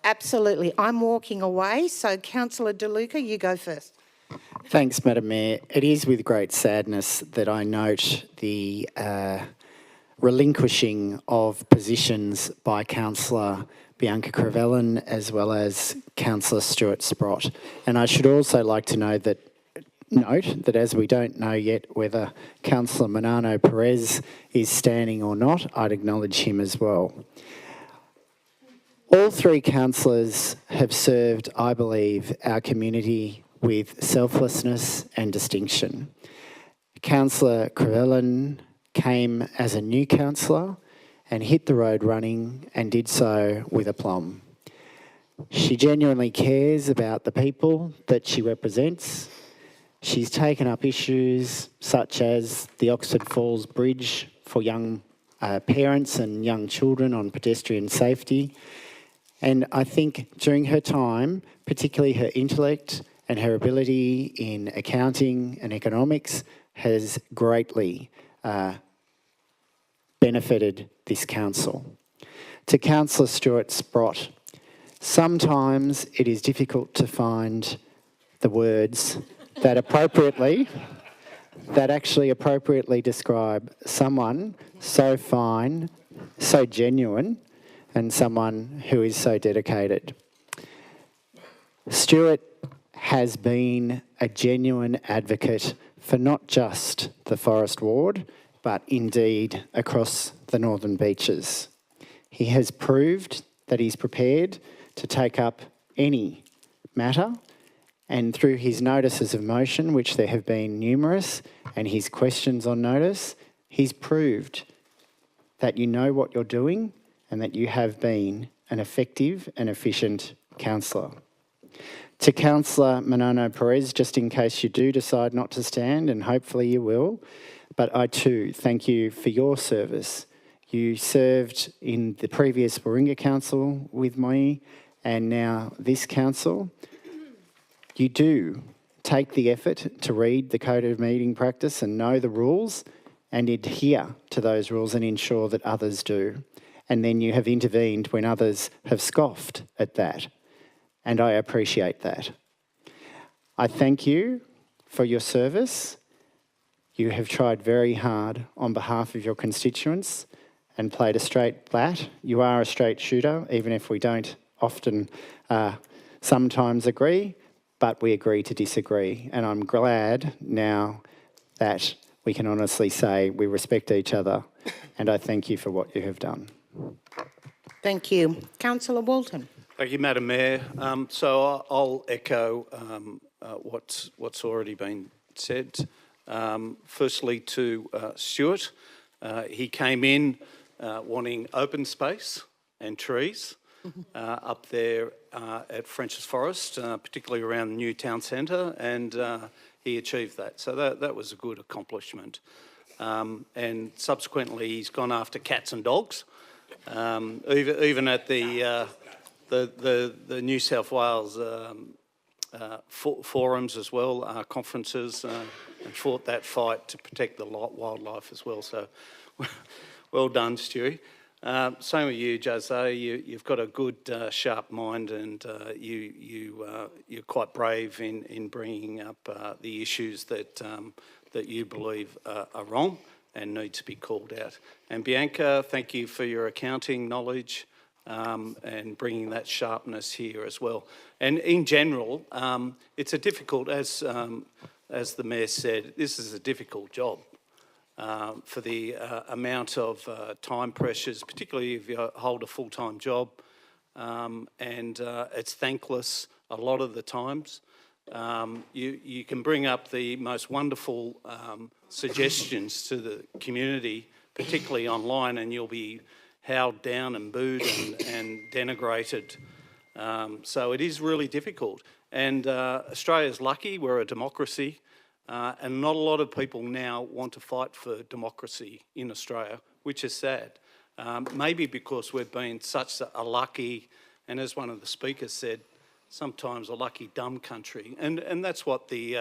Absolutely. I'm walking away, so Councillor De Luca, you go first. Thanks, Madam Mayor. It is with great sadness that I note the relinquishing of positions by Councillor Bianca Crivellin as well as Councillor Stuart Sprott. And I should also like to note that as we don't know yet whether Councillor Manano Perez is standing or not, I'd acknowledge him as well. All 3 councillors have served, I believe, our community with selflessness and distinction. Councillor Crivellin came as a new councillor and hit the road running and did so with aplomb. She genuinely cares about the people that she represents. She's taken up issues such as the Oxford Falls Bridge for young parents and young children on pedestrian safety. And I think during her time, particularly her intellect and her ability in accounting and economics has greatly benefited this council. To Councillor Stuart Sprott, sometimes it is difficult to find the words that actually appropriately describe someone so fine, so genuine, and someone who is so dedicated. Stuart has been a genuine advocate for not just the Forest Ward, but indeed across the Northern Beaches. He has proved that he's prepared to take up any matter, and through his notices of motion, which there have been numerous, and his questions on notice, he's proved that you know what you're doing and that you have been an effective and efficient councillor. To Councillor Manano Perez, just in case you do decide not to stand, and hopefully you will, but I too thank you for your service. You served in the previous Warringah Council with me and now this council. You do take the effort to read the Code of Meeting Practice and know the rules and adhere to those rules and ensure that others do. And then you have intervened when others have scoffed at that. And I appreciate that. I thank you for your service. You have tried very hard on behalf of your constituents and played a straight bat. You are a straight shooter, even if we don't often sometimes agree, but we agree to disagree. And I'm glad now that we can honestly say we respect each other, and I thank you for what you have done. Thank you. Councillor Walton. Thank you, Madam Mayor. So I'll echo what's already been said. Firstly to Stuart, he came in wanting open space and trees up there at French's Forest, particularly around the new town centre, and he achieved that. So that was a good accomplishment. And subsequently, he's gone after cats and dogs, even at the New South Wales forums as well, conferences, and fought that fight to protect the wildlife as well. So well done, Stewie. Same with you, Jose. You've got a good, sharp mind, and you're quite brave in bringing up the issues that you believe are wrong and need to be called out. And Bianca, thank you for your accounting knowledge and bringing that sharpness here as well. And in general, it's a difficult, as the Mayor said, this is a difficult job. For the amount of time pressures, particularly if you hold a full-time job, and it's thankless a lot of the times. You can bring up the most wonderful suggestions to the community, particularly online, and you'll be howled down and booed and denigrated. So it is really difficult. And Australia's lucky, we're a democracy. And not a lot of people now want to fight for democracy in Australia, which is sad. Maybe because we've been such a lucky, and as one of the speakers said, sometimes a lucky dumb country. And that's what the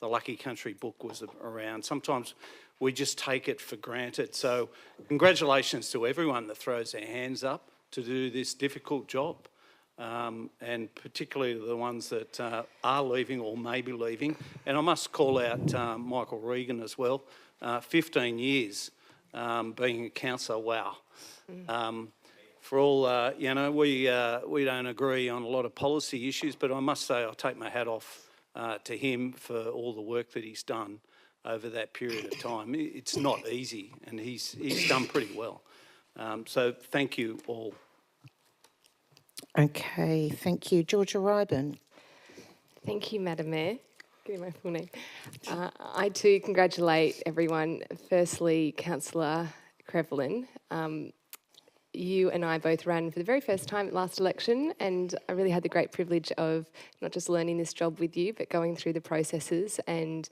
Lucky Country book was around. Sometimes we just take it for granted. So congratulations to everyone that throws their hands up to do this difficult job. And particularly the ones that are leaving or may be leaving. And I must call out Michael Regan as well. 15 years being a councillor, wow. For all, we don't agree on a lot of policy issues, but I must say I'll take my hat off to him for all the work that he's done over that period of time. It's not easy, and he's done pretty well. So thank you all. Okay, thank you. Georgia Ryburn. Thank you, Madam Mayor. Give me my full name. I too congratulate everyone. Firstly, Councillor Crevlin. You and I both ran for the very first time at last election, and I really had the great privilege of not just learning this job with you, but going through the processes and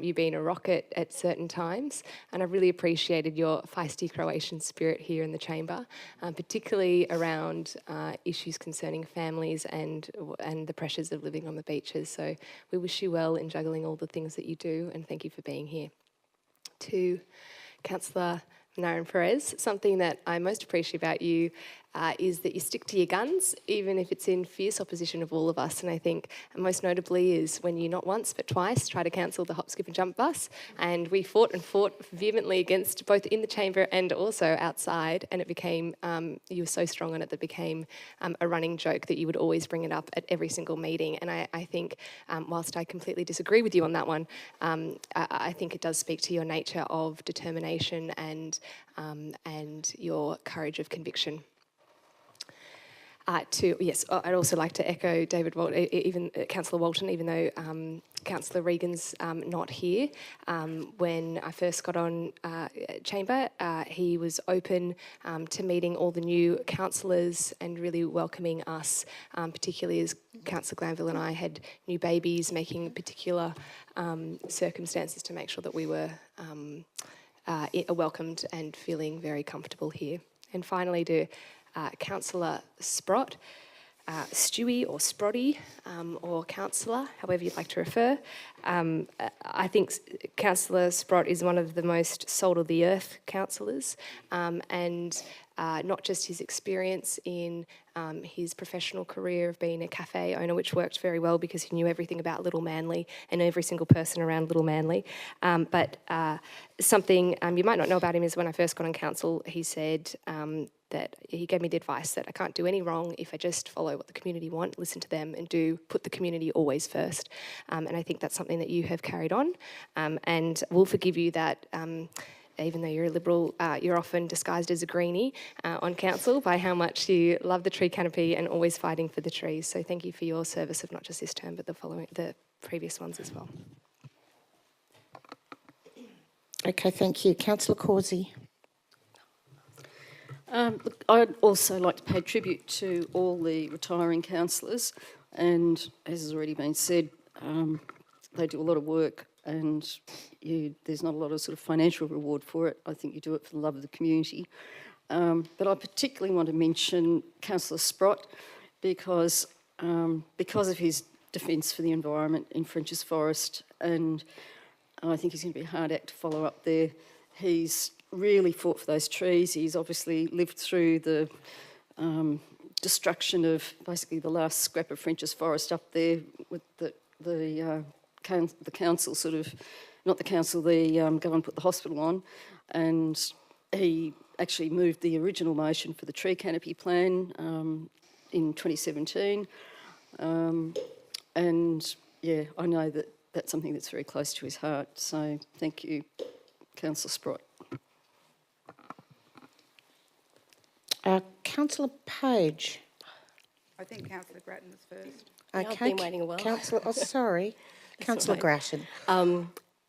you being a rocket at certain times. And I really appreciated your feisty Croatian spirit here in the chamber, particularly around issues concerning families and the pressures of living on the beaches. So we wish you well in juggling all the things that you do, and thank you for being here. To Councillor Naren Perez, something that I most appreciate about you is that you stick to your guns, even if it's in fierce opposition of all of us. And I think most notably is when you not once but twice try to cancel the hop, skip and jump bus. And we fought vehemently against both in the chamber and also outside. And it became, you were so strong on it that it became a running joke that you would always bring it up at every single meeting. And I think, whilst I completely disagree with you on that one, I think it does speak to your nature of determination and your courage of conviction. I'd also like to echo David Walton, even Councillor Walton, even though Councillor Regan's not here. When I first got on chamber, he was open to meeting all the new councillors and really welcoming us, particularly as Councillor Glanville and I had new babies, making particular circumstances to make sure that we were welcomed and feeling very comfortable here. And finally, to Councillor Sprott, Stewie or Sprotty, or Councillor, however you'd like to refer. I think Councillor Sprott is one of the most salt-of-the-earth councillors, and not just his experience in his professional career of being a cafe owner, which worked very well because he knew everything about Little Manly and every single person around Little Manly. But something you might not know about him is when I first got on council, he said that he gave me the advice that I can't do any wrong if I just follow what the community want, listen to them, and put the community always first. And I think that's something that you have carried on, and we'll forgive you that. Even though you're a Liberal, you're often disguised as a greenie on council by how much you love the tree canopy and always fighting for the trees. So thank you for your service of not just this term, but the previous ones as well. Okay, thank you. Councillor Causey. Look, I'd also like to pay tribute to all the retiring councillors, and as has already been said, they do a lot of work, and there's not a lot of sort of financial reward for it. I think you do it for the love of the community. But I particularly want to mention Councillor Sprott because of his defence for the environment in Frenchs Forest, and I think he's going to be a hard act to follow up there. He's really fought for those trees. He's obviously lived through the destruction of basically the last scrap of Frenchs Forest up there with the council sort of, not the council, the government put the hospital on, and he actually moved the original motion for the tree canopy plan in 2017. And yeah, I know that that's something that's very close to his heart. So thank you, Councillor Sprott. Councillor Page. I think Councillor Grattan was first. Okay, I've been waiting a while. Councillor, oh, sorry. Councillor Grattan.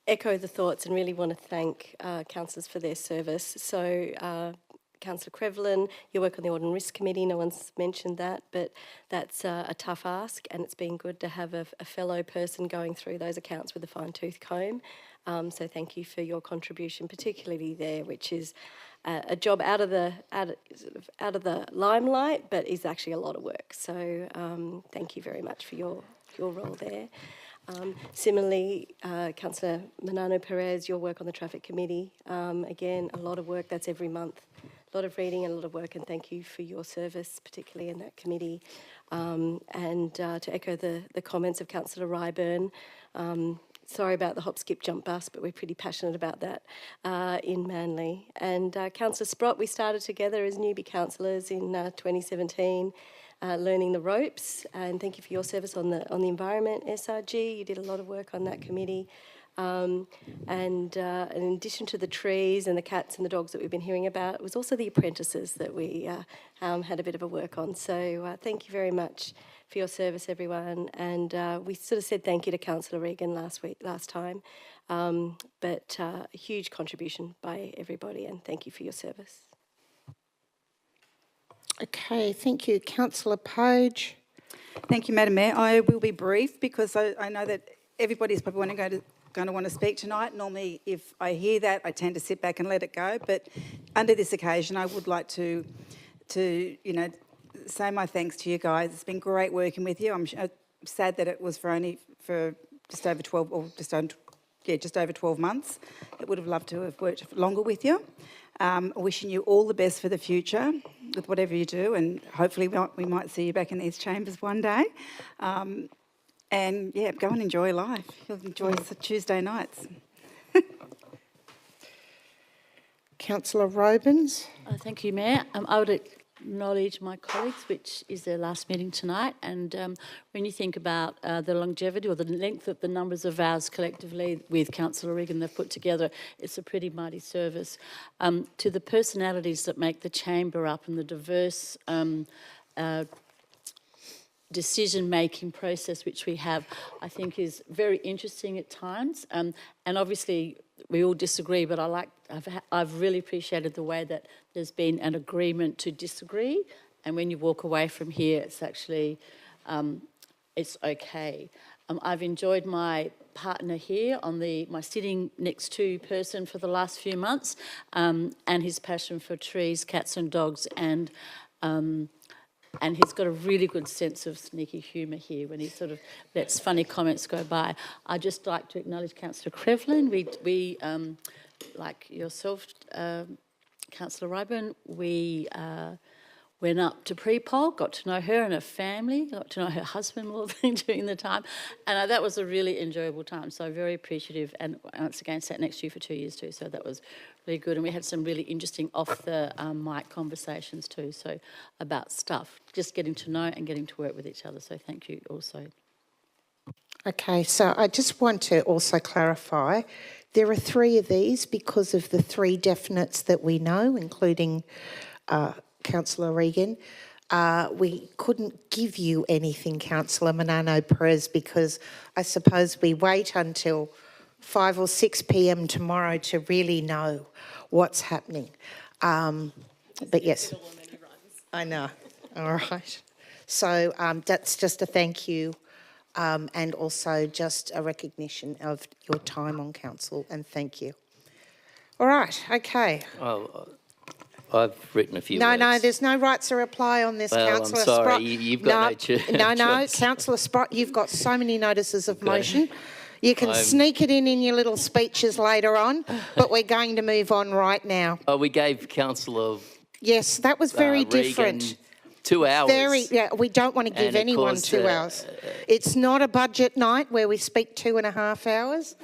Echo the thoughts and really want to thank councillors for their service. So, Councillor Crevlin, your work on the Audit and Risk Committee, no one's mentioned that, but that's a tough ask, and it's been good to have a fellow person going through those accounts with a fine-tooth comb. So thank you for your contribution, particularly there, which is a job out of the limelight, but is actually a lot of work. So thank you very much for your role there. Similarly, Councillor Manano Perez, your work on the Traffic Committee, again, a lot of work, that's every month, a lot of reading and a lot of work, and thank you for your service, particularly in that committee. And to echo the comments of Councillor Ryburn, sorry about the hop, skip, jump bus, but we're pretty passionate about that in Manly. And Councillor Sprott, we started together as newbie councillors in 2017, learning the ropes. And thank you for your service on the environment SRG. You did a lot of work on that committee. And in addition to the trees and the cats and the dogs that we've been hearing about, it was also the apprentices that we had a bit of a work on. So thank you very much for your service, everyone. And we sort of said thank you to Councillor Regan last time, but a huge contribution by everybody, and thank you for your service. Okay, thank you. Councillor Page. Thank you, Madam Mayor. I will be brief because I know that everybody's probably going to want to speak tonight. Normally, if I hear that, I tend to sit back and let it go. But under this occasion, I would like to say my thanks to you guys. It's been great working with you. I'm sad that it was for just over 12 or just over 12 months. I would have loved to have worked longer with you. Wishing you all the best for the future with whatever you do, and hopefully we might see you back in these chambers one day. And yeah, go and enjoy life. You'll enjoy the Tuesday nights. Councillor Robins. Thank you, Mayor. I would acknowledge my colleagues, which is their last meeting tonight. And when you think about the longevity or the length of the numbers of hours collectively with Councillor Regan they've put together, it's a pretty mighty service. To the personalities that make the chamber up and the diverse decision-making process which we have, I think is very interesting at times. And obviously we all disagree, but I've really appreciated the way that there's been an agreement to disagree, and when you walk away from here, it's actually, it's okay. I've enjoyed my partner here on my sitting next to person for the last few months, and his passion for trees, cats and dogs, and he's got a really good sense of sneaky humour here when he sort of lets funny comments go by. I'd just like to acknowledge Councillor Crevlin. We like yourself, Councillor Ryburn, we went up to pre-poll, got to know her and her family, got to know her husband more during the time, and that was a really enjoyable time, so very appreciative, and once again sat next to you for 2 years too, so that was really good, and we had some really interesting off-the-mic conversations too, so about stuff, just getting to know and getting to work with each other, so thank you also. Okay, so I just want to also clarify, there are 3 of these because of the 3 definites that we know, including Councillor Regan. We couldn't give you anything, Councillor Manano Perez, because I suppose we wait until 5 or 6 p.m. tomorrow to really know what's happening. But yes, I know. All right. So that's just a thank you and also just a recognition of your time on council, and thank you. All right, okay. Oh, I've written a few No, words. there's no rights of reply on this, Well, Councillor I'm sorry, Sprott. you've got no choice. Councillor Sprott, you've got so many notices of motion. You can sneak it in your little speeches later on, but we're going to move on right now. Oh, we gave Councillor Yes, that was very Regan different. 2 hours. We don't want to give And of anyone course, 2 hours. It's not a budget night where we speak 2.5 hours,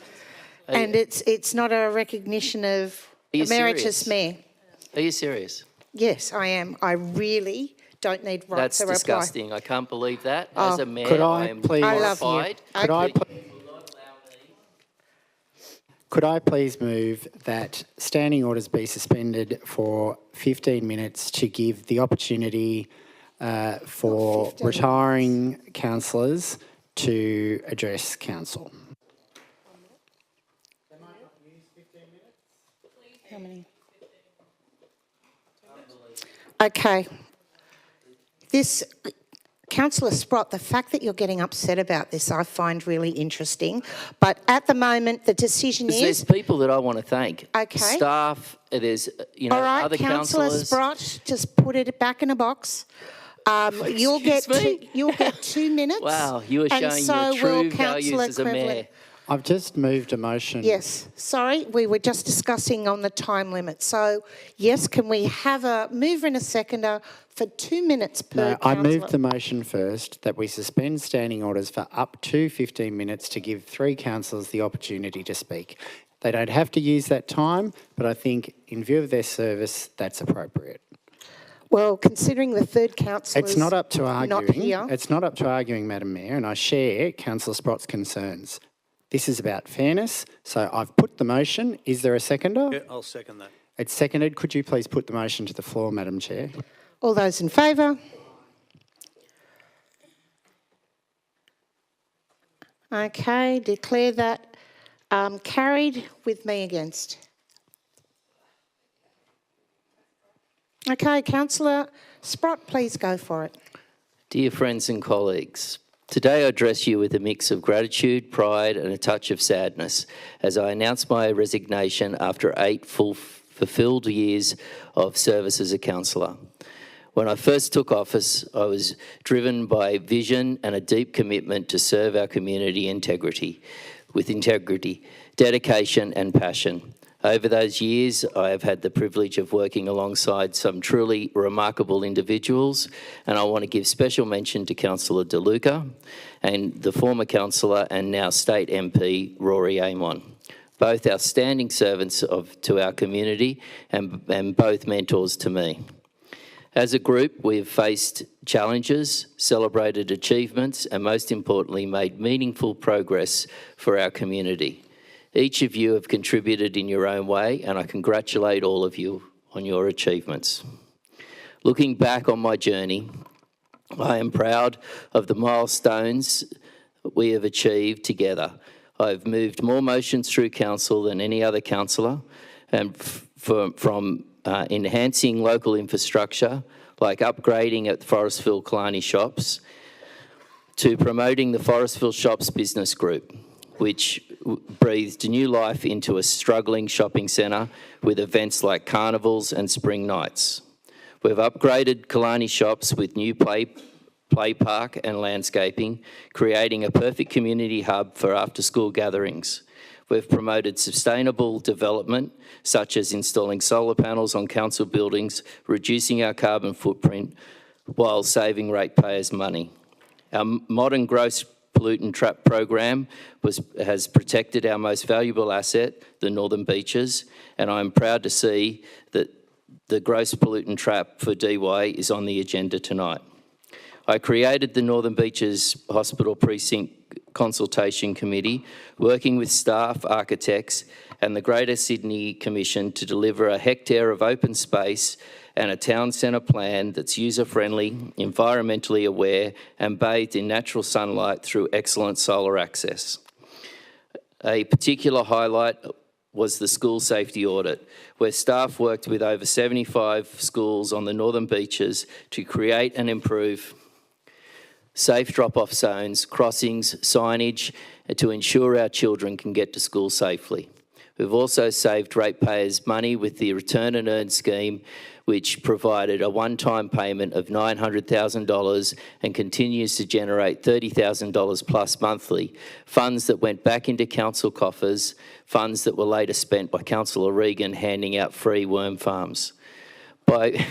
and it's not a recognition of you Emeritus serious? Mayor. Are you serious? Yes, I am. I really don't need rights That's of reply. disgusting. I can't believe that. As a mayor, Could I I am please- I love you. horrified. Could I please move that standing orders be suspended for 15 minutes to give the opportunity for retiring councillors to address council? How many? Okay. This, Councillor Sprott, the fact that you're getting upset about this, I find really interesting. But at the moment, the decision is... There's people that I want to thank. Okay. Staff, there's, All right, other Councillor councillors. Sprott, just put it back in a box. You'll get 2 minutes. Wow, you are and showing so your will true values Councillor as a mayor. Crevlin. I've just moved a motion. Yes, sorry, we were just discussing on the time limit. So, yes, can we have a mover and a seconder for 2 minutes per No, I councillor? moved the motion first that we suspend standing orders for up to 15 minutes to give 3 councillors the opportunity to speak. They don't have to use that time, but I think in view of their service, that's appropriate. Well, considering the third councillor It's not up to not arguing. here. It's not up to arguing, Madam Mayor, and I share Councillor Sprott's concerns. This is about fairness, so I've put the motion. Is there a seconder? Yeah, I'll second that. It's seconded. Could you please put the motion to the floor, Madam Chair? All those in favour? Okay, declare that carried with me against. Okay, Councillor Sprott, please go for it. Dear friends and colleagues, today I address you with a mix of gratitude, pride and a touch of sadness as I announce my resignation after 8 fulfilled years of service as a councillor. When I first took office, I was driven by vision and a deep commitment to serve our community with integrity, dedication and passion. Over those years, I have had the privilege of working alongside some truly remarkable individuals, and I want to give special mention to Councillor De Luca and the former councillor and now State MP, Rory Amon. Both outstanding servants to our community and both mentors to me. As a group, we have faced challenges, celebrated achievements, and most importantly, made meaningful progress for our community. Each of you have contributed in your own way, and I congratulate all of you on your achievements. Looking back on my journey, I am proud of the milestones we have achieved together. I've moved more motions through council than any other councillor, and from enhancing local infrastructure, like upgrading at the Forestville Killarney shops, to promoting the Forestville Shops Business Group, which breathed new life into a struggling shopping centre with events like carnivals and spring nights. We've upgraded Killarney shops with new play park and landscaping, creating a perfect community hub for after-school gatherings. We've promoted sustainable development, such as installing solar panels on council buildings, reducing our carbon footprint while saving ratepayers money. Our modern gross pollutant trap program has protected our most valuable asset, the Northern Beaches, and I'm proud to see that the gross pollutant trap for DY is on the agenda tonight. I created the Northern Beaches Hospital Precinct Consultation Committee, working with staff, architects and the Greater Sydney Commission to deliver a hectare of open space and a town centre plan that's user-friendly, environmentally aware and bathed in natural sunlight through excellent solar access. A particular highlight was the school safety audit, where staff worked with over 75 schools on the Northern Beaches to create and improve safe drop-off zones, crossings, signage, to ensure our children can get to school safely. We've also saved ratepayers money with the Return and Earn scheme, which provided a one-time payment of $900,000 and continues to generate $30,000 plus monthly, funds that went back into council coffers, funds that were later spent by Councillor Regan handing out free worm farms. By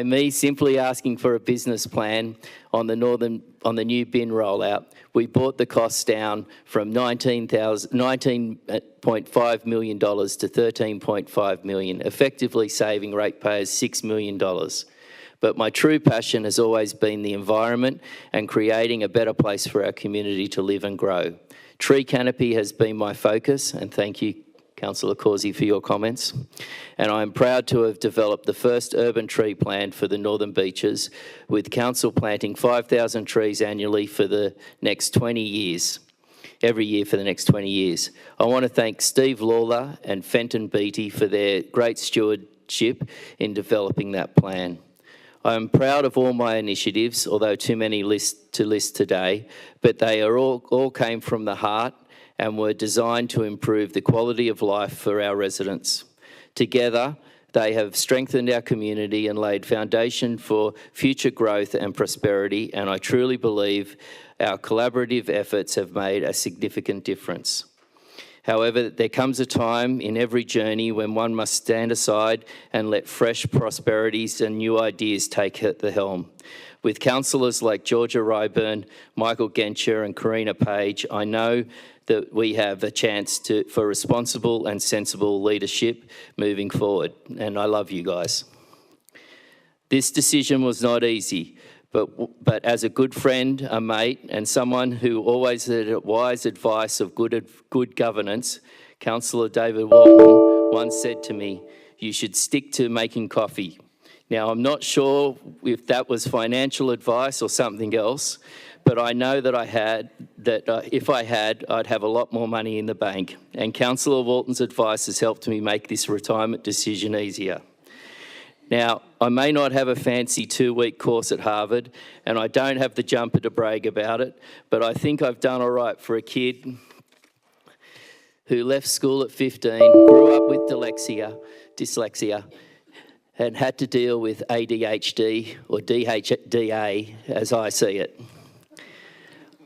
me simply asking for a business plan on the new bin rollout, we brought the costs down from $19.5 million to $13.5 million, effectively saving ratepayers $6 million. But my true passion has always been the environment and creating a better place for our community to live and grow. Tree canopy has been my focus, and thank you, Councillor Causey, for your comments. And I am proud to have developed the first urban tree plan for the Northern Beaches, with Council planting 5,000 trees annually for the next 20 years, every year for the next 20 years. I want to thank Steve Lawler and Fenton Beattie for their great stewardship in developing that plan. I am proud of all my initiatives, although too many to list today, but they are all came from the heart and were designed to improve the quality of life for our residents. Together, they have strengthened our community and laid foundation for future growth and prosperity, and I truly believe our collaborative efforts have made a significant difference. However, there comes a time in every journey when one must stand aside and let fresh prosperities and new ideas take the helm. With councillors like Georgia Ryburn, Michael Genscher and Karina Page, I know that we have a chance for responsible and sensible leadership moving forward, and I love you guys. This decision was not easy, but as a good friend, a mate, and someone who always had wise advice of good governance, Councillor David Walton once said to me, "You should stick to making coffee." Now, I'm not sure if that was financial advice or something else, but I know that if I had, I'd have a lot more money in the bank. And Councillor Walton's advice has helped me make this retirement decision easier. Now, I may not have a fancy 2-week course at Harvard, and I don't have the jumper to brag about it, but I think I've done all right for a kid who left school at 15, grew up with dyslexia, and had to deal with ADHD, or DHDA, as I see it.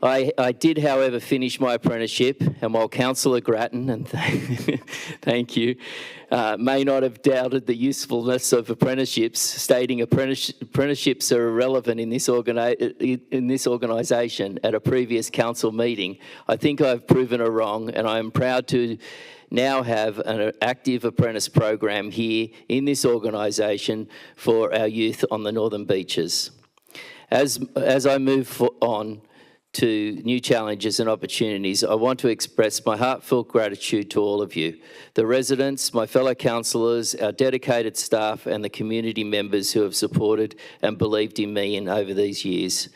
I did, however, finish my apprenticeship, and while Councillor Grattan, and thank you, may not have doubted the usefulness of apprenticeships, stating apprenticeships are irrelevant in this organisation at a previous council meeting, I think I've proven her wrong, and I am proud to now have an active apprentice program here in this organisation for our youth on the Northern Beaches. As I move on to new challenges and opportunities, I want to express my heartfelt gratitude to all of you, the residents, my fellow councillors, our dedicated staff and the community members who have supported and believed in me over these years.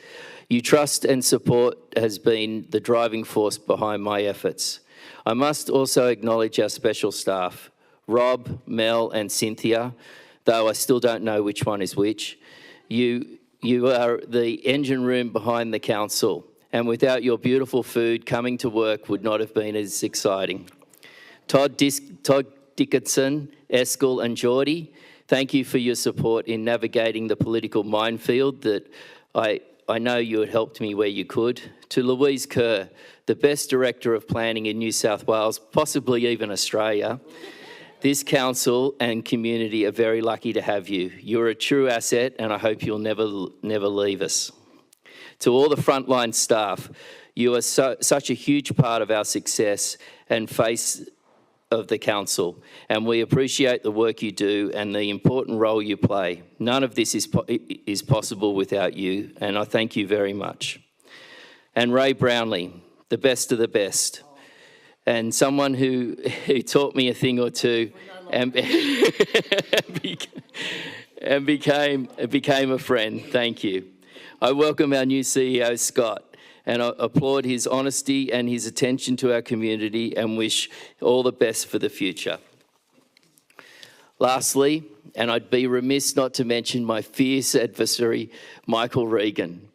Your trust and support has been the driving force behind my efforts. I must also acknowledge our special staff, Rob, Mel and Cynthia, though I still don't know which one is which. You are the engine room behind the council, and without your beautiful food, coming to work would not have been as exciting. Todd Dickinson, Eskil and Geordie, thank you for your support in navigating the political minefield that I know you had helped me where you could. To Louise Kerr, the best Director of Planning in New South Wales, possibly even Australia. This council and community are very lucky to have you. You're a true asset and I hope you'll never leave us. To all the frontline staff, you are such a huge part of our success and face of the council, and we appreciate the work you do and the important role you play. None of this is possible without you, and I thank you very much. And Ray Brownlee, the best of the best, and someone who taught me a thing or two and became a friend. Thank you. I welcome our new CEO, Scott, and I applaud his honesty and his attention to our community and wish all the best for the future. Lastly, and I'd be remiss not to mention my fierce adversary, Michael Regan.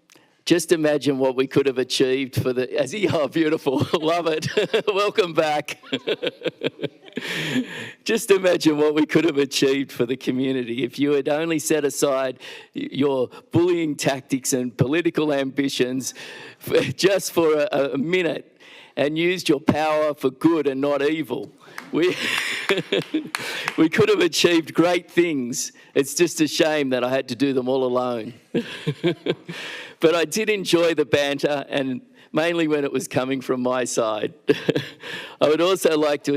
Just imagine what we could have achieved for the, oh, beautiful, love it. Welcome back. Just imagine what we could have achieved for the community if you had only set aside your bullying tactics and political ambitions just for a minute and used your power for good and not evil. We could have achieved great things. It's just a shame that I had to do them all alone. But I did enjoy the banter, and mainly when it was coming from my side. I would also like to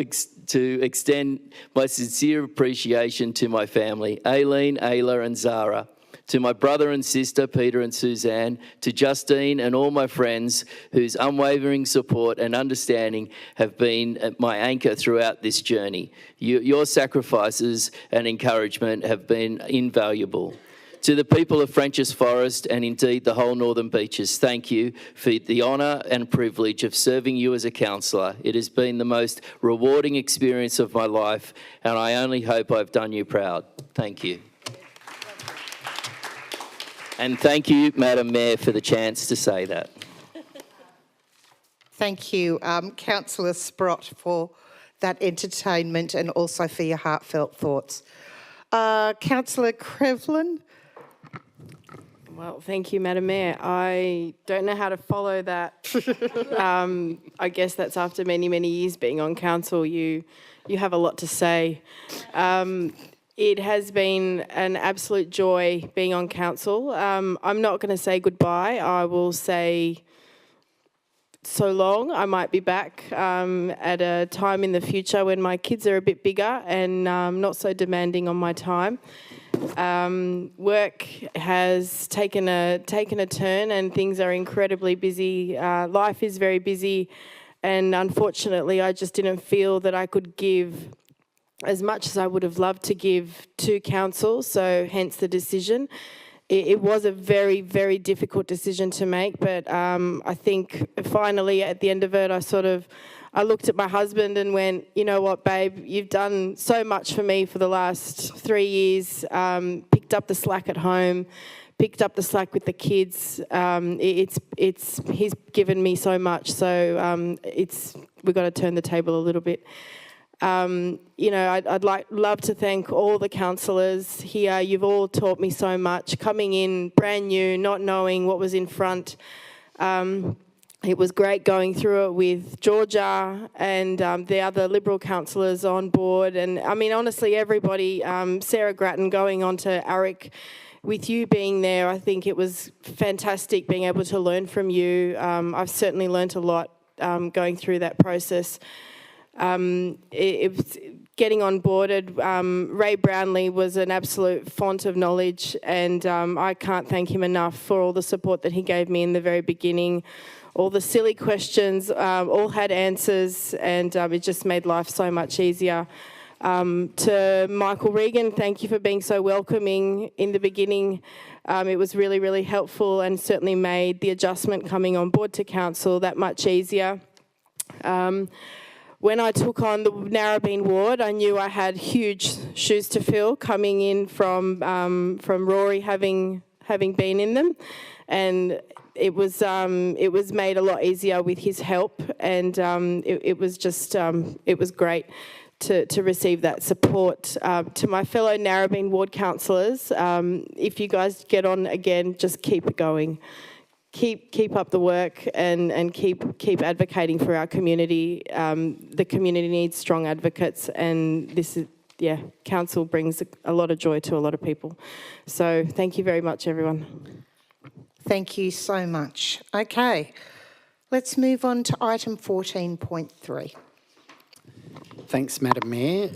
extend my sincere appreciation to my family, Aileen, Ayla and Zara, to my brother and sister, Peter and Suzanne, to Justine and all my friends whose unwavering support and understanding have been my anchor throughout this journey. Your sacrifices and encouragement have been invaluable. To the people of Frenchs Forest and indeed the whole Northern Beaches, thank you for the honour and privilege of serving you as a councillor. It has been the most rewarding experience of my life, and I only hope I've done you proud. Thank you. And thank you, Madam Mayor, for the chance to say that. Thank you, Councillor Sprott, for that entertainment and also for your heartfelt thoughts. Councillor Crevlin. Well, thank you, Madam Mayor. I don't know how to follow that. I guess that's after many, many years being on council, you have a lot to say. It has been an absolute joy being on council. I'm not going to say goodbye. I will say so long. I might be back at a time in the future when my kids are a bit bigger and not so demanding on my time. Work has taken a turn and things are incredibly busy. Life is very busy, and unfortunately I just didn't feel that I could give as much as I would have loved to give to council, so hence the decision. It was a very, very difficult decision to make, but I think finally at the end of it I looked at my husband and went, you know what, babe, you've done so much for me for the last 3 years, picked up the slack at home, picked up the slack with the kids. He's given me so much, so we've got to turn the table a little bit. I'd love to thank all the councillors here. You've all taught me so much. Coming in brand new, not knowing what was in front. It was great going through it with Georgia and the other Liberal councillors on board. And I mean, honestly, everybody, Sarah Grattan going on to ARIC, with you being there, I think it was fantastic being able to learn from you. I've certainly learnt a lot going through that process. It was getting onboarded. Ray Brownlee was an absolute font of knowledge, and I can't thank him enough for all the support that he gave me in the very beginning. All the silly questions all had answers, and it just made life so much easier. To Michael Regan, thank you for being so welcoming in the beginning. It was really, really helpful and certainly made the adjustment coming on board to council that much easier. When I took on the Narrabeen ward, I knew I had huge shoes to fill coming in from Rory having been in them, and it was made a lot easier with his help, and it was great to receive that support. To my fellow Narrabeen ward councillors, if you guys get on again, just keep it going. Keep up the work and keep advocating for our community. The community needs strong advocates, and council brings a lot of joy to a lot of people. So thank you very much, everyone. Thank you so much. Okay, let's move on to item 14.3. Thanks, Madam Mayor.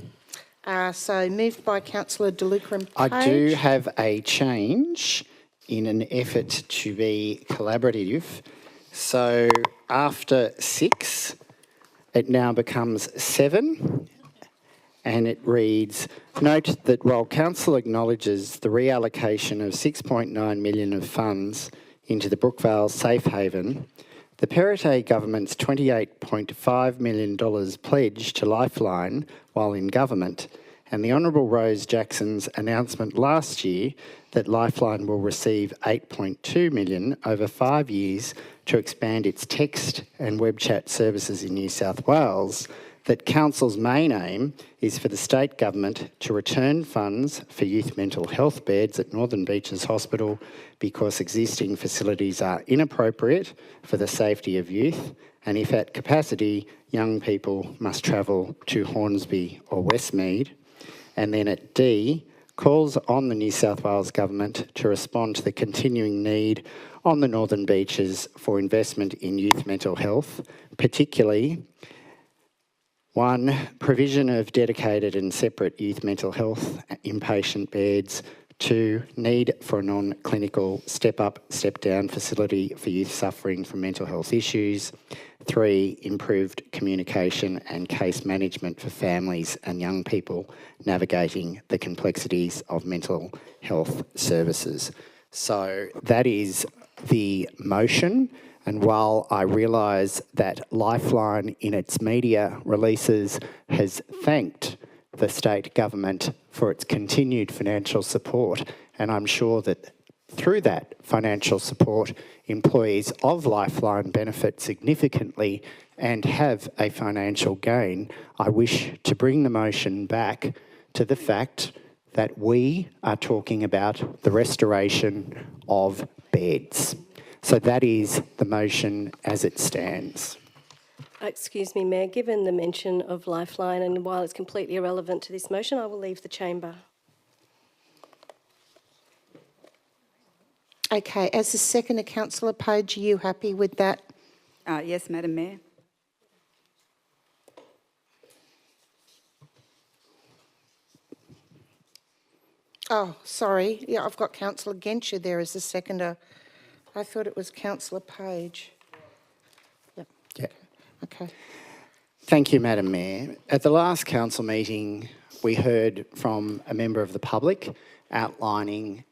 So moved by Councillor De Luca and Page. I do have a change in an effort to be collaborative. So after 6, it now becomes 7, and it reads, note that while Council acknowledges the reallocation of $6.9 million of funds into the Brookvale Safe Haven The Perrottet government's $28.5 million pledge to Lifeline while in government, and the Honourable Rose Jackson's announcement last year that Lifeline will receive $8.2 million over 5 years to expand its text and web chat services in New South Wales, that Council's main aim is for the state government to return funds for youth mental health beds at Northern Beaches Hospital because existing facilities are inappropriate for the safety of youth, and if at capacity, young people must travel to Hornsby or Westmead. And then at D, calls on the New South Wales Government to respond to the continuing need on the Northern Beaches for investment in youth mental health, particularly 1, provision of dedicated and separate youth mental health inpatient beds. 2, need for a non-clinical step-up, step-down facility for youth suffering from mental health issues. 3, improved communication and case management for families and young people navigating the complexities of mental health services. So that is the motion. And while I realise that Lifeline in its media releases has thanked the state government for its continued financial support, and I'm sure that through that financial support, employees of Lifeline benefit significantly and have a financial gain, I wish to bring the motion back to the fact that we are talking about the restoration of beds. So that is the motion as it stands. Excuse me, Mayor, given the mention of Lifeline and while it's completely irrelevant to this motion, I will leave the chamber. Okay, as the seconder, Councillor Page, are you happy with that? Yes, Madam Mayor. Oh, sorry. Yeah, I've got Councillor Genscher there as the seconder. I thought it was Councillor Page. Yep. Yeah. Okay. Thank you, Madam Mayor. At the last council meeting, we heard from a member of the public outlining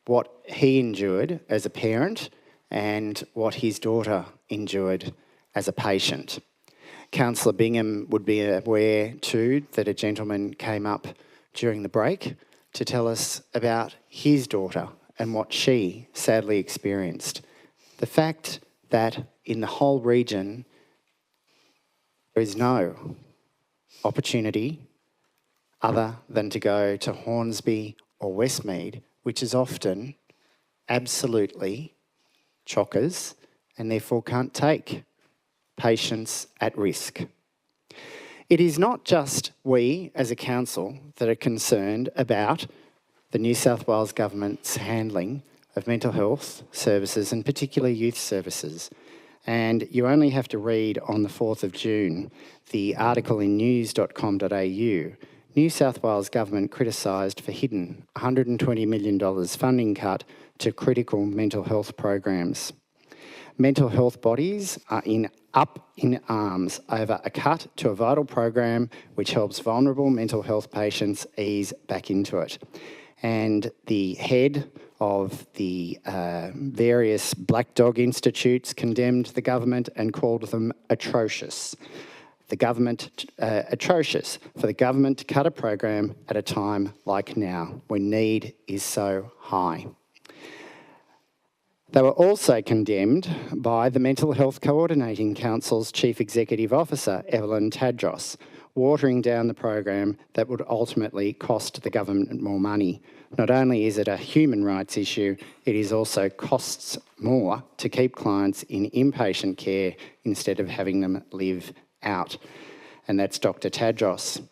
what he endured as a parent and what his daughter endured as a patient. Councillor Bingham would be aware too that a gentleman came up during the break to tell us about his daughter and what she sadly experienced. The fact that in the whole region there is no opportunity other than to go to Hornsby or Westmead, which is often absolutely chockers and therefore can't take patients at risk. It is not just we as a council that are concerned about the New South Wales Government's handling of mental health services and particularly youth services. And you only have to read on the 4th of June the article in news.com.au. New South Wales Government criticised for hidden $120 million funding cut to critical mental health programs. Mental health bodies are up in arms over a cut to a vital program which helps vulnerable mental health patients ease back into it. And the head of the various Black Dog Institutes condemned the government and called them atrocious. The government, atrocious for the government to cut a program at a time like now when need is so high. They were also condemned by the Mental Health Coordinating Council's Chief Executive Officer, Evelyn Tadros, watering down the program that would ultimately cost the government more money. Not only is it a human rights issue, it is also costs more to keep clients in inpatient care instead of having them live out. And that's Dr. Tadros.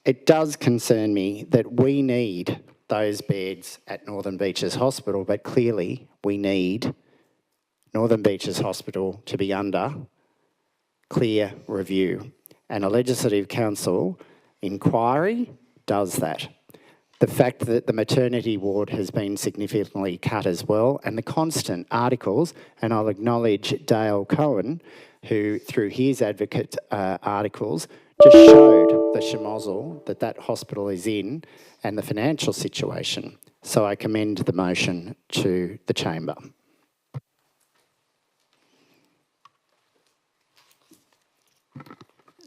It does concern me that we need those beds at Northern Beaches Hospital, but clearly we need Northern Beaches Hospital to be under clear review. And a Legislative Council inquiry does that. The fact that the maternity ward has been significantly cut as well, and the constant articles, and I'll acknowledge Dale Cohen, who through his advocate articles just showed the schmozzle that that hospital is in and the financial situation. So I commend the motion to the chamber.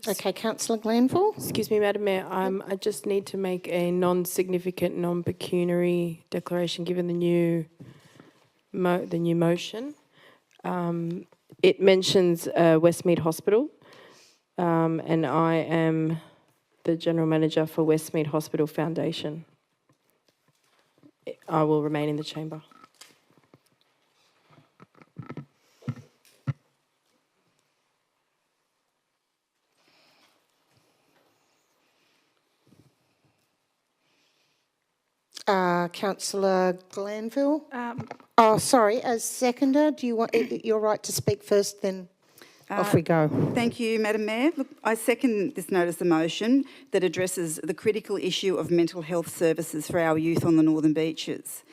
Okay, Councillor Glanville. Excuse me, Madam Mayor. I just need to make a non-significant, non-pecuniary declaration given the new motion. It mentions Westmead Hospital, and I am the General Manager for Westmead Hospital Foundation. I will remain in the chamber. Councillor Glanville. Sorry, as seconder, do you want? You're right to speak first, then off we go. Thank you, Madam Mayor. Look, I second this notice of motion that addresses the critical issue of mental health services for our youth on the Northern Beaches.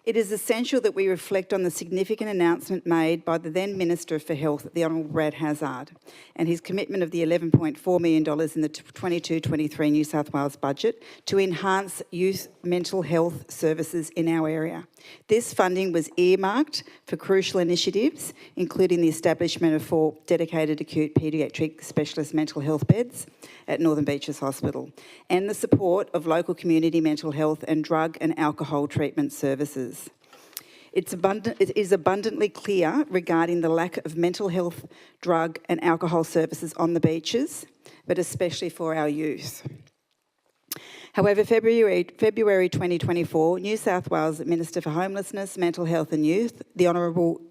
It is essential that we reflect on the significant announcement made by the then Minister for Health, the Honourable Brad Hazzard, and his commitment of the $11.4 million in the 22-23 New South Wales budget to enhance youth mental health services in our area. This funding was earmarked for crucial initiatives, including the establishment of 4 dedicated acute paediatric specialist mental health beds at Northern Beaches Hospital, and the support of local community mental health and drug and alcohol treatment services. It is abundantly clear regarding the lack of mental health, drug and alcohol services on the beaches, but especially for our youth. However, February 2024, New South Wales Minister for Homelessness, Mental Health and Youth, the Honourable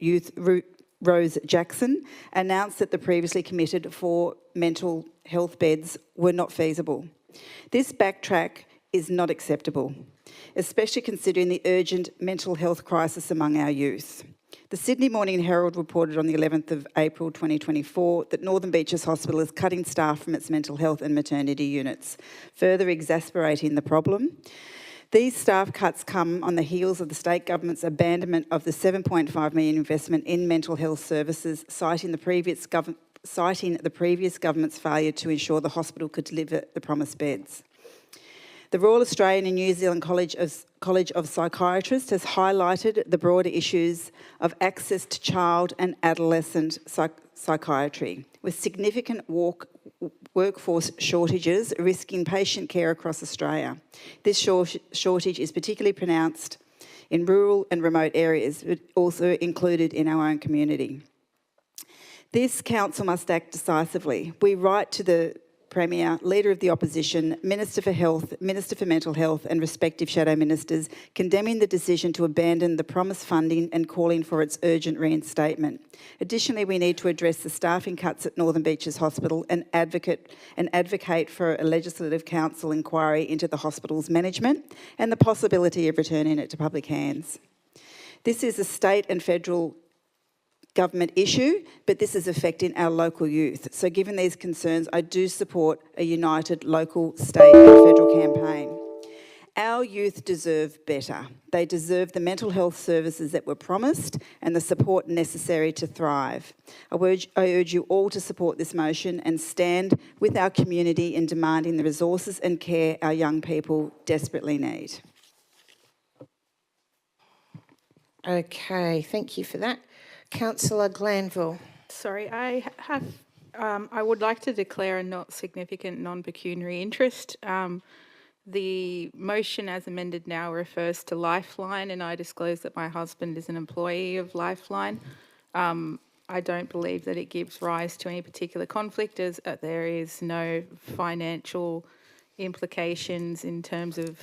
Rose Jackson, announced that the previously committed 4 mental health beds were not feasible. This backtrack is not acceptable, especially considering the urgent mental health crisis among our youth. The Sydney Morning Herald reported on the 11th of April 2024 that Northern Beaches Hospital is cutting staff from its mental health and maternity units, further exacerbating the problem. These staff cuts come on the heels of the state government's abandonment of the $7.5 million investment in mental health services, citing the previous government's failure to ensure the hospital could deliver the promised beds. The Royal Australian and New Zealand College of Psychiatrists has highlighted the broader issues of access to child and adolescent psychiatry, with significant workforce shortages risking patient care across Australia. This shortage is particularly pronounced in rural and remote areas, but also included in our own community. This council must act decisively. We write to the Premier, Leader of the Opposition, Minister for Health, Minister for Mental Health and respective shadow ministers, condemning the decision to abandon the promised funding and calling for its urgent reinstatement. Additionally, we need to address the staffing cuts at Northern Beaches Hospital and advocate for a Legislative Council inquiry into the hospital's management and the possibility of returning it to public hands. This is a state and federal government issue, but this is affecting our local youth. So given these concerns, I do support a united local, state and federal campaign. Our youth deserve better. They deserve the mental health services that were promised and the support necessary to thrive. I urge you all to support this motion and stand with our community in demanding the resources and care our young people desperately need. Okay, thank you for that. Councillor Glanville. Sorry, I would like to declare a not significant non-pecuniary interest. The motion as amended now refers to Lifeline, and I disclose that my husband is an employee of Lifeline. I don't believe that it gives rise to any particular conflict, as there is no financial implications in terms of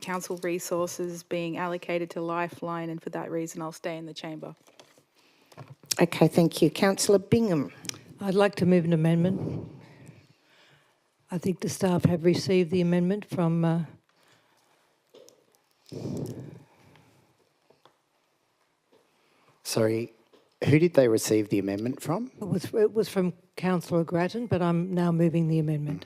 council resources being allocated to Lifeline, and for that reason I'll stay in the chamber. Okay, thank you. Councillor Bingham. I'd like to move an amendment. I think the staff have received the amendment from... Sorry, who did they receive the amendment from? It was from Councillor Grattan, but I'm now moving the amendment.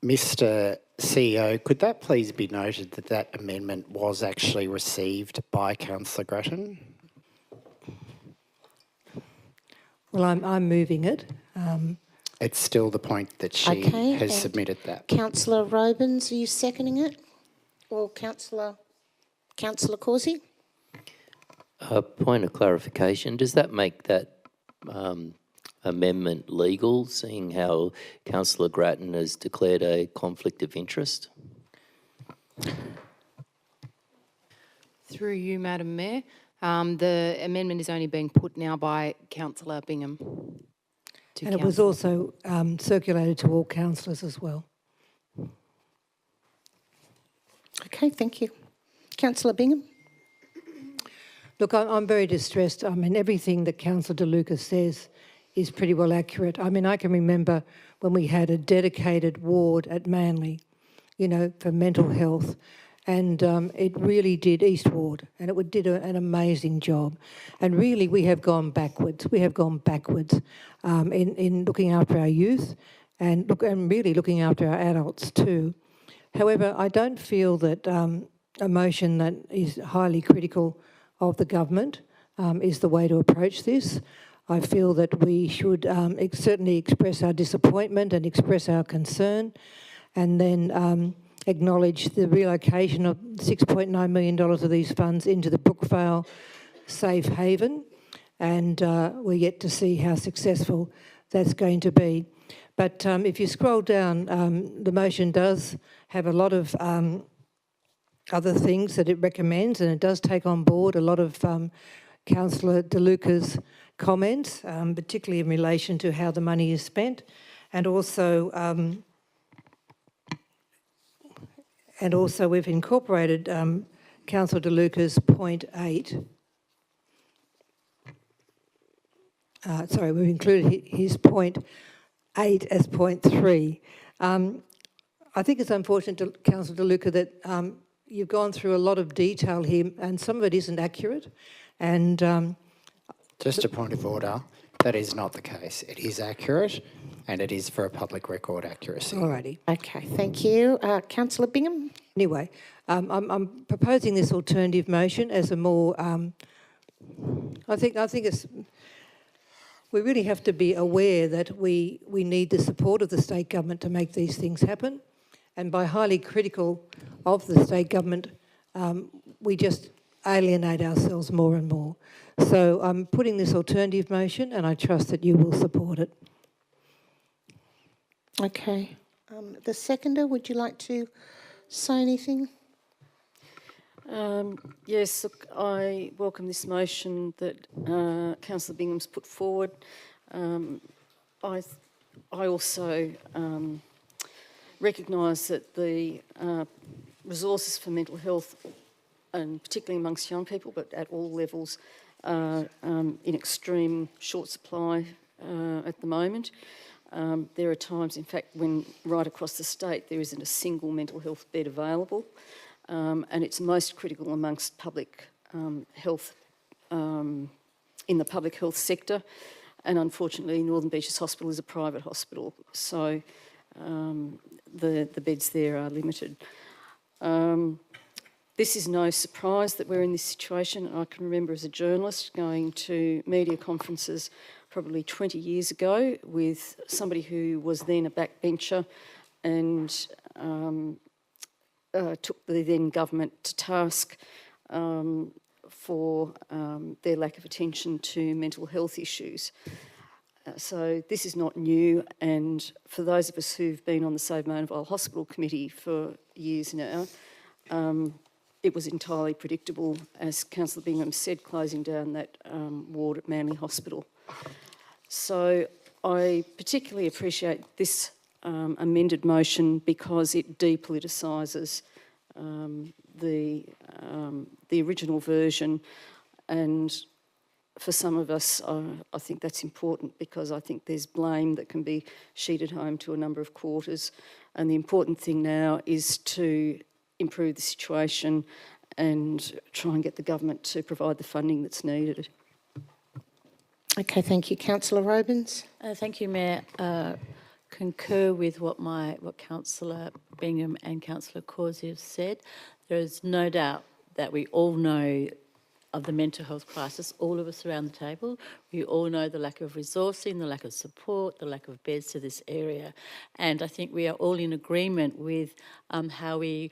Mr. CEO, could that please be noted that that amendment was actually received by Councillor Grattan? Well, I'm moving it. It's still the point that she has submitted that. Councillor Robins, are you seconding it? Or Councillor Causey? Point of clarification, does that make that amendment legal, seeing how Councillor Grattan has declared a conflict of interest? Through you, Madam Mayor, the amendment is only being put now by Councillor Bingham. And it was also circulated to all councillors as well. Okay, thank you. Councillor Bingham? Look, I'm very distressed. I mean, everything that Councillor De Luca says is pretty well accurate. I mean, I can remember when we had a dedicated ward at Manly, you know, for mental health, and it really did, East Ward, and it did an amazing job. And really, we have gone backwards. We have gone backwards in looking after our youth and really looking after our adults too. However, I don't feel that a motion that is highly critical of the government is the way to approach this. I feel that we should certainly express our disappointment and express our concern, and then acknowledge the relocation of $6.9 million of these funds into the Brookvale Safe Haven, and we're yet to see how successful that's going to be. But if you scroll down, the motion does have a lot of other things that it recommends, and it does take on board a lot of Councillor De Luca's comments, particularly in relation to how the money is spent, and also we've incorporated Councillor De Luca's point 8. We've included his point 8 as point 3. I think it's unfortunate, to Councillor De Luca, that you've gone through a lot of detail here, and some of it isn't accurate. And just a point of order, that is not the case. It is accurate, and it is for a public record accuracy. Alrighty. Okay, thank you. Councillor Bingham? Anyway, I'm proposing this alternative motion as a more, I think it's, we really have to be aware that we need the support of the state government to make these things happen. And by highly critical of the state government, we just alienate ourselves more and more. So I'm putting this alternative motion, and I trust that you will support it. Okay. The seconder, would you like to say anything? Yes, look, I welcome this motion that Councillor Bingham's put forward. I also recognise that the resources for mental health, and particularly amongst young people, but at all levels, are in extreme short supply at the moment. There are times, in fact, when right across the state there isn't a single mental health bed available, and it's most critical amongst public health, in the public health sector. And unfortunately, Northern Beaches Hospital is a private hospital, so the beds there are limited. This is no surprise that we're in this situation. I can remember as a journalist going to media conferences probably 20 years ago with somebody who was then a backbencher and took the then government to task for their lack of attention to mental health issues. So this is not new, and for those of us who've been on the Save Mona Vale Hospital Committee for years now, it was entirely predictable, as Councillor Bingham said, closing down that ward at Manly Hospital. So I particularly appreciate this amended motion because it depoliticises the original version, and for some of us, I think that's important because I think there's blame that can be sheeted home to a number of quarters, and the important thing now is to improve the situation and try and get the government to provide the funding that's needed. Okay, thank you. Councillor Robins? Thank you, Mayor. Concur with what Councillor Bingham and Councillor Causey have said. There is no doubt that we all know of the mental health crisis, all of us around the table. We all know the lack of resourcing, the lack of support, the lack of beds to this area. And I think we are all in agreement with how we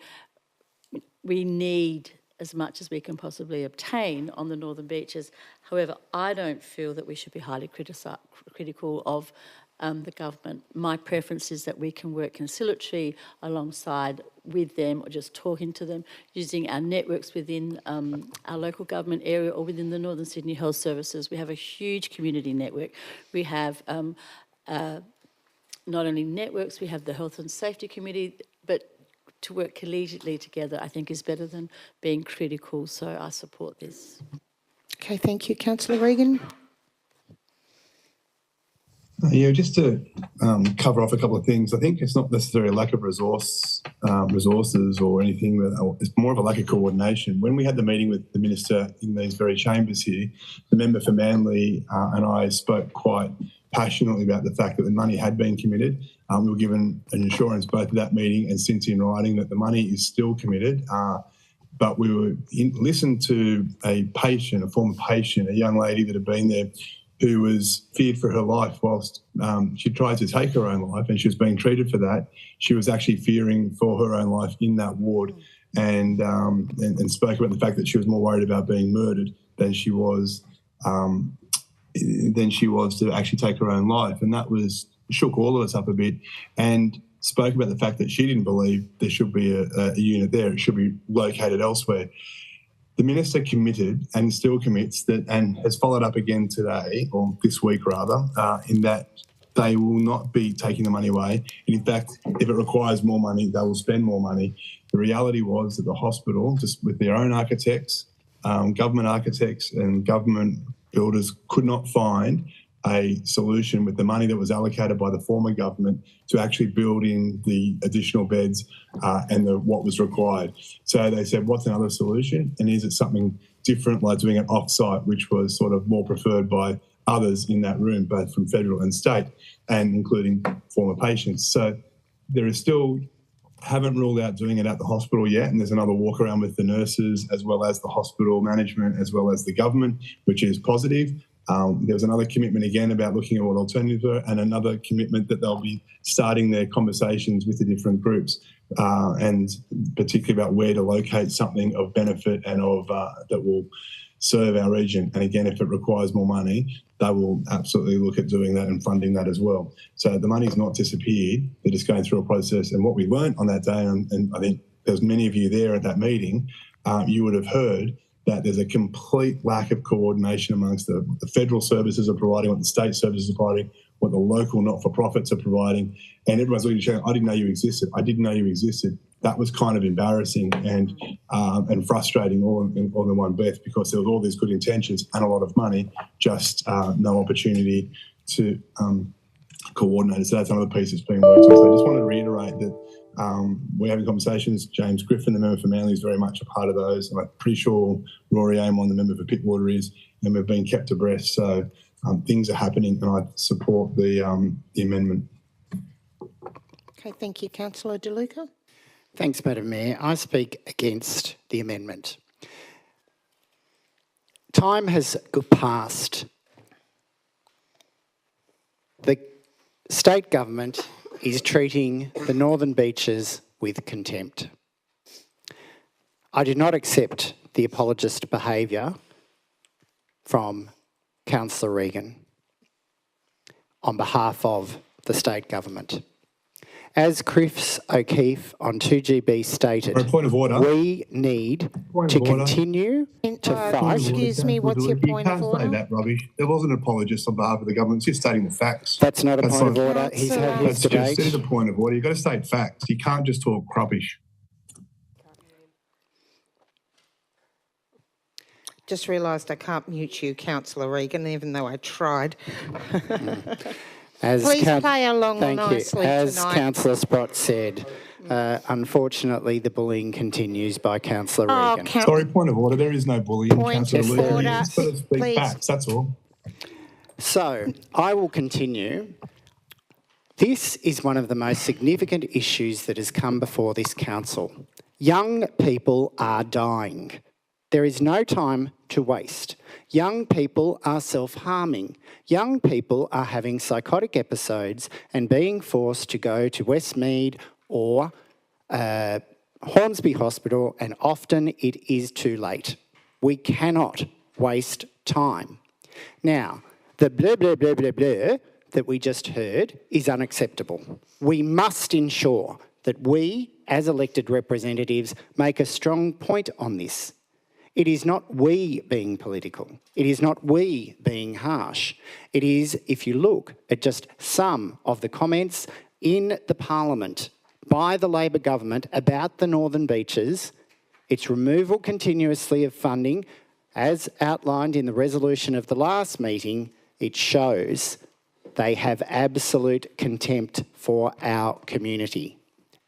need as much as we can possibly obtain on the Northern Beaches. However, I don't feel that we should be highly critical of the government. My preference is that we can work conciliatory alongside with them, or just talking to them, using our networks within our local government area or within the Northern Sydney Health Services. We have a huge community network. We have not only networks, we have the Health and Safety Committee, but to work collegiately together, I think, is better than being critical. So I support this. Okay, thank you. Councillor Regan. Yeah, just to cover off a couple of things. I think it's not necessarily a lack of resources or anything, but it's more of a lack of coordination. When we had the meeting with the Minister in these very chambers here, the member for Manly and I spoke quite passionately about the fact that the money had been committed. We were given an assurance both at that meeting and since in writing that the money is still committed. But we were listened to a patient, a former patient, a young lady that had been there who was feared for her life whilst she tried to take her own life, and she was being treated for that. She was actually fearing for her own life in that ward, and spoke about the fact that she was more worried about being murdered than she was to actually take her own life. And that shook all of us up a bit, and spoke about the fact that she didn't believe there should be a unit there. It should be located elsewhere. The Minister committed and still commits that, and has followed up again today, or this week rather, in that they will not be taking the money away. And in fact, if it requires more money, they will spend more money. The reality was that the hospital, just with their own architects, government architects and government builders, could not find a solution with the money that was allocated by the former government to actually build in the additional beds and what was required. So they said, what's another solution? And is it something different, like doing it off-site, which was sort of more preferred by others in that room, both from federal and state, and including former patients. So there is still, haven't ruled out doing it at the hospital yet, and there's another walk around with the nurses as well as the hospital management as well as the government, which is positive. There was another commitment again about looking at what alternatives are, and another commitment that they'll be starting their conversations with the different groups, and particularly about where to locate something of benefit and of that will serve our region. And again, if it requires more money, they will absolutely look at doing that and funding that as well. So the money's not disappeared. They're just going through a process. And what we learnt on that day, and I think there's many of you there at that meeting, you would have heard that there's a complete lack of coordination amongst the federal services are providing, what the state services are providing, what the local not-for-profits are providing, and everyone's looking at each other, I didn't know you existed. I didn't know you existed. That was kind of embarrassing and frustrating all in one breath, because there was all these good intentions and a lot of money, just no opportunity to coordinate. So that's another piece that's being worked on. So I just wanted to reiterate that we're having conversations. James Griffin, the member for Manly, is very much a part of those. And I'm pretty sure Rory Amon, the member for Pittwater, is, and we've been kept abreast. So things are happening, and I support the amendment. Okay, thank you. Councillor De Luca. Thanks, Madam Mayor. I speak against the amendment. Time has passed. The state government is treating the Northern Beaches with contempt. I do not accept the apologist behaviour from Councillor Regan on behalf of the state government. As Chris O'Keefe on 2GB stated, point of order. We need to continue to fight. Excuse me, what's your point of order? You can't say that rubbish. There wasn't an apologist on behalf of the government. It's just stating the facts. That's not a point of order. He's had his debate. That's just a point of order. You've got to state facts. You can't just talk rubbish. Just realised I can't mute you, Councillor Regan, even though I tried. Please play along nicely As tonight. Councillor Sprott said, unfortunately, the bullying continues by Councillor Regan. Sorry, point of order. There is no bullying. Point of order. You've just got to speak facts, that's all. So, I will continue. This is one of the most significant issues that has come before this council. Young people are dying. There is no time to waste. Young people are self-harming. Young people are having psychotic episodes and being forced to go to Westmead or Hornsby Hospital, and often it is too late. We cannot waste time. Now, the blah, blah, blah, blah, blah that we just heard is unacceptable. We must ensure that we, as elected representatives, make a strong point on this. It is not we being political. It is not we being harsh. It is, if you look at just some of the comments in the Parliament by the Labor government about the Northern Beaches, its removal continuously of funding, as outlined in the resolution of the last meeting, it shows they have absolute contempt for our community.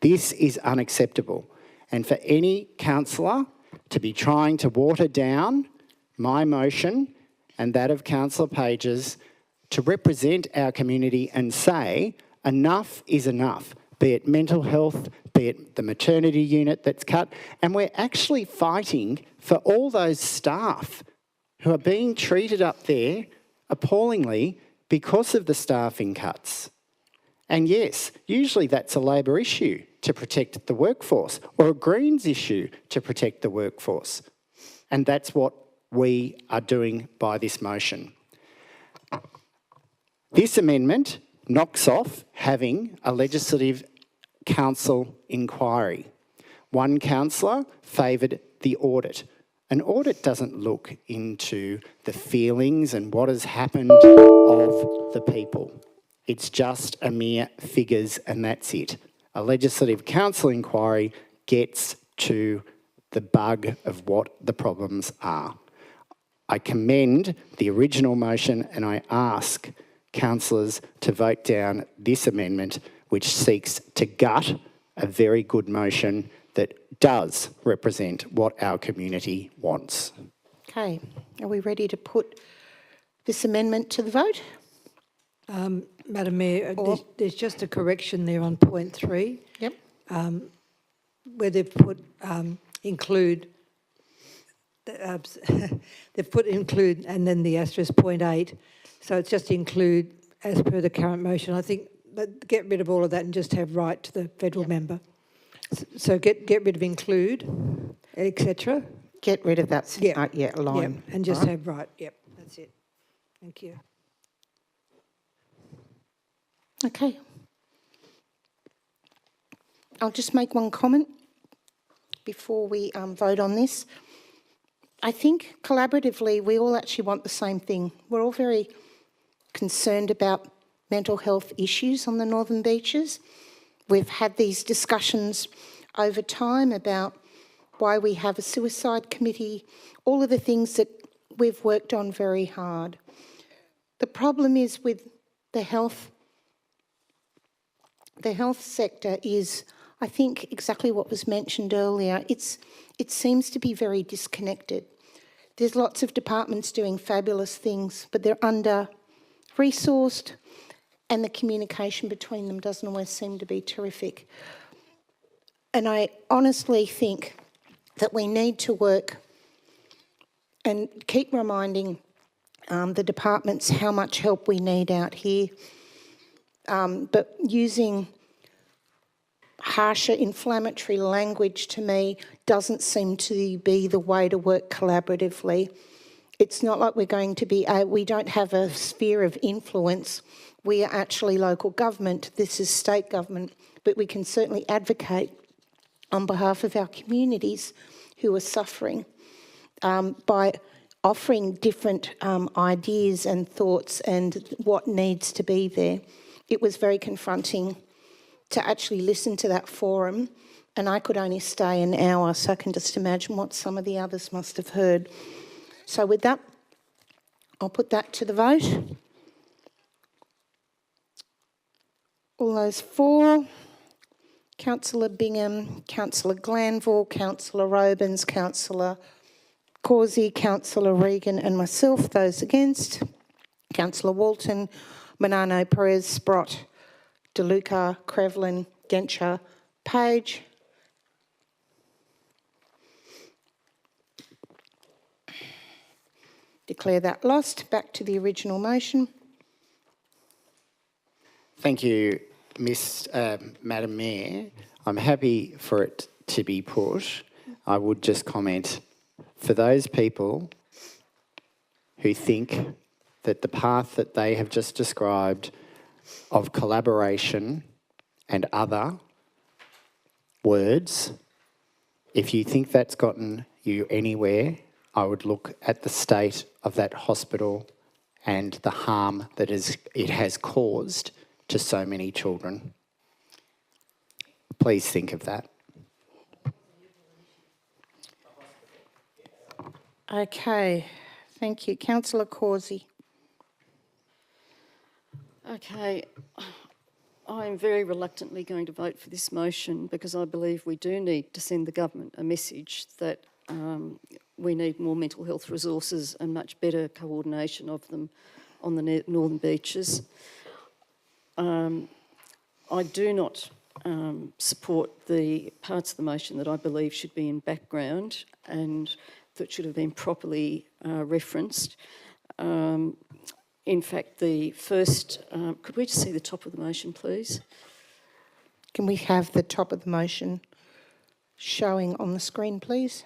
This is unacceptable. And for any councillor to be trying to water down my motion and that of Councillor Page's to represent our community and say enough is enough, be it mental health, be it the maternity unit that's cut, and we're actually fighting for all those staff who are being treated up there appallingly because of the staffing cuts. And yes, usually that's a Labor issue to protect the workforce, or a Greens issue to protect the workforce. And that's what we are doing by this motion. This amendment knocks off having a Legislative Council inquiry. One councillor favoured the audit. An audit doesn't look into the feelings and what has happened of the people. It's just a mere figures and that's it. A Legislative Council inquiry gets to the bug of what the problems are. I commend the original motion and I ask councillors to vote down this amendment which seeks to gut a very good motion that does represent what our community wants. Okay, are we ready to put this amendment to the vote? Madam Mayor, there's just a correction there on point 3. Yep. Where they've put include, they've put include and then the asterisk point 8. So it's just include as per the current motion. I think get rid of all of that and just have right to the federal member. So get rid of include, etc. Get rid of that line. Yep, and just have right. Yep, that's it. Thank you. Okay. I'll just make one comment before we vote on this. I think collaboratively we all actually want the same thing. We're all very concerned about mental health issues on the Northern Beaches. We've had these discussions over time about why we have a suicide committee, all of the things that we've worked on very hard. The problem is with the health sector is, I think, exactly what was mentioned earlier. It seems to be very disconnected. There's lots of departments doing fabulous things, but they're under-resourced and the communication between them doesn't always seem to be terrific. And I honestly think that we need to work and keep reminding the departments how much help we need out here. But using harsher, inflammatory language to me doesn't seem to be the way to work collaboratively. It's not like we're going to be, we don't have a sphere of influence. We are actually local government. This is state government. But we can certainly advocate on behalf of our communities who are suffering by offering different ideas and thoughts and what needs to be there. It was very confronting to actually listen to that forum, and I could only stay an hour, so I can just imagine what some of the others must have heard. So with that, I'll put that to the vote. All those for: Councillor Bingham, Councillor Glanville, Councillor Robins, Councillor Causey, Councillor Regan and myself. Those against: Councillor Walton, Manano, Perez, Sprott, DeLuca, Crevlin, Genscher, Page. Declare that lost. Back to the original motion. Thank you, Madam Mayor, I'm happy for it to be put. I would just comment, for those people who think that the path that they have just described of collaboration and other words, if you think that's gotten you anywhere, I would look at the state of that hospital and the harm that it has caused to so many children. Please think of that. Okay, thank you. Councillor Causey. Okay, I'm very reluctantly going to vote for this motion because I believe we do need to send the government a message that we need more mental health resources and much better coordination of them on the Northern Beaches. I do not support the parts of the motion that I believe should be in background and that should have been properly referenced. In fact, the first, could we just see the top of the motion, please? Can we have the top of the motion showing on the screen, please?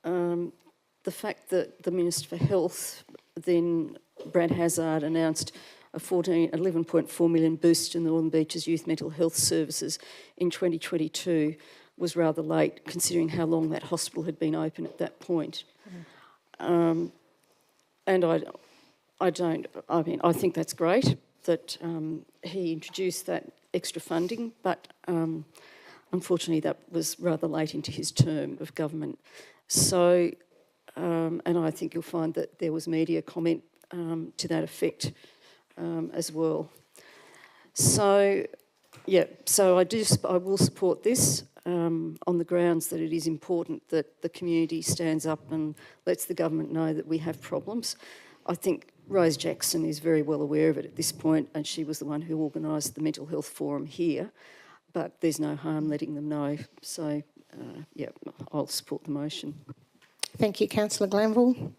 The fact that the Minister for Health, then Brad Hazzard, announced a 11.4 million boost in the Northern Beaches Youth Mental Health Services in 2022 was rather late, considering how long that hospital had been open at that point. And I think that's great that he introduced that extra funding, but unfortunately that was rather late into his term of government. So, and I think you'll find that there was media comment to that effect as well. So, yeah, so I will support this on the grounds that it is important that the community stands up and lets the government know that we have problems. I think Rose Jackson is very well aware of it at this point, and she was the one who organised the mental health forum here, but there's no harm letting them know. So, yeah, I'll support the motion. Thank you, Councillor Glanville.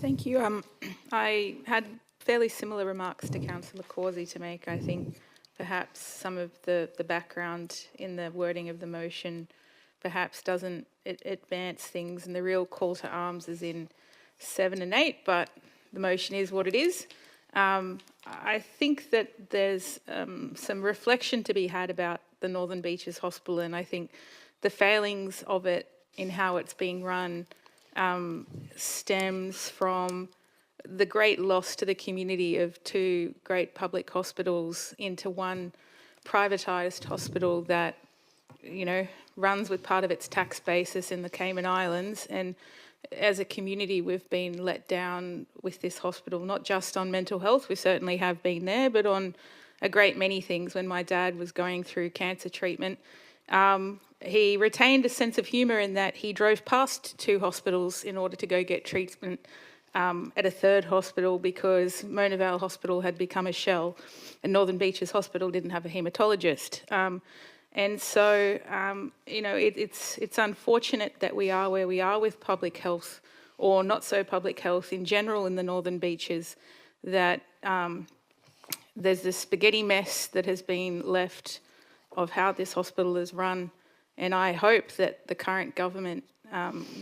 Thank you. I had fairly similar remarks to Councillor Causey to make. I think perhaps some of the background in the wording of the motion perhaps doesn't advance things, and the real call to arms is in 7 and 8, but the motion is what it is. I think that there's some reflection to be had about the Northern Beaches Hospital, and I think the failings of it in how it's being run stems from the great loss to the community of 2 great public hospitals into one privatised hospital that, you know, runs with part of its tax basis in the Cayman Islands. And as a community, we've been let down with this hospital, not just on mental health, we certainly have been there, but on a great many things. When my dad was going through cancer treatment, he retained a sense of humour in that he drove past 2 hospitals in order to go get treatment at a 3rd hospital because Mona Vale Hospital had become a shell and Northern Beaches Hospital didn't have a haematologist. And so, you know, it's unfortunate that we are where we are with public health, or not so public health in general in the Northern Beaches, that there's this spaghetti mess that has been left of how this hospital is run. And I hope that the current government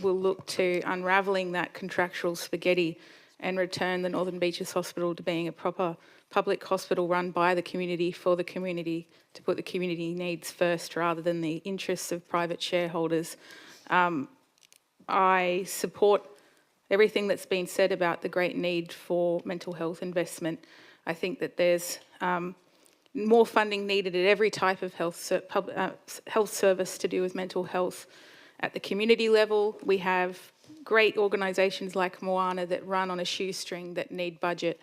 will look to unravelling that contractual spaghetti and return the Northern Beaches Hospital to being a proper public hospital run by the community, for the community, to put the community needs first rather than the interests of private shareholders. I support everything that's been said about the great need for mental health investment. I think that there's more funding needed at every type of health service to do with mental health. At the community level, we have great organisations like Moana that run on a shoestring that need budget.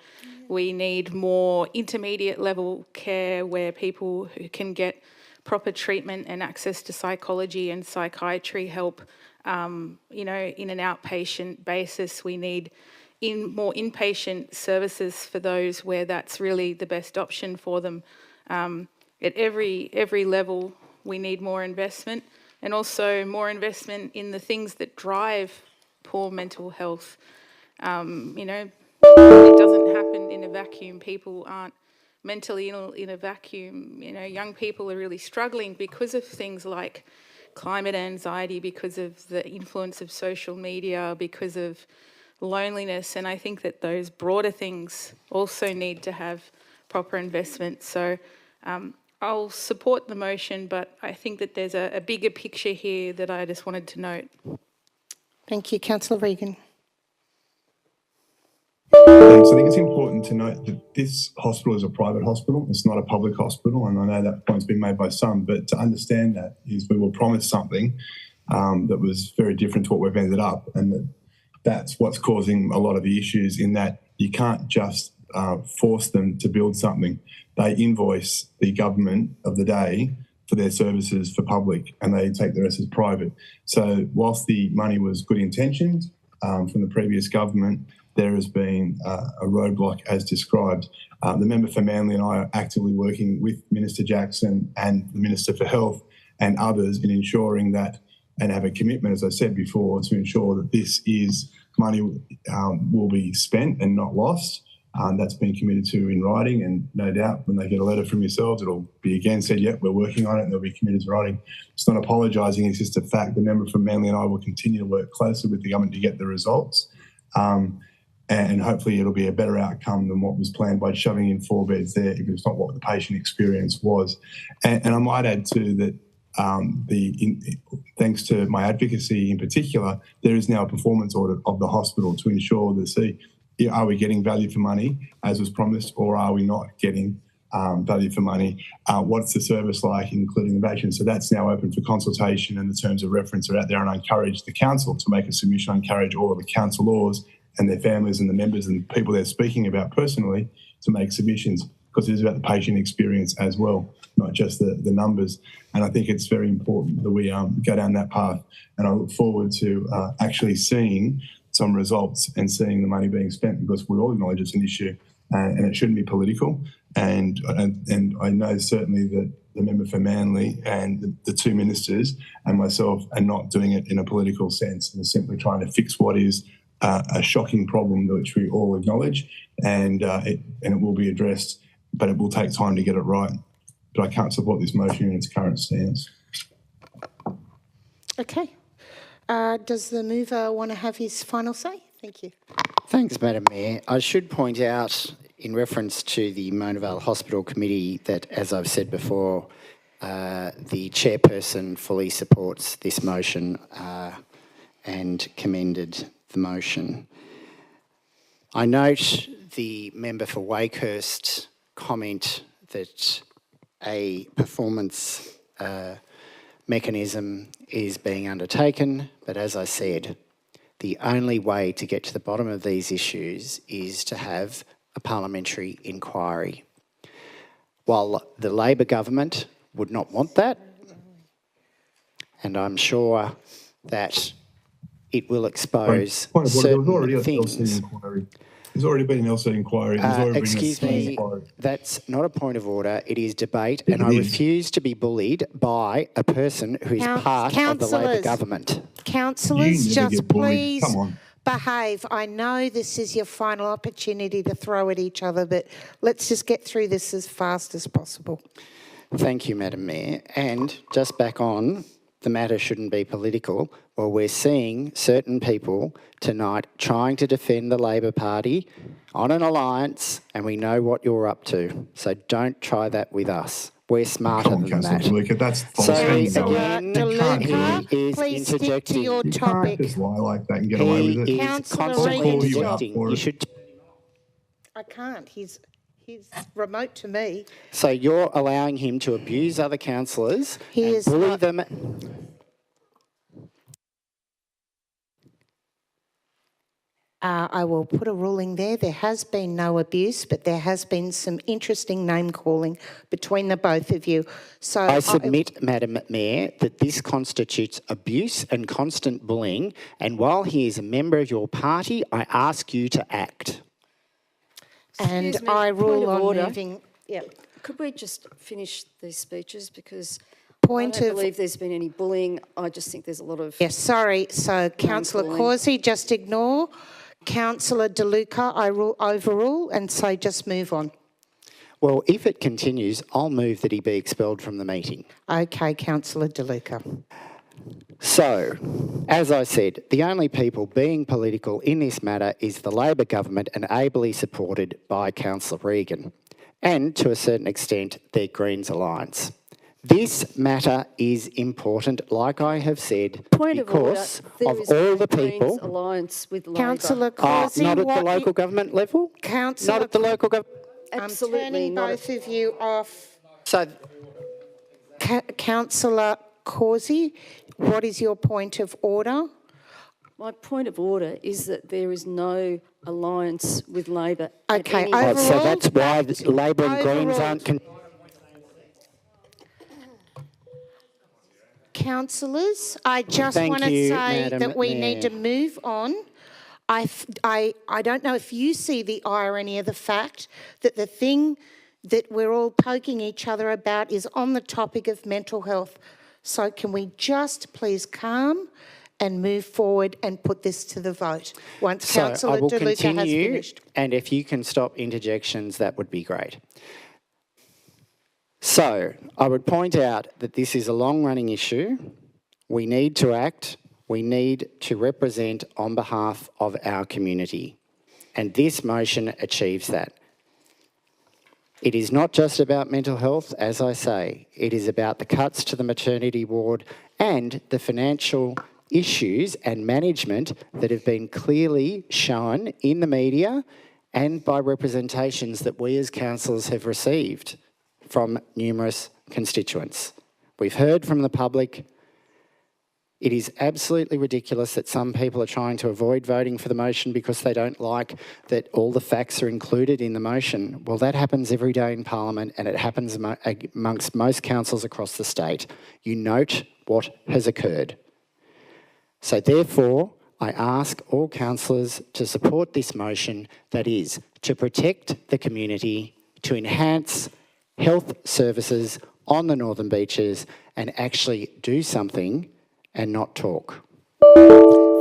We need more intermediate level care where people who can get proper treatment and access to psychology and psychiatry help, you know, in an outpatient basis. We need more inpatient services for those where that's really the best option for them. At every level, we need more investment, and also more investment in the things that drive poor mental health. You know, It doesn't happen in a vacuum. People aren't mentally ill in a vacuum. You know, young people are really struggling because of things like climate anxiety, because of the influence of social media, because of loneliness. And I think that those broader things also need to have proper investment. So I'll support the motion, but I think that there's a bigger picture here that I just wanted to note. Thank you. Councillor Regan. Thanks. I think it's important to note that this hospital is a private hospital. It's not a public hospital, and I know that point's been made by some, but to understand that is we were promised something that was very different to what we've ended up, and that's what's causing a lot of the issues in that you can't just force them to build something. They invoice the government of the day for their services for public, and they take the rest as private. So whilst the money was good intentioned from the previous government, there has been a roadblock as described. The member for Manly and I are actively working with Minister Jackson and the Minister for Health and others in ensuring that, and have a commitment, as I said before, to ensure that this is money will be spent and not lost. That's been committed to in writing, and no doubt when they get a letter from yourselves, it'll be again said, yep, we're working on it, and they'll be committed to writing. It's not apologising, it's just a fact. The member from Manly and I will continue to work closely with the government to get the results. And hopefully it'll be a better outcome than what was planned by shoving in 4 beds there, if it's not what the patient experience was. And I might add too that thanks to my advocacy in particular, there is now a performance audit of the hospital to ensure that are we getting value for money as was promised, or are we not getting value for money? What's the service like, including the patient? So that's now open for consultation, and the terms of reference are out there, and I encourage the council to make a submission. I encourage all of the councillors and their families and the members and the people they're speaking about personally to make submissions, because it is about the patient experience as well, not just the numbers. And I think it's very important that we go down that path, and I look forward to actually seeing some results and seeing the money being spent, because we all acknowledge it's an issue and it shouldn't be political. And I know certainly that the member for Manly and the 2 ministers and myself are not doing it in a political sense, and simply trying to fix what is a shocking problem which we all acknowledge, and it will be addressed, but it will take time to get it right. But I can't support this motion in its current stance. Okay. Does the mover want to have his final say? Thank you. Thanks, Madam Mayor. I should point out, in reference to the Mona Vale Hospital Committee, that, as I've said before, the chairperson fully supports this motion and commended the motion. I note the member for Wakehurst comment that a performance mechanism is being undertaken, but as I said, the only way to get to the bottom of these issues is to have a parliamentary inquiry. While the Labor government would not want that, and I'm sure that it will expose certain things. There's already been an LSAT inquiry. Excuse me, that's not a point of order. It is debate, and I refuse to be bullied by a person who is part of the Labor government. Councillors, just please behave. I know this is your final opportunity to throw at each other, but let's just get through this as fast as possible. Thank you, Madam Mayor. And just back on, the matter shouldn't be political. Well, we're seeing certain people tonight trying to defend the Labor Party on an alliance, and we know what you're up to. So don't try that with us. We're smarter than that. DeLuca, that's false. Sorry, again, DeLuca, he is please stick to interjecting. your You topic. can't just lie like that and get away with it. He is constantly interjecting. You should. I can't. He's remote to me. So you're allowing him to abuse other councillors He and bully not. them. I will put a ruling there. There has been no abuse, but there has been some interesting name calling between the both of you. So I submit, Madam Mayor, that this constitutes abuse and constant bullying, and while he is a member of your party, I ask you to act. And Excuse me, I point rule of on order. moving. Yeah. Could we just finish these speeches, because Point I don't of- believe there's been any bullying. I just think there's a lot of... Yes, sorry. So Councillor calling. Causey, just ignore. Councillor De Luca, I overrule and say just move on. Well, if it continues, I'll move that he be expelled from the meeting. Okay, Councillor De Luca. So, as I said, the only people being political in this matter is the Labor government and ably supported by Councillor Regan, and to a certain extent, their Greens alliance. This matter is important, like I have said, Point of order, because there of is all no the people. Greens alliance with Labor. Councillor Causey, not at the local government level? Councillor, Not at the local government. Absolutely I'm turning not. both of you off. So, Councillor Causey, what is your point of order? My point of order is that there is no alliance with Labor. Okay, right, so overall, that's why the Labor and Greens aren't. Councillors, I just Thank want to you, say Madam that we need to Mayor. move on. I don't know if you see the irony of the fact that the thing that we're all poking each other about is on the topic of mental health. So can we just please calm and move forward and put this to the vote once So I Councillor will De Luca has continue, finished? and if you can stop interjections, that would be great. So I would point out that this is a long-running issue. We need to act. We need to represent on behalf of our community. And this motion achieves that. It is not just about mental health, as I say. It is about the cuts to the maternity ward and the financial issues and management that have been clearly shown in the media and by representations that we as councillors have received from numerous constituents. We've heard from the public. It is absolutely ridiculous that some people are trying to avoid voting for the motion because they don't like that all the facts are included in the motion. Well, that happens every day in Parliament, and it happens amongst most councils across the state. You note what has occurred. So therefore, I ask all councillors to support this motion, that is, to protect the community, to enhance health services on the Northern Beaches and actually do something and not talk.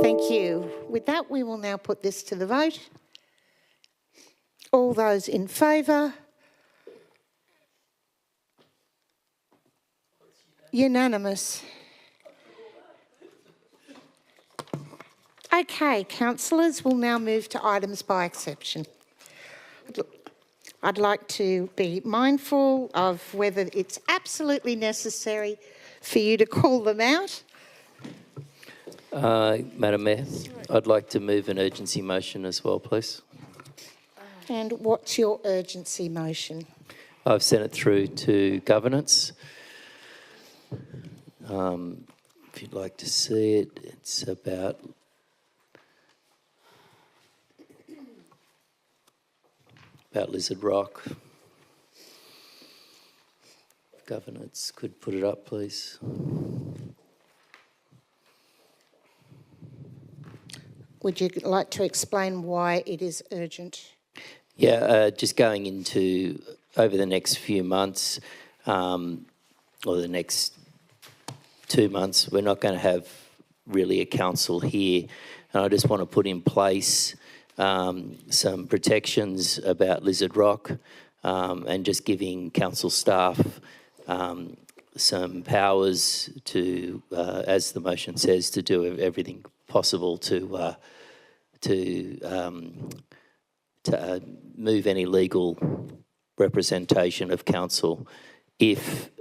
Thank you. With that, we will now put this to the vote. All those in favour? Unanimous. Okay, councillors, we'll now move to items by exception. I'd like to be mindful of whether it's absolutely necessary for you to call them out. Madam Mayor, I'd like to move an urgency motion as well, please. And what's your urgency motion? I've sent it through to governance. If you'd like to see it, it's about Lizard Rock. Governance could put it up, please. Would you like to explain why it is urgent? Yeah, just going into over the next few months, or the next 2 months, we're not going to have really a council here. And I just want to put in place some protections about Lizard Rock and just giving council staff some powers to, as the motion says, to do everything possible to move any legal representation of council if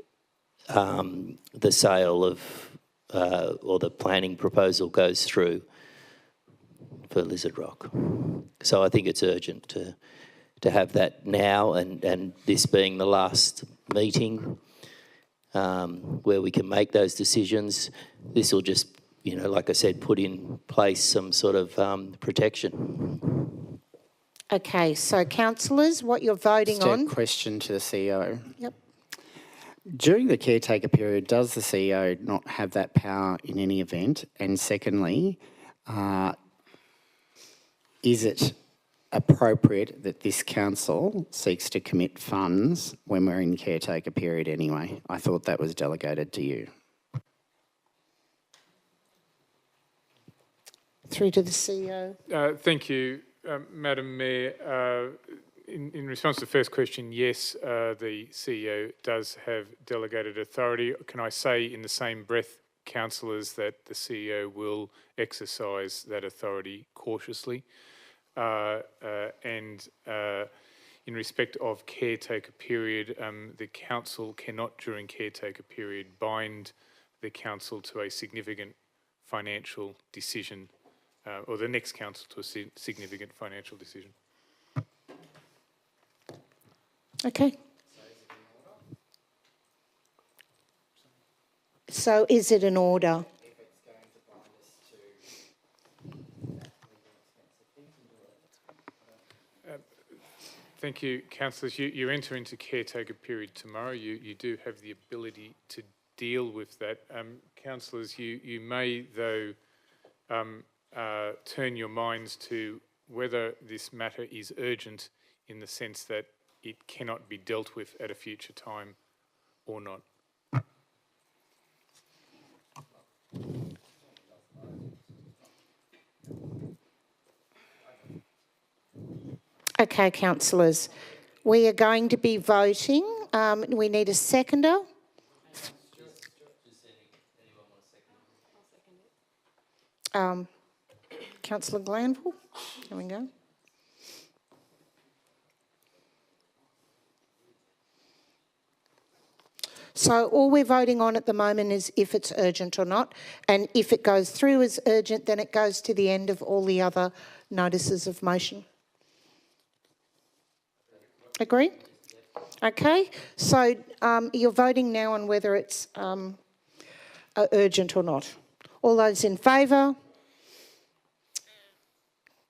the sale of or the planning proposal goes through for Lizard Rock. So I think it's urgent to have that now, and this being the last meeting where we can make those decisions. This will just, you know, like I said, put in place some sort of protection. Okay, so councillors, what you're voting Just on... a question to the CEO. Yep. During the caretaker period, does the CEO not have that power in any event? And secondly, is it appropriate that this council seeks to commit funds when we're in caretaker period anyway? I thought that was delegated to you. through to the CEO. Thank you, Madam Mayor. In response to the first question, yes, the CEO does have delegated authority. Can I say in the same breath, councillors, that the CEO will exercise that authority cautiously? And in respect of caretaker period, the council cannot during caretaker period bind the council to a significant financial decision, or the next council to a significant financial decision. Okay. So is it an order? Thank you, councillors. You enter into caretaker period tomorrow. You do have the ability to deal with that. Councillors, you may, though, turn your minds to whether this matter is urgent in the sense that it cannot be dealt with at a future time or not. Okay, councillors, we are going to be voting. We need a seconder. Councillor Glanville, here we go. So all we're voting on at the moment is if it's urgent or not, and if it goes through as urgent, then it goes to the end of all the other notices of motion. Agree? Okay, so you're voting now on whether it's urgent or not. All those in favour?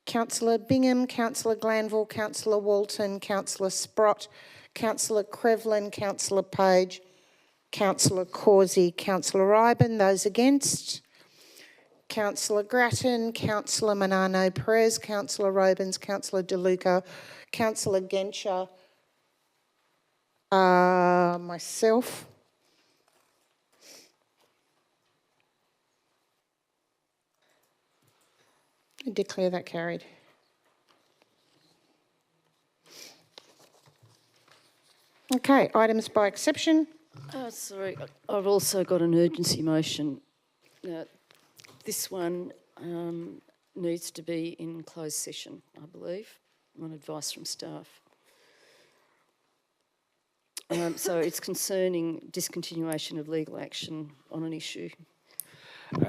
Councillor Bingham, Councillor Glanville, Councillor Walton, Councillor Sprott, Councillor Crevlin, Councillor Page, Councillor Causey, Councillor Ryben. Those against? Councillor Grattan, Councillor Manano Perez, Councillor Robins, Councillor De Luca, Councillor Genscher, myself. I declare that carried. Okay, items by exception. Sorry, I've also got an urgency motion. Now, this one needs to be in closed session, I believe, on advice from staff. So it's concerning discontinuation of legal action on an issue.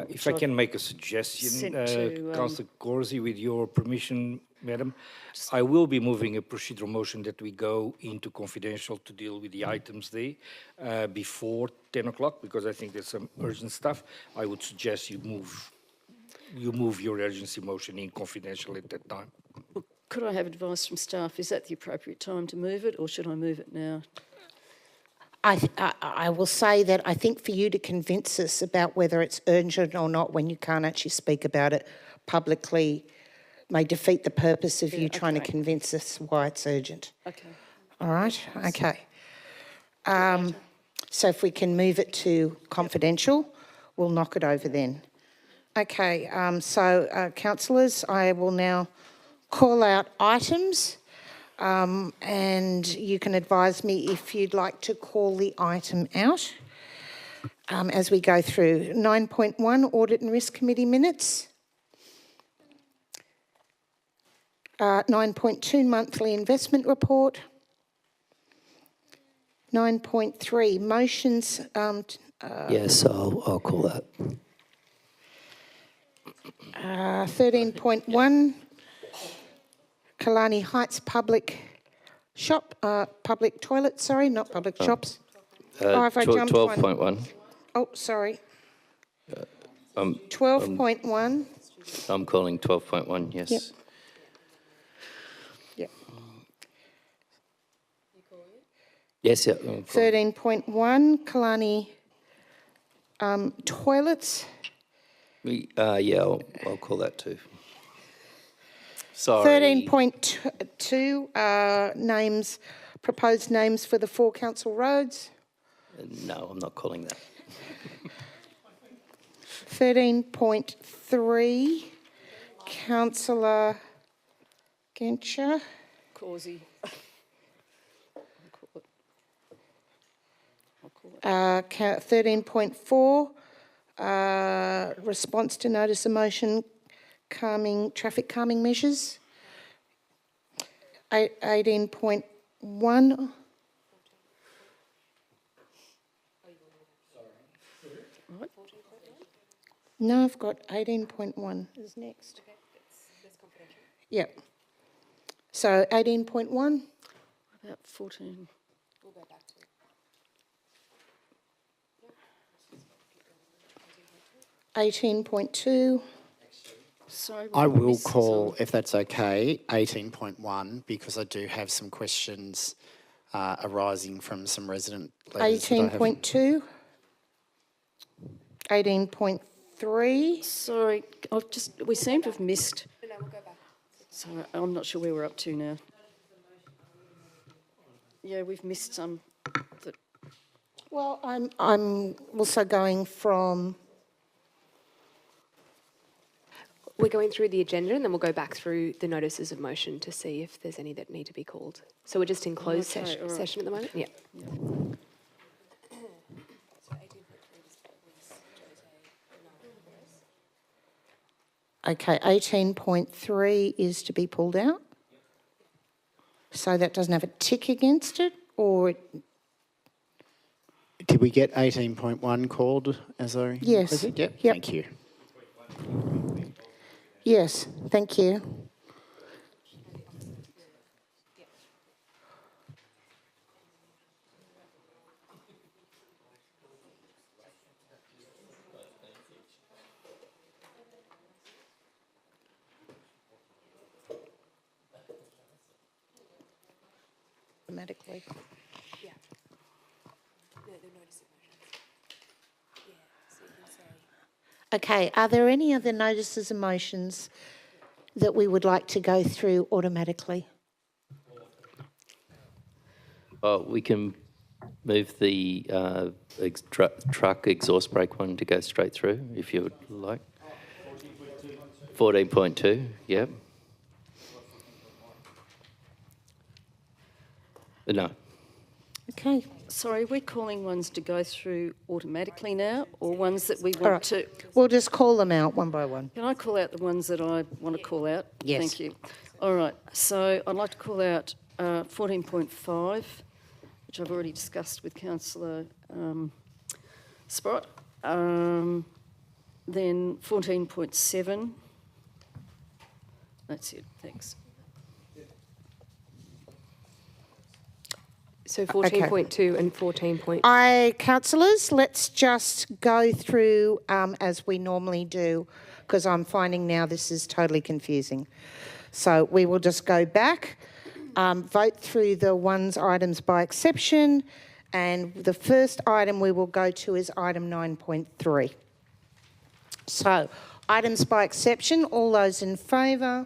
If I can make a suggestion, Councillor Corsi, with your permission, Madam, I will be moving a procedural motion that we go into confidential to deal with the items there before 10 o'clock, because I think there's some urgent stuff. I would suggest you move your urgency motion in confidential at that time. Well, could I have advice from staff? Is that the appropriate time to move it, or should I move it now? I will say that I think for you to convince us about whether it's urgent or not when you can't actually speak about it publicly may defeat the purpose of you trying to convince us why it's urgent. Okay. All right? Okay. So if we can move it to confidential, we'll knock it over then. Okay, councillors, I will now call out items. And you can advise me if you'd like to call the item out as we go through. 9.1, Audit and Risk Committee minutes. 9.2, Monthly Investment Report. 9.3, motions. Yes, I'll call that. 13.1, Killarney Heights public toilet, sorry, not public shops. Have I jumped 12.1. Oh, sorry. 12.1. I'm calling 12.1, yes. Yep. Yep. Yes, yeah. 13.1, Killarney toilets. Yeah, I'll call that too. Sorry. 13.2, proposed names for the 4 council roads. No, I'm not calling that. 13.3, Councillor Genscher. Causey. 13.4, response to notice of motion, traffic calming measures. 18.1. No, I've got 18.1 is next. Yep. So 18.1. About 14. 18.2. Sorry, I will missed call, some. if that's okay, 18.1 because I do have some questions arising from some resident letters. 18.2. 18.3. Sorry, we seem to have missed. So I'm not sure where we're up to now. Yeah, we've missed some. Well, I'm also going from. We're going through the agenda and then we'll go back through the notices of motion to see if there's any that need to be called. So we're just in closed Okay, all right. session at the moment? Yeah. Okay, 18.3 is to be pulled out. So that doesn't have a tick against it, or Did we get 18.1 called as a Yes. requisite? Yep. Yep. Thank you. yes, thank you. Automatically. Okay, are there any other notices of motions that we would like to go through automatically? We can move the truck exhaust brake one to go straight through, if you would like. 14.2, yep. No. Okay. Sorry, we're calling ones to go through automatically now, or ones that we want All right. to. We'll just call them out one by one. Can I call out the ones that I want to call out? Yes. Thank you. All right, so I'd like to call out 14.5, which I've already discussed with Councillor Sprott. Then 14.7. That's it, thanks. So 14.2 and 14. Councillors, let's just go through as we normally do, because I'm finding now this is totally confusing. So we will just go back, vote through the items by exception, and the first item we will go to is item 9.3. So, items by exception, all those in favour?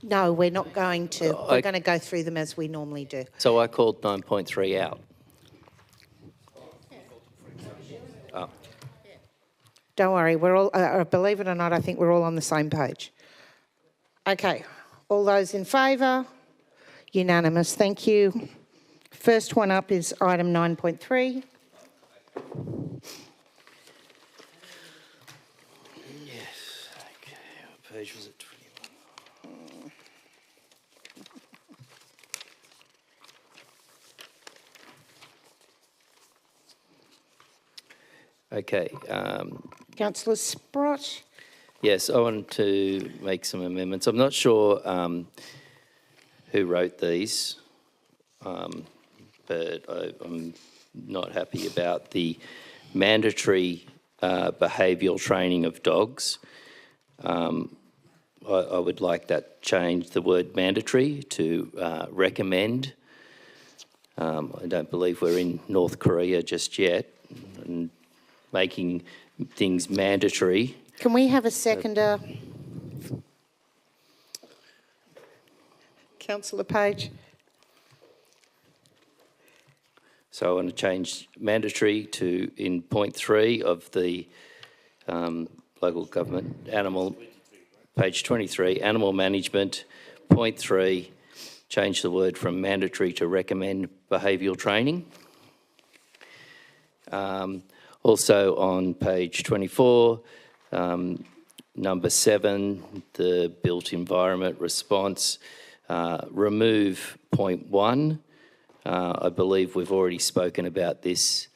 No, we're not going to. We're going to go through them as we normally do. So I called 9.3 out. Oh. Don't worry, we're all, believe it or not, I think we're all on the same page. Okay, all those in favour? Unanimous, thank you. First one up is item 9.3. Yes, okay, what page was it? 21. Okay. Councillor Sprott. Yes, I want to make some amendments. I'm not sure who wrote these, but I'm not happy about the mandatory behavioural training of dogs. I would like that changed, the word mandatory to recommend. I don't believe we're in North Korea just yet, and making things mandatory. Can we have a seconder? Councillor Page. So I want to change mandatory to in point 3 of the local government, animal, page 23, animal management, point 3, change the word from mandatory to recommend behavioural training. Also on page 24, number 7, the built environment response, remove point 1. I believe we've already spoken about this.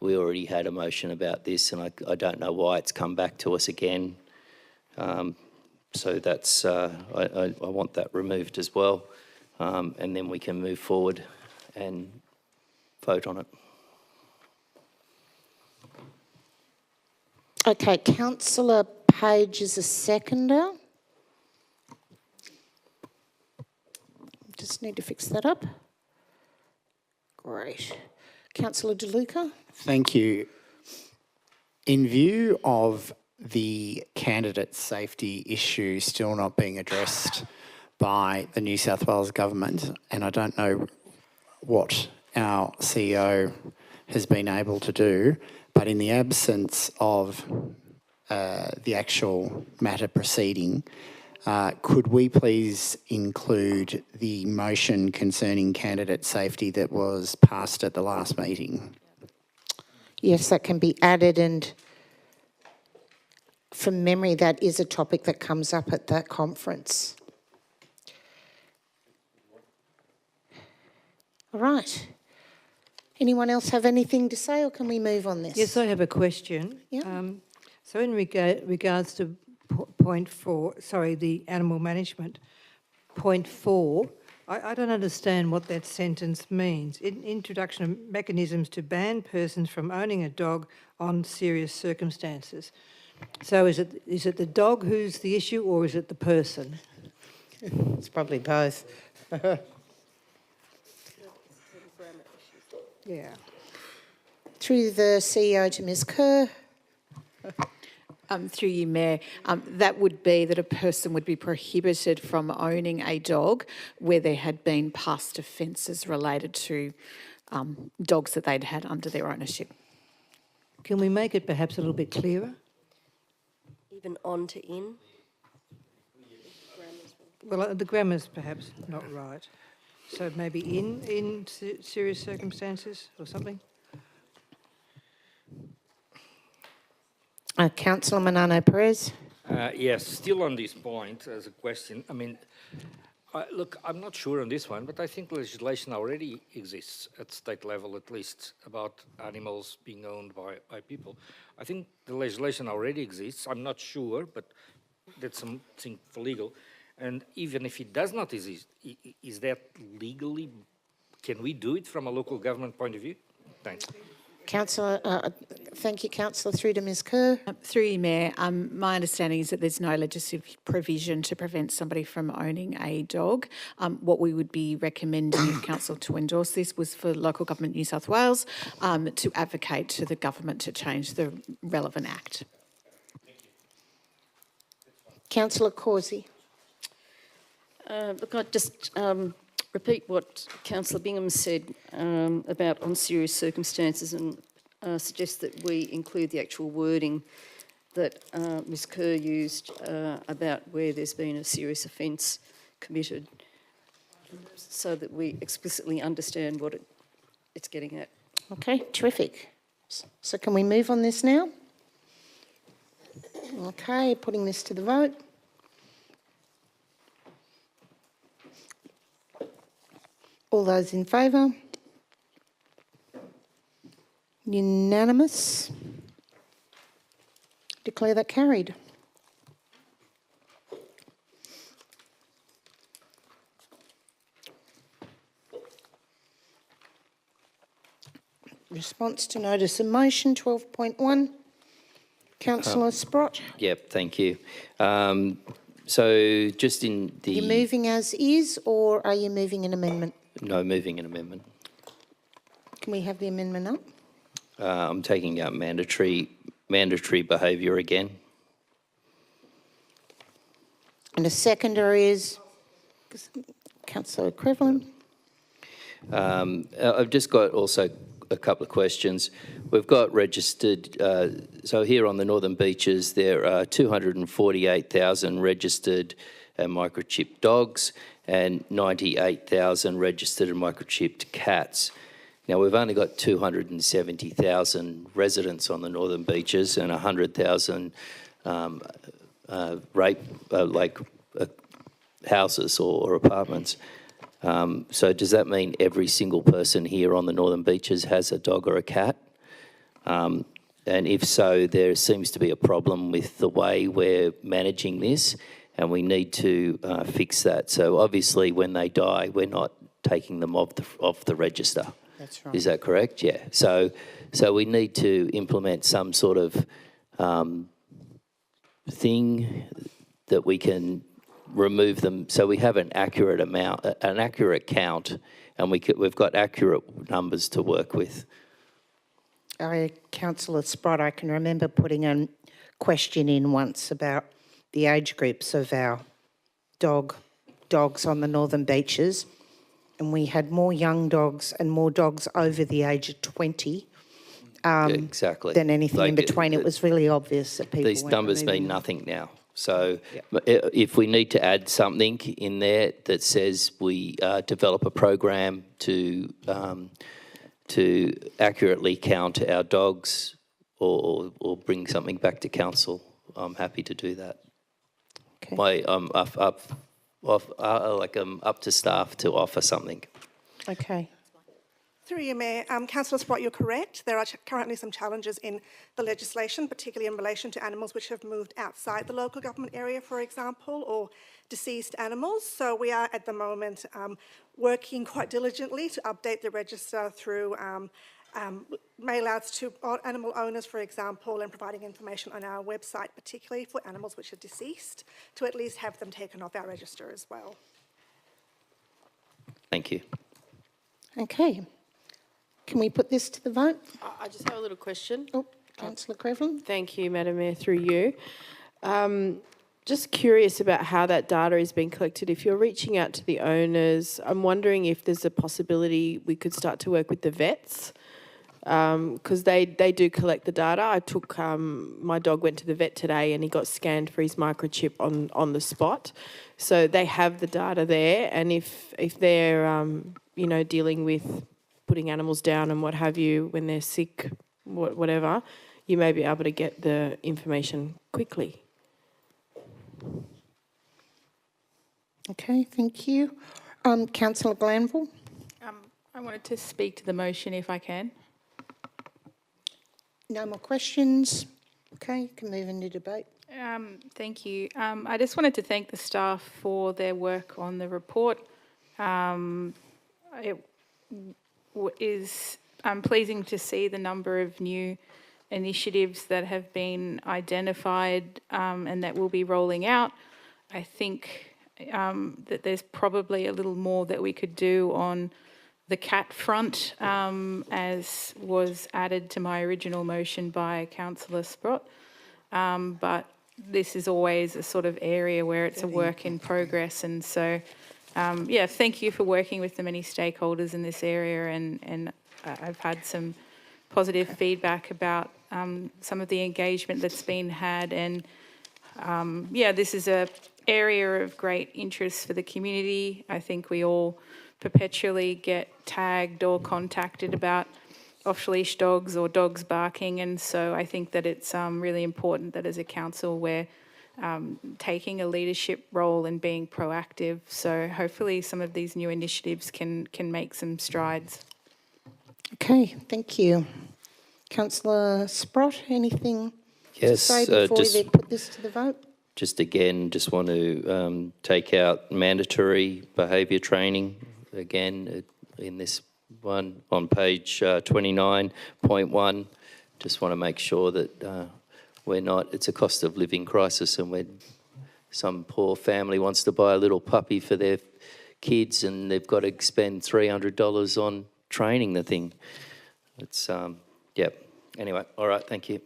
We already had a motion about this, and I don't know why it's come back to us again. So that's, I want that removed as well. And then we can move forward and vote on it. Okay, Councillor Page is a seconder. Just need to fix that up. Great. Councillor De Luca? Thank you. In view of the candidate safety issue still not being addressed by the New South Wales government, and I don't know what our CEO has been able to do, but in the absence of the actual matter proceeding, could we please include the motion concerning candidate safety that was passed at the last meeting? Yes, that can be added, and from memory, that is a topic that comes up at that conference. All right. Anyone else have anything to say, or can we move on this? Yes, I have a question. Yeah. So in regards to point 4, sorry, the animal management, point 4, I don't understand what that sentence means. Introduction of mechanisms to ban persons from owning a dog on serious circumstances. So is it the dog who's the issue, or is it the person? It's probably both. Yeah. Through the CEO to Ms Kerr. Through you, Mayor, that would be that a person would be prohibited from owning a dog where there had been past offences related to dogs that they'd had under their ownership. Can we make it perhaps a little bit clearer? Even on to in? Well, the grammar's perhaps not right. So maybe in serious circumstances or something? Councillor Manano Perez. Yes, still on this point as a question. I mean, look, I'm not sure on this one, but I think legislation already exists at state level, at least, about animals being owned by people. I think the legislation already exists. I'm not sure, but that's something for legal. And even if it does not exist, is that legally, can we do it from a local government point of view? Thanks. Councillor, thank you, Councillor. Through to Ms Kerr. Through you, Mayor, my understanding is that there's no legislative provision to prevent somebody from owning a dog. What we would be recommending if Council to endorse this was for Local Government New South Wales to advocate to the government to change the relevant act. Councillor Causey. Look, I'd just repeat what Councillor Bingham said about on serious circumstances, and suggest that we include the actual wording that Ms Kerr used about where there's been a serious offence committed, so that we explicitly understand what it's getting at. Okay, terrific. So can we move on this now? Okay, putting this to the vote. All those in favour? Unanimous. Declare that carried. Response to notice of motion 12.1. Councillor Sprott. Yep, thank you. So just in the... You're moving as is, or are you moving an amendment? No, moving an amendment. Can we have the amendment up? I'm taking out mandatory behaviour again. And a seconder is Councillor Crevlin. I've just got also a couple of questions. We've got registered, so here on the Northern Beaches, there are 248,000 registered and microchipped dogs and 98,000 registered and microchipped cats. Now, we've only got 270,000 residents on the Northern Beaches and 100,000 houses or apartments. So does that mean every single person here on the Northern Beaches has a dog or a cat? And if so, there seems to be a problem with the way we're managing this, and we need to fix that. So obviously, when they die, we're not taking them off the register. That's right. Is that correct? Yeah. So we need to implement some sort of thing that we can remove them, so we have an accurate amount, an accurate count, and we've got accurate numbers to work with. Councillor Sprott, I can remember putting a question in once about the age groups of our dogs on the Northern Beaches, and we had more young dogs and more dogs over the age of 20 exactly. than anything in between. It was really obvious that people These weren't numbers removing mean them. nothing now. So if we need to add something in there that says we develop a program to accurately count our dogs or bring something back to council, I'm happy to do that. Okay. I'm up to staff to offer something. Okay. Through you, Mayor. Councillor Sprott, you're correct. There are currently some challenges in the legislation, particularly in relation to animals which have moved outside the local government area, for example, or deceased animals. So we are at the moment working quite diligently to update the register through mail-outs to animal owners, for example, and providing information on our website, particularly for animals which are deceased, to at least have them taken off our register as well. Thank you. Okay. Can we put this to the vote? I just have a little question. Oh, Councillor Crevlin. Thank you, Madam Mayor, through you. Just curious about how that data is being collected. If you're reaching out to the owners, I'm wondering if there's a possibility we could start to work with the vets, because they do collect the data. I took, my dog went to the vet today and he got scanned for his microchip on the spot. So they have the data there, and if they're, dealing with putting animals down and what have you when they're sick, whatever, you may be able to get the information quickly. Okay, thank you. Councillor Glanville. I wanted to speak to the motion if I can. No more questions. Okay, you can move into debate. Thank you. I just wanted to thank the staff for their work on the report. It is pleasing to see the number of new initiatives that have been identified and that will be rolling out. I think that there's probably a little more that we could do on the cat front, as was added to my original motion by Councillor Sprott. But this is always a sort of area where it's a work in progress, and so thank you for working with the many stakeholders in this area, and I've had some positive feedback about some of the engagement that's been had, and this is a area of great interest for the community. I think we all perpetually get tagged or contacted about off-leash dogs or dogs barking, and so I think that it's really important that as a council we're taking a leadership role and being proactive. So hopefully some of these new initiatives can make some strides. Okay, thank you. Councillor Sprott, anything to Yes, say before we put this to the vote? Just want to take out mandatory behaviour training again in this one on page 29.1. Just want to make sure that we're not, it's a cost of living crisis, and when some poor family wants to buy a little puppy for their kids and they've got to spend $300 on training the thing. It's, anyway, all right, thank you.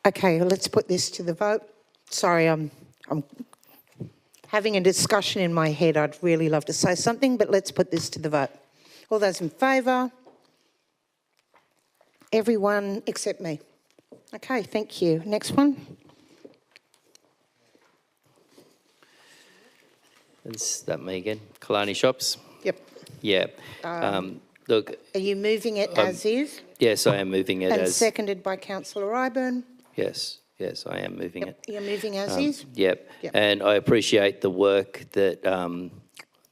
Okay, well, let's put this to the vote. Sorry, I'm having a discussion in my head. I'd really love to say something, but let's put this to the vote. All those in favour? Everyone except me. Okay, thank you. Next one. Is that me again? Kalani Shops? Yep. Yeah. Look, Are you moving it as is? yes, I am moving it And as... seconded by Councillor Ryburn? Yes, I am moving it. You're moving as is? Yep. And I appreciate the work that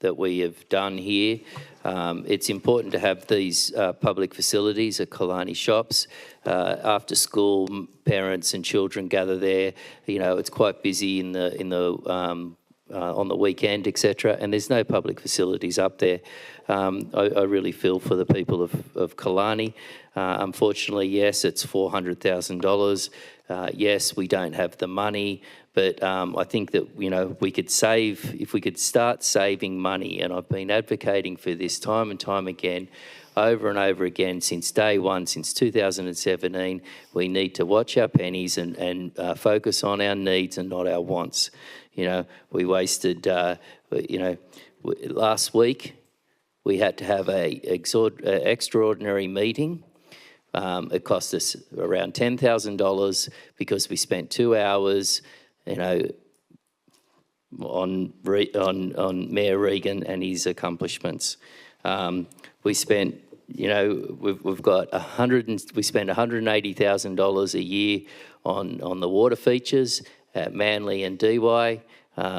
that we have done here. It's important to have these public facilities at Kalani Shops. After school, parents and children gather there. You know, it's quite busy in the on the weekend, etc. And there's no public facilities up there. I really feel for the people of Kalani. Unfortunately, yes, it's $400,000. Yes, we don't have the money, but I think that, you know, we could save, if we could start saving money, and I've been advocating for this time and time again, over and over again since day one, since 2017, we need to watch our pennies and focus on our needs and not our wants. You know, we wasted, last week we had to have a extraordinary meeting. It cost us around $10,000 because we spent 2 hours, you know, on Mayor Regan and his accomplishments. We spent, you know, we spent $180,000 a year on the water features at Manly and DY.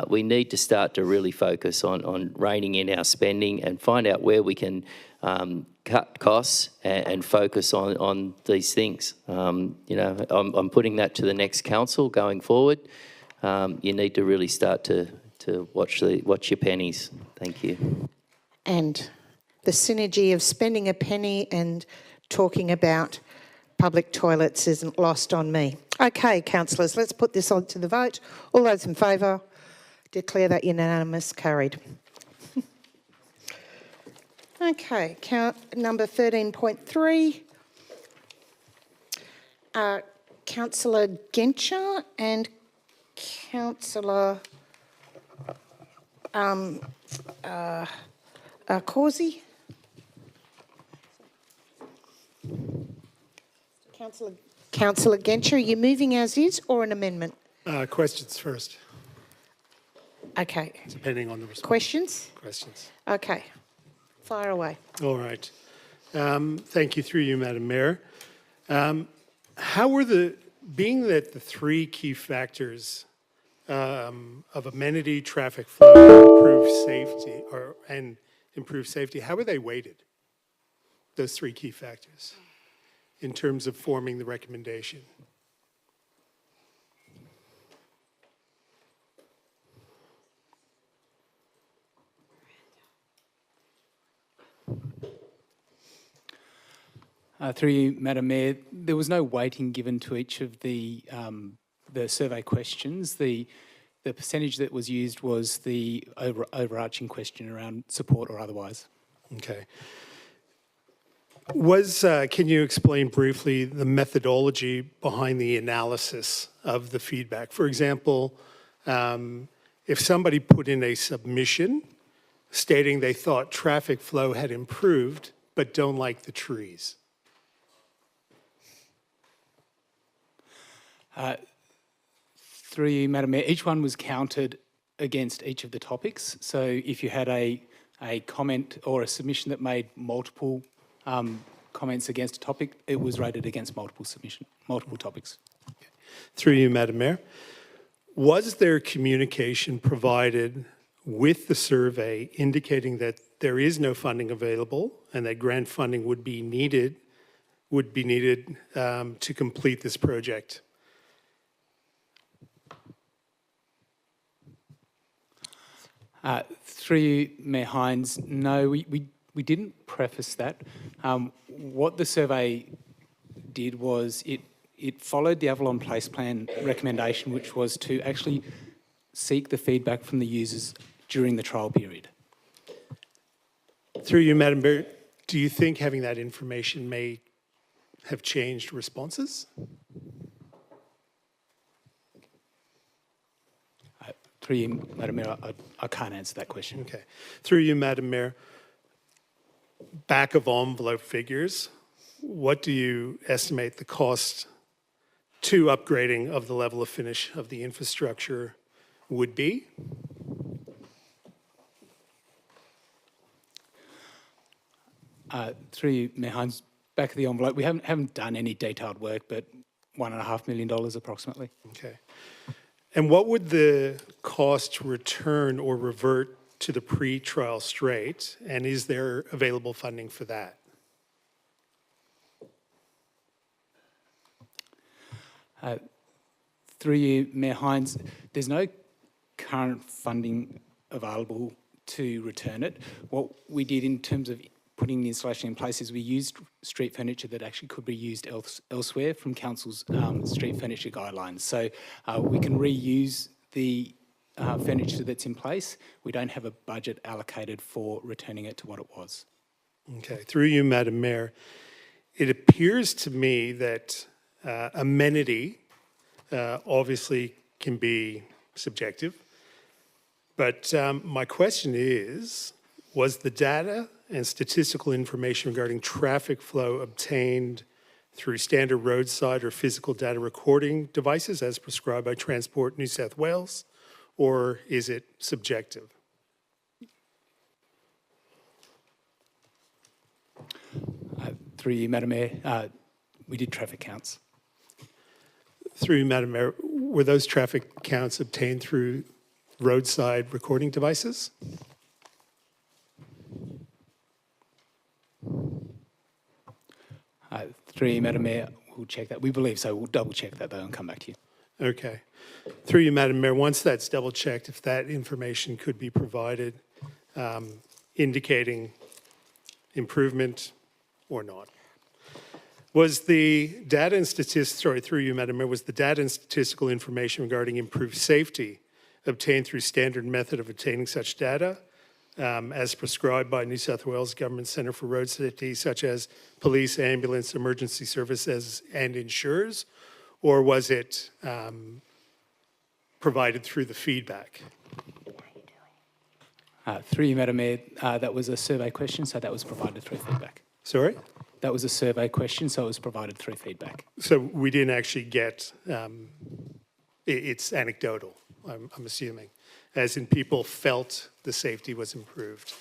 We need to start to really focus on reining in our spending and find out where we can cut costs and focus on these things. You know, I'm putting that to the next council going forward. You need to really start to watch your pennies. Thank you. And the synergy of spending a penny and talking about public toilets isn't lost on me. Okay, councillors, let's put this on to the vote. All those in favour, declare that unanimous, carried. Okay, number 13.3. Councillor Genscher and Councillor Causey. Councillor Genscher, are you moving as is or an amendment? Questions first. Okay. Depending on the response. Questions? Questions. Okay. Fire away. All right. Thank you, through you, Madam Mayor. How were being that the three key factors of amenity, traffic flow, and improve safety, how were they weighted? Those three key factors in terms of forming the recommendation. Through you, Madam Mayor, there was no weighting given to each of the survey questions. The percentage that was used was the overarching question around support or otherwise. Okay. Can you explain briefly the methodology behind the analysis of the feedback? For example, if somebody put in a submission stating they thought traffic flow had improved but don't like the trees. Through you, Madam Mayor, each one was counted against each of the topics. So if you had a comment or a submission that made multiple comments against a topic, it was rated against multiple topics. Okay. Through you, Madam Mayor, was there communication provided with the survey indicating that there is no funding available and that grant funding would be needed to complete this project? Through you, Mayor Hines, no, we didn't preface that. What the survey did was it followed the Avalon Place Plan recommendation, which was to actually seek the feedback from the users during the trial period. Through you, Madam Mayor, do you think having that information may have changed responses? Through you, Madam Mayor, I can't answer that question. Okay. Through you, Madam Mayor, back of envelope figures, what do you estimate the cost to upgrading of the level of finish of the infrastructure would be? Through you, Mayor Hines, back of the envelope, we haven't done any detailed work, but $1.5 million approximately. Okay. And what would the cost return or revert to the pre-trial straight? And is there available funding for that? Through you, Mayor Hines, there's no current funding available to return it. What we did in terms of putting the installation in place is we used street furniture that actually could be used elsewhere from Council's street furniture guidelines. So we can reuse the furniture that's in place. We don't have a budget allocated for returning it to what it was. Okay. Through you, Madam Mayor, it appears to me that amenity obviously can be subjective, but my question is, was the data and statistical information regarding traffic flow obtained through standard roadside or physical data recording devices as prescribed by Transport New South Wales, or is it subjective? Through you, Madam Mayor, we did traffic counts. Through you, Madam Mayor, were those traffic counts obtained through roadside recording devices? Through you, Madam Mayor, we'll check that. We believe so. We'll double check that though and come back to you. Okay. Through you, Madam Mayor, once that's double checked, if that information could be provided, indicating improvement or not. Was the data and statistics, sorry, through you, Madam Mayor, was the data and statistical information regarding improved safety obtained through standard method of obtaining such data as prescribed by New South Wales Government Centre for Road Safety, such as police, ambulance, emergency services, and insurers? Or was it provided through the feedback? Through you, Madam Mayor, that was a survey question, so that was provided through feedback. Sorry? That was a survey question, so it was provided through feedback. So we didn't actually get, it's anecdotal, I'm assuming, as in people felt the safety was improved.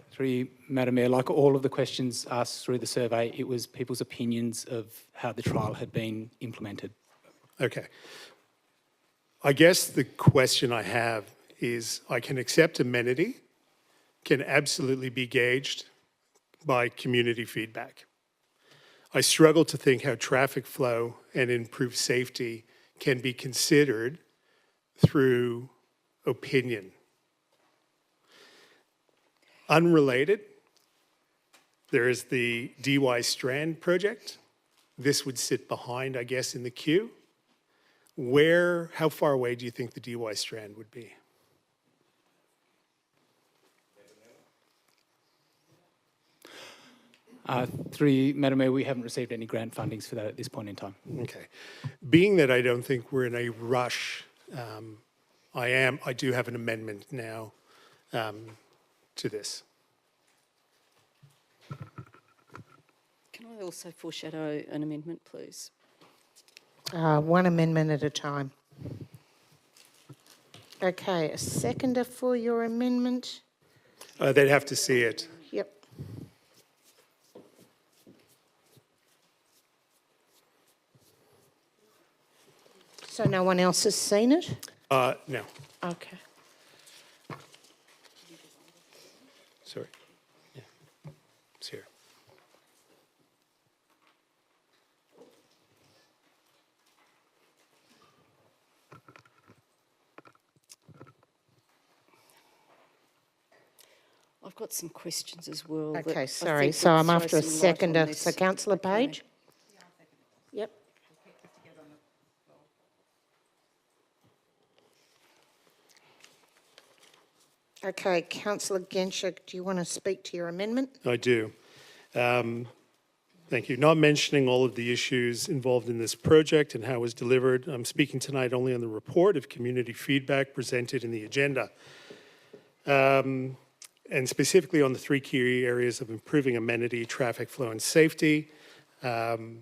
Through you, Madam Mayor, like all of the questions asked through the survey, it was people's opinions of how the trial had been implemented. Okay. I guess the question I have is, I can accept amenity, can absolutely be gauged by community feedback. I struggle to think how traffic flow and improved safety can be considered through opinion. Unrelated, there is the DY Strand project. This would sit behind, I guess, in the queue. How far away do you think the DY Strand would be? Through you, Madam Mayor, we haven't received any grant fundings for that at this point in time. Okay. Being that I don't think we're in a rush, I do have an amendment now to this. Can I also foreshadow an amendment, please? One amendment at a time. Okay, a seconder for your amendment? They'd have to see it. Yep. So no one else has seen it? No. Okay. Sorry. Yeah. It's here. I've got some questions as well. that Okay, I sorry. think So would I'm throw after a some light on seconder. this. So Councillor Okay. Page? Yep. Okay, Councillor Genscher, do you want to speak to your amendment? I do. Thank you. Not mentioning all of the issues involved in this project and how it was delivered. I'm speaking tonight only on the report of community feedback presented in the agenda. And specifically on the 3 key areas of improving amenity, traffic flow, and safety. The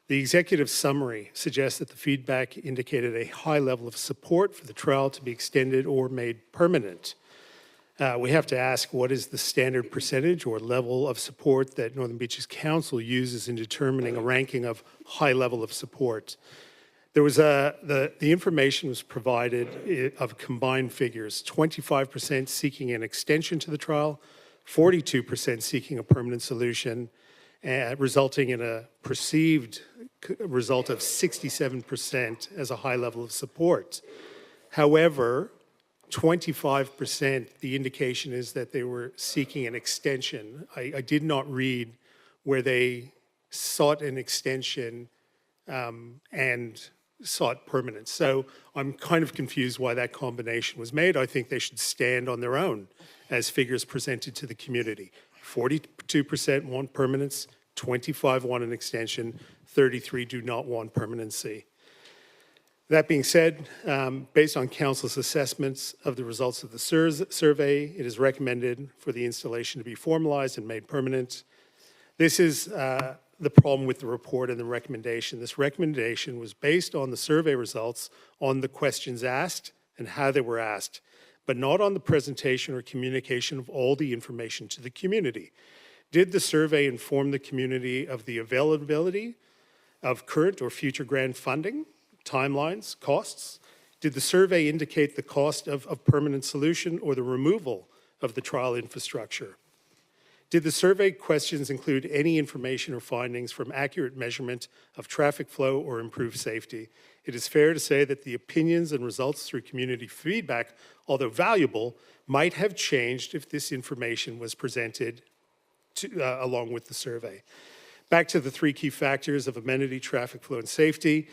executive summary suggests that the feedback indicated a high level of support for the trail to be extended or made permanent. We have to ask, what is the standard percentage or level of support that Northern Beaches Council uses in determining a ranking of high level of support? There was the information was provided of combined figures, 25% seeking an extension to the trial, 42% seeking a permanent solution, resulting in a perceived result of 67% as a high level of support. However, 25%, the indication is that they were seeking an extension. I did not read where they sought an extension and sought permanence. So I'm kind of confused why that combination was made. I think they should stand on their own as figures presented to the community. 42% want permanence, 25 want an extension, 33 do not want permanency. That being said, based on Council's assessments of the results of the survey, it is recommended for the installation to be formalised and made permanent. This is the problem with the report and the recommendation. This recommendation was based on the survey results, on the questions asked and how they were asked, but not on the presentation or communication of all the information to the community. Did the survey inform the community of the availability of current or future grant funding, timelines, costs? Did the survey indicate the cost of permanent solution or the removal of the trial infrastructure? Did the survey questions include any information or findings from accurate measurement of traffic flow or improved safety? It is fair to say that the opinions and results through community feedback, although valuable, might have changed if this information was presented along with the survey. Back to the 3 key factors of amenity, traffic flow, and safety.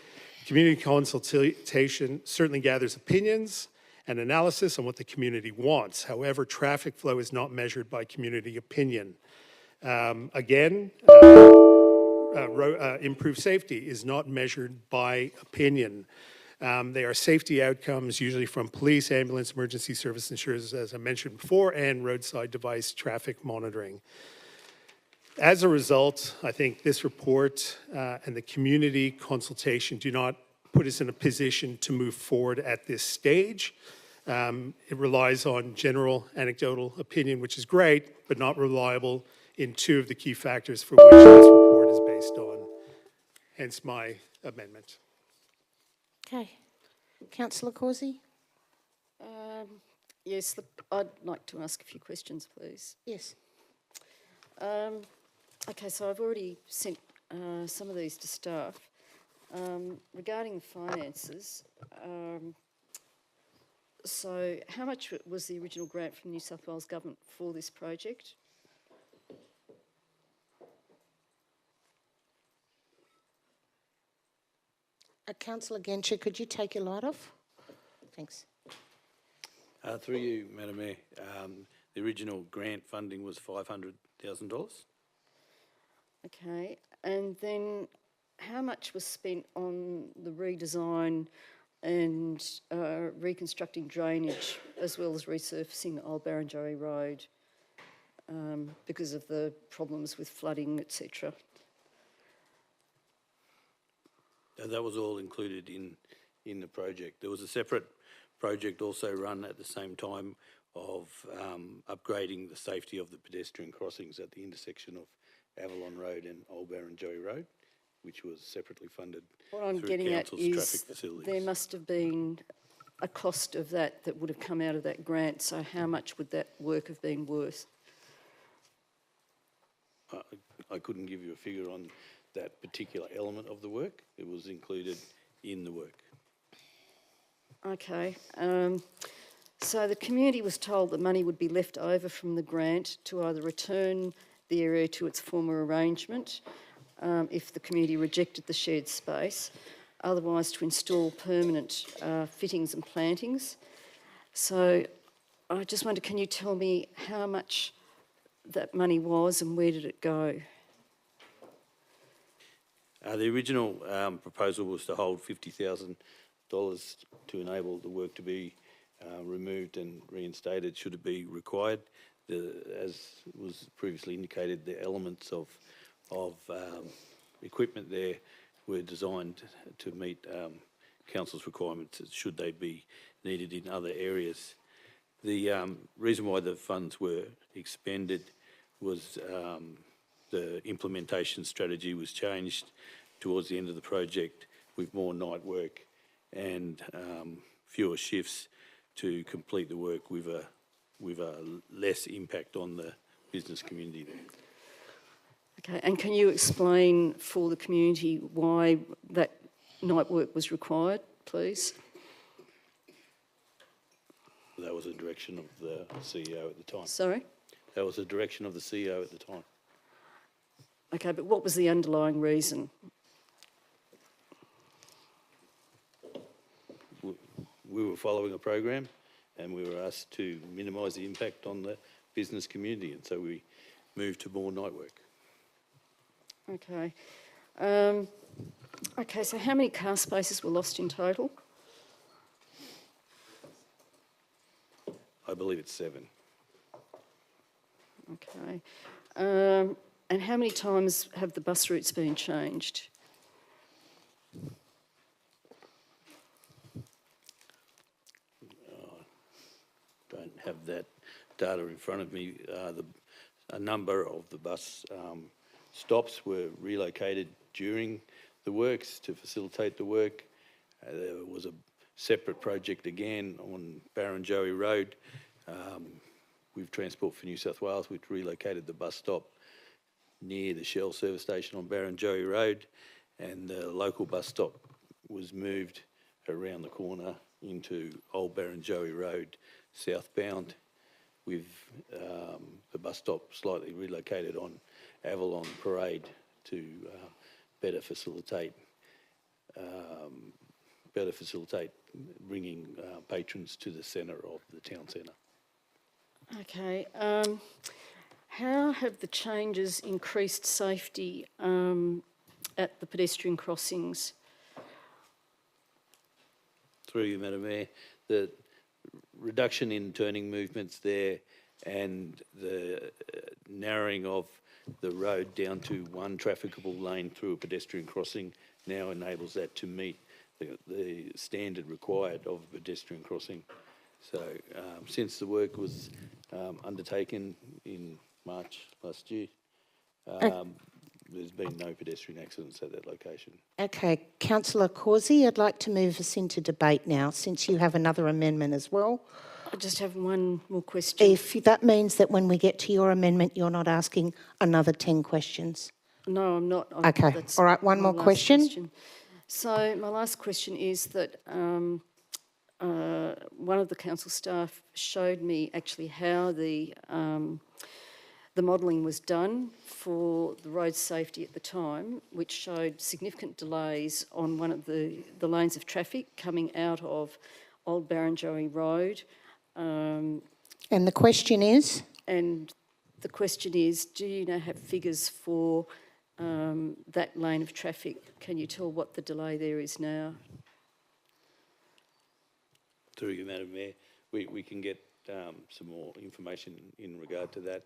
Community consultation certainly gathers opinions and analysis on what the community wants. However, traffic flow is not measured by community opinion. Improved safety is not measured by opinion. They are safety outcomes, usually from police, ambulance, emergency service insurers, as I mentioned before, and roadside device traffic monitoring. As a result, I think this report and the community consultation do not put us in a position to move forward at this stage. It relies on general anecdotal opinion, which is great, but not reliable in 2 of the key factors for which this report is based on. Hence my amendment. Okay. Councillor Causey? Yes, I'd like to ask a few questions, please. Yes. Okay, so I've already sent some of these to staff. Regarding the finances, so how much was the original grant from New South Wales Government for this project? Councillor Genscher, could you take your light off? Thanks. Through you, Madam Mayor, the original grant funding was $500,000. Okay, and then how much was spent on the redesign and reconstructing drainage, as well as resurfacing Old Barrenjoey Road because of the problems with flooding, etc.? That was all included in the project. There was a separate project also run at the same time of upgrading the safety of the pedestrian crossings at the intersection of Avalon Road and Old Barrenjoey Road, which was separately funded What I'm through getting at Council's is traffic facilities. there must have been a cost of that would have come out of that grant, so how much would that work have been worth? I couldn't give you a figure on that particular element of the work. It was included in the work. Okay, so the community was told that money would be left over from the grant to either return the area to its former arrangement if the community rejected the shared space, otherwise to install permanent fittings and plantings. So I just wonder, can you tell me how much that money was and where did it go? The original proposal was to hold $50,000 to enable the work to be removed and reinstated should it be required. As was previously indicated, the elements of equipment there were designed to meet council's requirements should they be needed in other areas. The reason why the funds were expended was the implementation strategy was changed towards the end of the project with more night work and fewer shifts to complete the work with a less impact on the business community there. Okay, and can you explain for the community why that night work was required, please? That was a direction of the CEO at the time. Sorry? That was a direction of the CEO at the time. Okay, but what was the underlying reason? We were following a program and we were asked to minimise the impact on the business community, and so we moved to more night work. Okay. Okay, so how many car spaces were lost in total? I believe it's 7. Okay. And how many times have the bus routes been changed? Don't have that data in front of me. A number of the bus stops were relocated during the works to facilitate the work. There was a separate project again on Barrenjoey Road with Transport for New South Wales, which relocated the bus stop near the Shell service station on Barrenjoey Road, and the local bus stop was moved around the corner into Old Barrenjoey Road southbound, with the bus stop slightly relocated on Avalon Parade to better facilitate bringing patrons to the centre of the town centre. Okay. How have the changes increased safety at the pedestrian crossings? Through you, Madam Mayor, the reduction in turning movements there and the narrowing of the road down to one trafficable lane through a pedestrian crossing now enables that to meet the standard required of a pedestrian crossing. So since the work was undertaken in March last year, there's been no pedestrian accidents at that location. Okay, Councillor Causey, I'd like to move us into debate now, since you have another amendment as well. I just have one more question. If that means that when we get to your amendment, you're not asking another 10 questions. No, I'm not. Okay, all right, one more question. So my last question is that one of the council staff showed me actually how the modelling was done for the road safety at the time, which showed significant delays on one of the lanes of traffic coming out of Old Barrenjoey Road. And the question is? And the question is, do you now have figures for that lane of traffic? Can you tell what the delay there is now? Through you, Madam Mayor, we can get some more information in regard to that.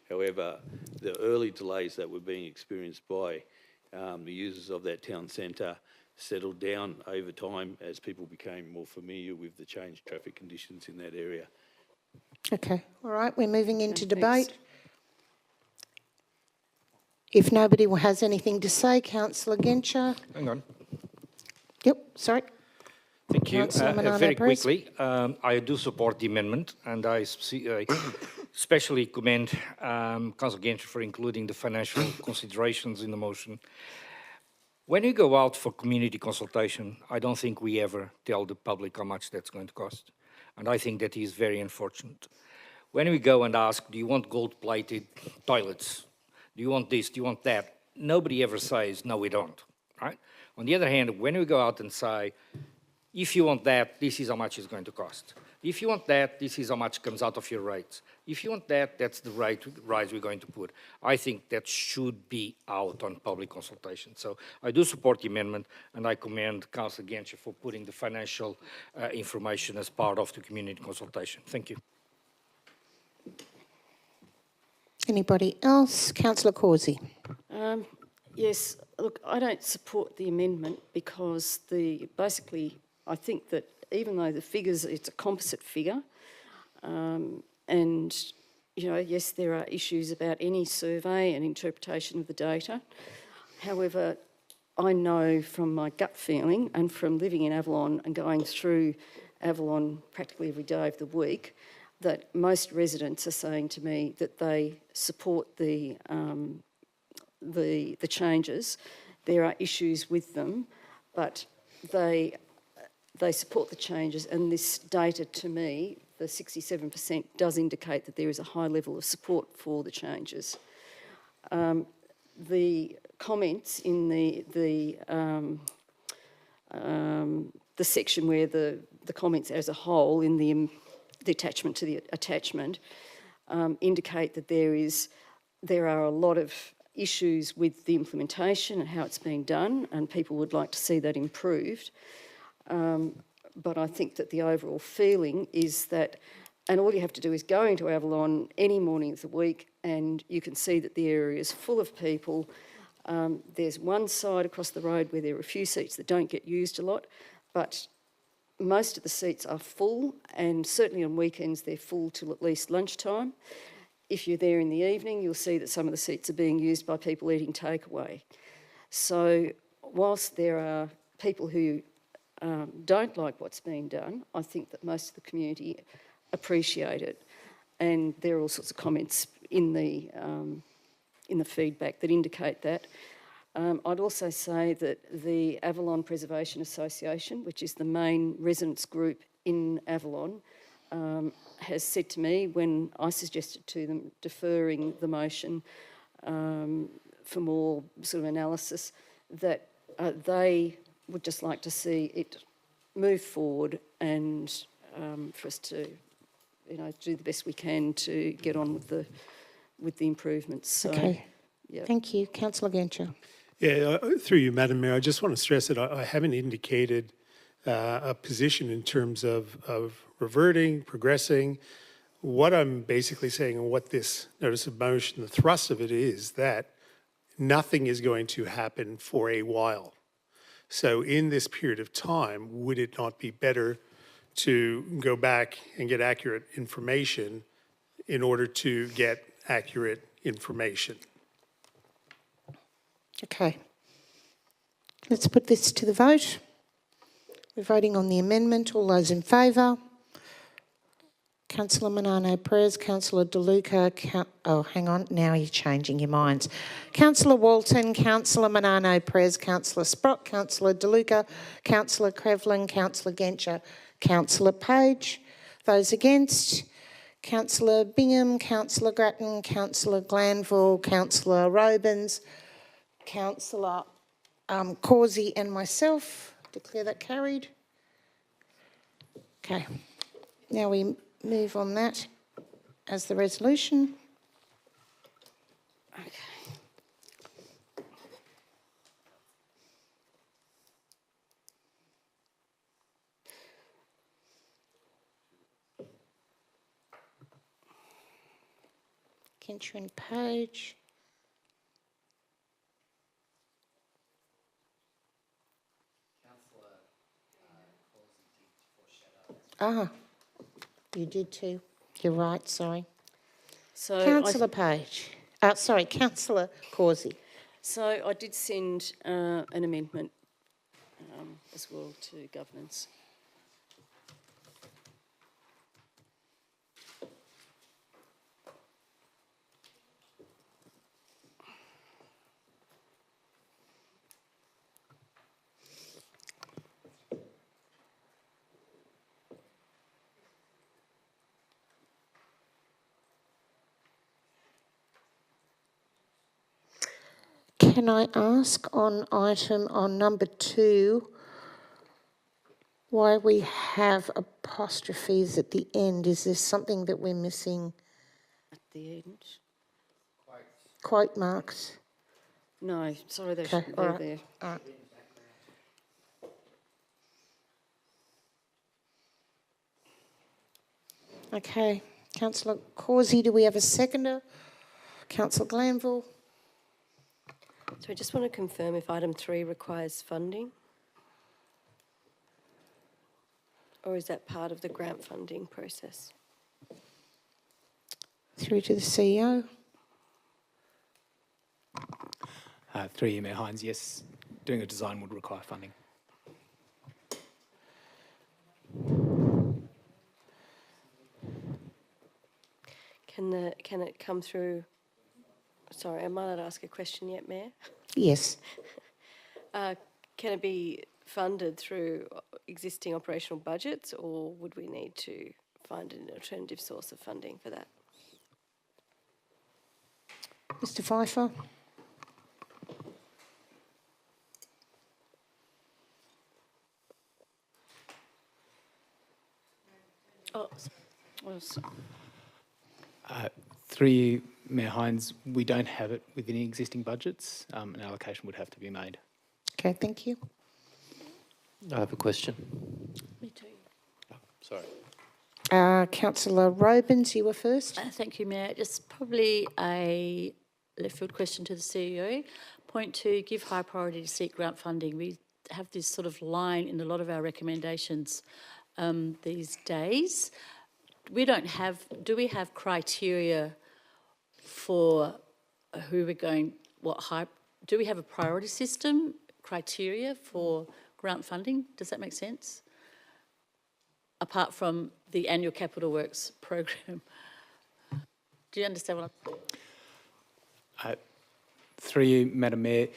However, the early delays that were being experienced by the users of that town centre settled down over time as people became more familiar with the changed traffic conditions in that area. Okay, all right, we're moving into debate. If nobody has anything to say, Councillor Genscher. Hang on. Yep, sorry. Thank you. Councillor Manano Very Perez. quickly, I do support the amendment, and I especially commend Councillor Genscher for including the financial considerations in the motion. When we go out for community consultation, I don't think we ever tell the public how much that's going to cost. And I think that is very unfortunate. When we go and ask, do you want gold-plated toilets? Do you want this? Do you want that? Nobody ever says, no, we don't, right? On the other hand, when we go out and say, if you want that, this is how much it's going to cost, If you want that, this is how much comes out of your rates. If you want that, that's the rate rise we're going to put. I think that should be out on public consultation. So I do support the amendment, and I commend Councillor Genscher for putting the financial information as part of the community consultation. Thank you. Anybody else? Councillor Causey. Yes, look, I don't support the amendment because basically I think that even though the figures, it's a composite figure, and, you know, yes, there are issues about any survey and interpretation of the data. However, I know from my gut feeling and from living in Avalon and going through Avalon practically every day of the week, that most residents are saying to me that they support the changes. There are issues with them, but they support the changes, and this data to me, the 67%, does indicate that there is a high level of support for the changes. The comments in the section where the comments as a whole in the attachment to the attachment indicate that there are a lot of issues with the implementation and how it's being done, and people would like to see that improved. But I think that the overall feeling is that, and all you have to do is go into Avalon any morning of the week and you can see that the area is full of people. There's one side across the road where there are a few seats that don't get used a lot, but most of the seats are full, and certainly on weekends they're full till at least lunchtime. If you're there in the evening, you'll see that some of the seats are being used by people eating takeaway. So whilst there are people who don't like what's being done, I think that most of the community appreciate it. And there are all sorts of comments in the feedback that indicate that. I'd also say that the Avalon Preservation Association, which is the main residents group in Avalon, has said to me when I suggested to them deferring the motion for more sort of analysis, that they would just like to see it move forward and for us to, you know, do the best we can to get on with the improvements. So, Okay. yeah. Thank you. Councillor Genscher. Yeah, through you, Madam Mayor, I just want to stress that I haven't indicated a position in terms of reverting, progressing. What I'm basically saying, and what this notice of motion, the thrust of it is that nothing is going to happen for a while. So in this period of time, would it not be better to go back and get accurate information in order to get accurate information? Okay. Let's put this to the vote. We're voting on the amendment. All those in favour? Councillor Manano Perez, Councillor De Luca, oh, hang on, now you're changing your minds. Councillor Walton, Councillor Manano Perez, Councillor Sprott, Councillor De Luca, Councillor Crevlin, Councillor Genscher, Councillor Page. Those against? Councillor Bingham, Councillor Grattan, Councillor Glanville, Councillor Robins, Councillor Causey and myself. Declare that carried. Okay. Now we move on that as the resolution. Okay. Genscher and Page. Ah, you did too. You're right, sorry. So Councillor Page. Sorry, Councillor Causey. So I did send an amendment as well to governance. Can I ask on number 2, why we have apostrophes at the end. Is there something that we're missing? At the end? Quote marks? No, sorry, they Okay, should all be right. there. All right. Okay, Councillor Causey, do we have a seconder? Councillor Glanville? So I just want to confirm if item 3 requires funding? Or is that part of the grant funding process? Through to the CEO. Through you, Mayor Hines, yes, doing a design would require funding. Can it come through? Sorry, am I allowed to ask a question yet, Mayor? Yes. Can it be funded through existing operational budgets, or would we need to find an alternative source of funding for that? Mr Pfeiffer? Oh, Through you, Mayor Hines, we don't have it within the existing budgets. An allocation would have to be made. Okay, thank you. I have a question. Me too. Sorry. Councillor Robins, you were first. Thank you, Mayor. Just probably a left field question to the CEO. Point 2, give high priority to seek grant funding. We have this sort of line in a lot of our recommendations these days. Do we have criteria for who we're going, do we have a priority system, criteria for grant funding? Does that make sense? Apart from the annual capital works program. Do you understand what I'm saying? Through you, Madam Mayor,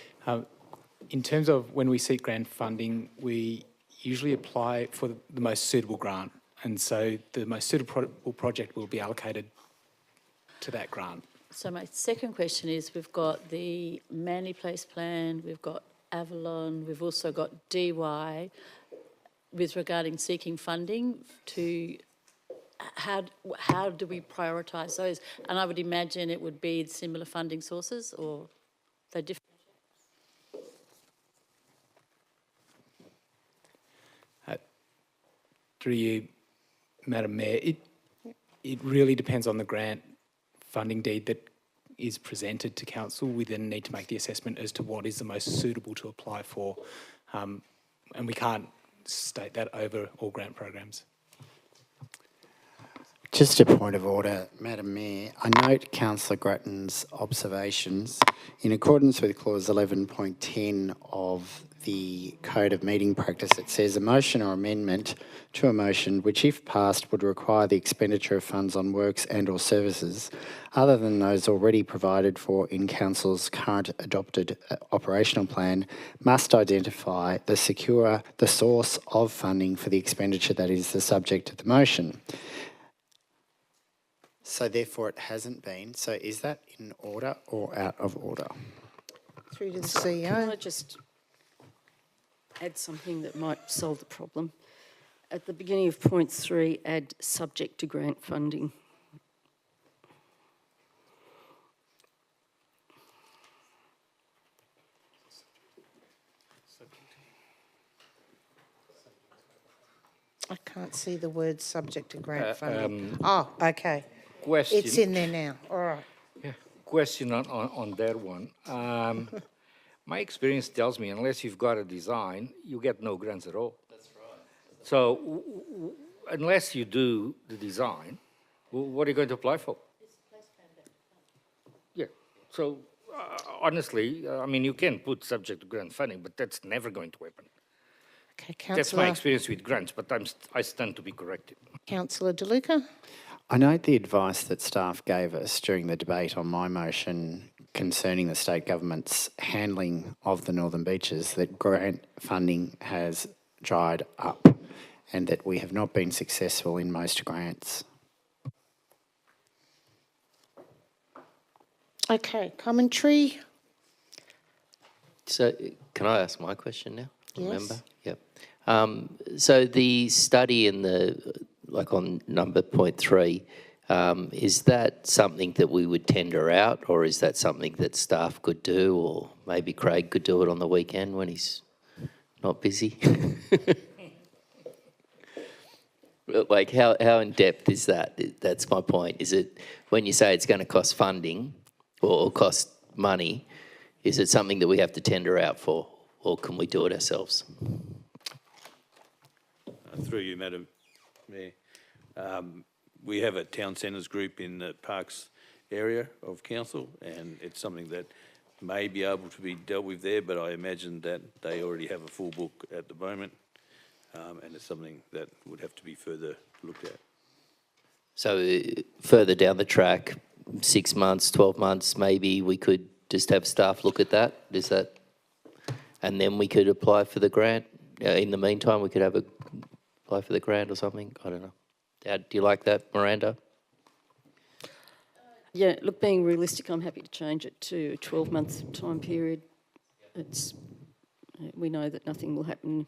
in terms of when we seek grant funding, we usually apply for the most suitable grant. And so the most suitable project will be allocated to that grant. So my second question is, we've got the Manly Place plan, we've got Avalon, we've also got DY, with regarding seeking funding to, how do we prioritise those? And I would imagine it would be similar funding sources, or they're different? Through you, Madam Mayor, it really depends on the grant funding deed that is presented to council. We then need to make the assessment as to what is the most suitable to apply for, and we can't state that over all grant programs. Just a point of order, Madam Mayor. I note Councillor Grattan's observations. In accordance with clause 11.10 of the Code of Meeting Practice, it says a motion or amendment to a motion which, if passed, would require the expenditure of funds on works and or services other than those already provided for in Council's current adopted operational plan, must identify the source of funding for the expenditure that is the subject of the motion. So therefore it hasn't been. So is that in order or out of order? Through to the Can CEO. I just add something that might solve the problem? At the beginning of point 3, add subject to grant funding. I can't see the word subject to grant funding. um, Okay. Question. It's in there now. All right. Yeah. Question on that one. My experience tells me unless you've got a design, you get no grants at all. That's right. So unless you do the design, what are you going to apply for? Yeah. So honestly, I mean, you can put subject to grant funding, but that's never going to happen. Okay, Councillor. That's my experience with grants, but I stand to be corrected. Councillor De Luca. I note the advice that staff gave us during the debate on my motion concerning the state government's handling of the Northern Beaches, that grant funding has dried up and that we have not been successful in most grants. Okay, commentary. So can I ask my question now? Yes. Remember? Yep. So the study in like on number 0.3, is that something that we would tender out, or is that something that staff could do, or maybe Craig could do it on the weekend when he's not busy? Like, how in depth is that? That's my point. Is it, when you say it's going to cost funding or cost money, is it something that we have to tender out for, or can we do it ourselves? Through you, Madam Mayor. We have a town centres group in the Parks area of council, and it's something that may be able to be dealt with there, but I imagine that they already have a full book at the moment, and it's something that would have to be further looked at. So further down the track, 6 months, 12 months, maybe we could just have staff look at that? Is that, and then we could apply for the grant? In the meantime, we could apply for the grant or something? I don't know. Do you like that, Miranda? Yeah, look, being realistic, I'm happy to change it to a 12-month time period. We know that nothing will happen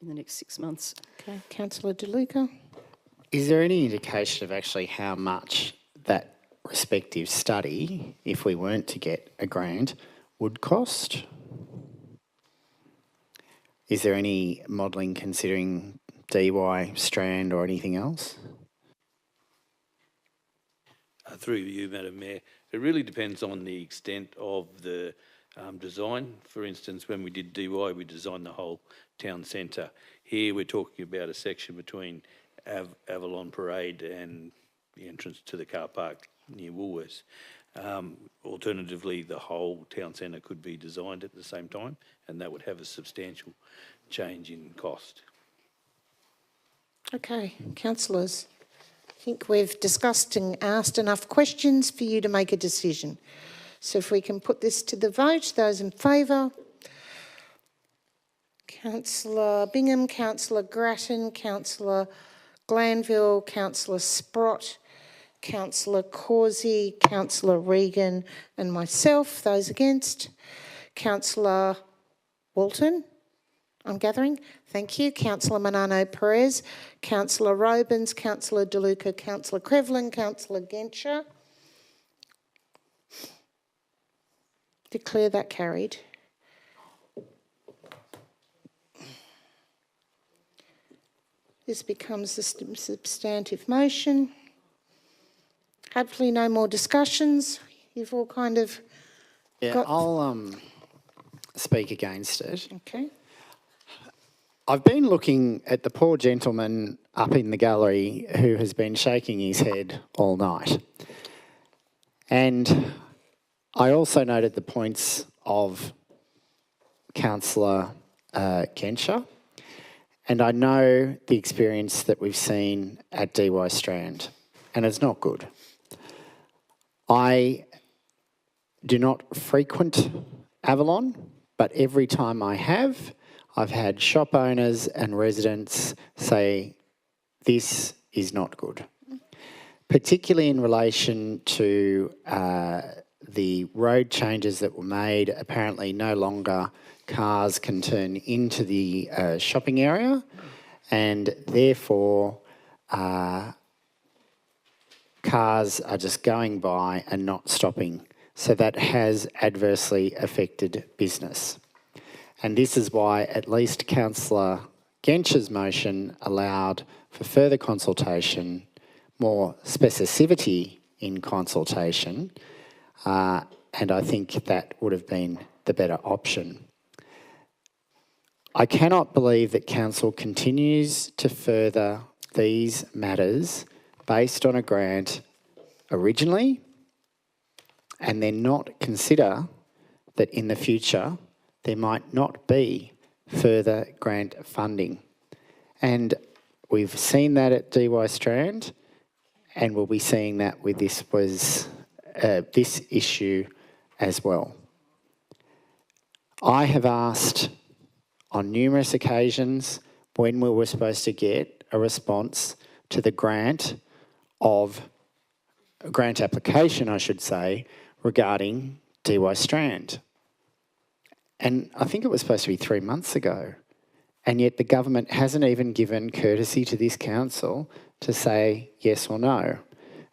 in the next 6 months. Okay, Councillor De Luca. Is there any indication of actually how much that respective study, if we weren't to get a grant, would cost? Is there any modelling considering DY, Strand or anything else? Through you, Madam Mayor, it really depends on the extent of the design. For instance, when we did DY, we designed the whole town centre. Here we're talking about a section between Avalon Parade and the entrance to the car park near Woolworths. Alternatively, the whole town centre could be designed at the same time, and that would have a substantial change in cost. Okay, councillors, I think we've discussed and asked enough questions for you to make a decision. So if we can put this to the vote, those in favour? Councillor Bingham, Councillor Grattan, Councillor Glanville, Councillor Sprott, Councillor Causey, Councillor Regan and myself. Those against? Councillor Walton, I'm gathering. Thank you. Councillor Manano Perez, Councillor Robins, Councillor De Luca, Councillor Crevlin, Councillor Genscher. Declare that carried. This becomes a substantive motion. Hopefully no more discussions. You've all kind of got... I'll speak against it. Okay. I've been looking at the poor gentleman up in the gallery who has been shaking his head all night. And I also noted the points of Councillor Genscher, and I know the experience that we've seen at DY Strand, and it's not good. I do not frequent Avalon, but every time I have, I've had shop owners and residents say, this is not good, particularly in relation to the road changes that were made. Apparently no longer cars can turn into the shopping area, and therefore cars are just going by and not stopping. So that has adversely affected business. And this is why at least Councillor Genscher's motion allowed for further consultation, more specificity in consultation, and I think that would have been the better option. I cannot believe that Council continues to further these matters based on a grant originally, and then not consider that in the future there might not be further grant funding. And we've seen that at DY Strand, and we'll be seeing that with this issue as well. I have asked on numerous occasions when we were supposed to get a response to the grant application, I should say, regarding DY Strand. And I think it was supposed to be 3 months ago. And yet the government hasn't even given courtesy to this council to say yes or no.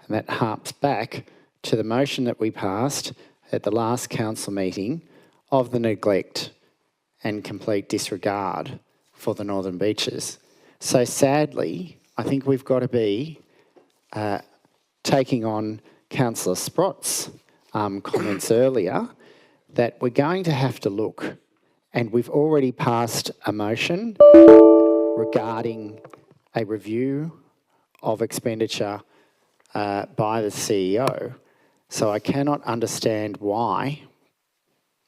And that harps back to the motion that we passed at the last council meeting of the neglect and complete disregard for the Northern Beaches. So sadly, I think we've got to be taking on Councillor Sprott's comments earlier, that we're going to have to look, and we've already passed a motion regarding a review of expenditure by the CEO. So I cannot understand why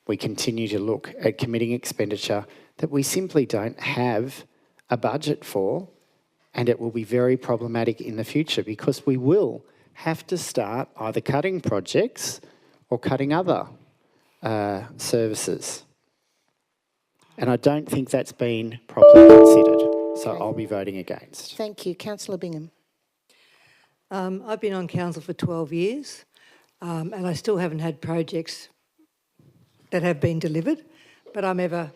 we continue to look at committing expenditure that we simply don't have a budget for, and it will be very problematic in the future because we will have to start either cutting projects or cutting other services. And I don't think that's been properly considered, so I'll be voting against. Thank you. Councillor Bingham. I've been on council for 12 years and I still haven't had projects that have been delivered, but I'm ever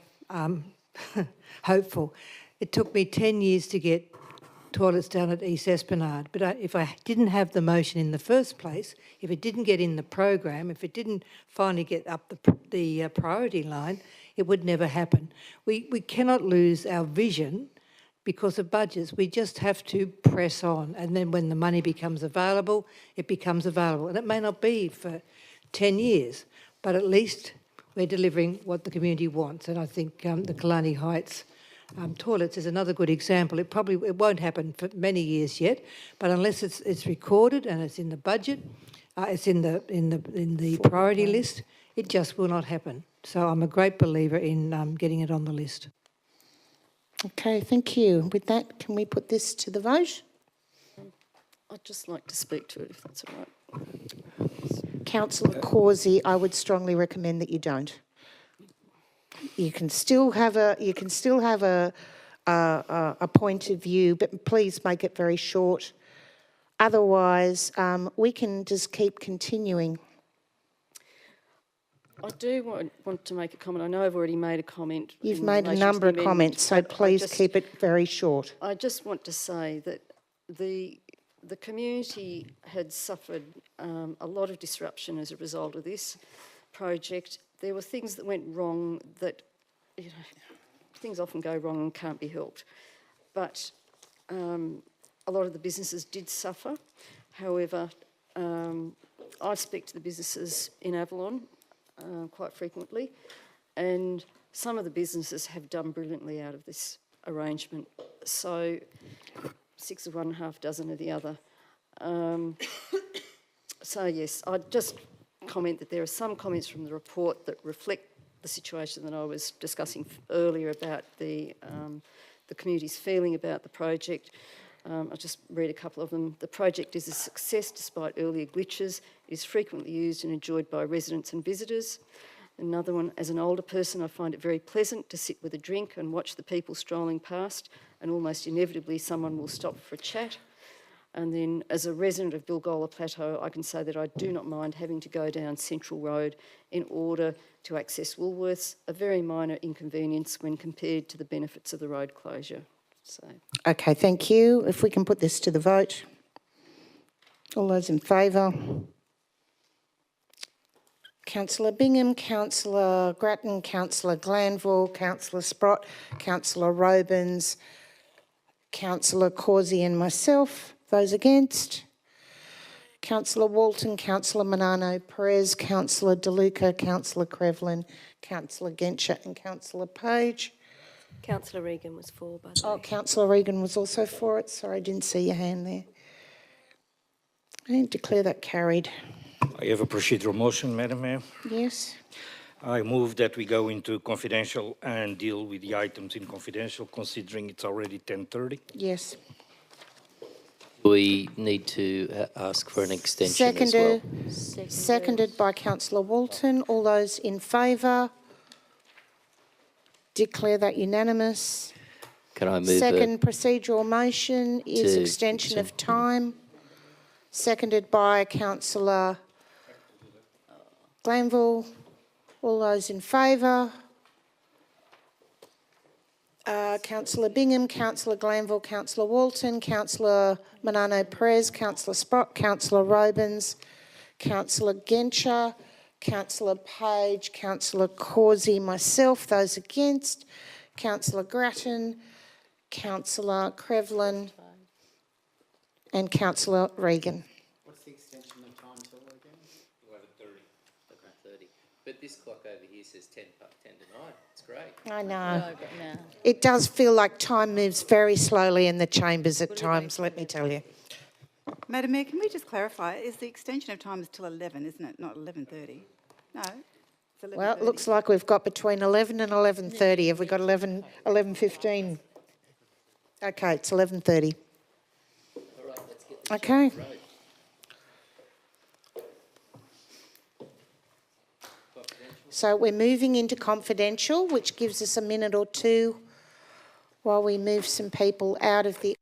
hopeful. It took me 10 years to get toilets down at East Esplanade, but if I didn't have the motion in the first place, if it didn't get in the program, if it didn't finally get up the priority line, it would never happen. We cannot lose our vision because of budgets. We just have to press on, and then when the money becomes available, it becomes available. And it may not be for 10 years, but at least we're delivering what the community wants. And I think the Killarney Heights toilets is another good example. It won't happen for many years yet, but unless it's recorded and it's in the budget, it's in the priority list, it just will not happen. So I'm a great believer in getting it on the list. Okay, thank you. With that, can we put this to the vote? I'd just like to speak to it, if that's all right. Councillor Causey, I would strongly recommend that you don't. You can still have a point of view, but please make it very short. Otherwise, we can just keep continuing. I do want to make a comment. I know I've already made a comment. You've made a number of comments, so please keep it very short. I just want to say that the community had suffered a lot of disruption as a result of this project. There were things that went wrong that, things often go wrong and can't be helped. But a lot of the businesses did suffer. However, I speak to the businesses in Avalon quite frequently, and some of the businesses have done brilliantly out of this arrangement. So 6 of one, half dozen of the other. So yes, I'd just comment that there are some comments from the report that reflect the situation that I was discussing earlier about the community's feeling about the project. I'll just read a couple of them. The project is a success despite earlier glitches. It is frequently used and enjoyed by residents and visitors. Another one, as an older person, I find it very pleasant to sit with a drink and watch the people strolling past, and almost inevitably someone will stop for a chat. And then as a resident of Bilgola Plateau, I can say that I do not mind having to go down Central Road in order to access Woolworths, a very minor inconvenience when compared to the benefits of the road closure. So. Okay, thank you. If we can put this to the vote. All those in favour? Councillor Bingham, Councillor Grattan, Councillor Glanville, Councillor Sprott, Councillor Robins, Councillor Causey and myself. Those against? Councillor Walton, Councillor Manano Perez, Councillor DeLuca, Councillor Crevlin, Councillor Genscher and Councillor Page. Councillor Regan was for, by the way. Oh, Councillor Regan was also for it. Sorry, I didn't see your hand there. I declare that carried. I have a procedural motion, Madam Mayor. Yes. I move that we go into confidential and deal with the items in confidential, considering it's already 10:30. Yes. We need to ask for an extension as well. Seconded by Councillor Walton. All those in favour? Declare that unanimous. Can I move Second procedural motion is extension of time. Seconded by Councillor Glanville. All those in favour? Councillor Bingham, Councillor Glanville, Councillor Walton, Councillor Manano Perez, Councillor Sprott, Councillor Robins, Councillor Genscher, Councillor Page, Councillor Causey, myself, those against, Councillor Grattan, Councillor Crevlin and Councillor Regan. What's the extension of time till again? 11:30. 11:30. But this clock over here says 10 to 9. It's great. I know. No, but now. It does feel like time moves very slowly in the chambers at times, let me tell you. Madam Mayor, can we just clarify? Is the extension of time is till 11, isn't it? Not 11:30? No. It's 11:30. Well, it looks like we've got between 11 and 11:30. Have we got 11:15? Okay, it's 11:30. All right, let's get this Okay. on the road. So we're moving into confidential, which gives us a minute or two while we move some people out of the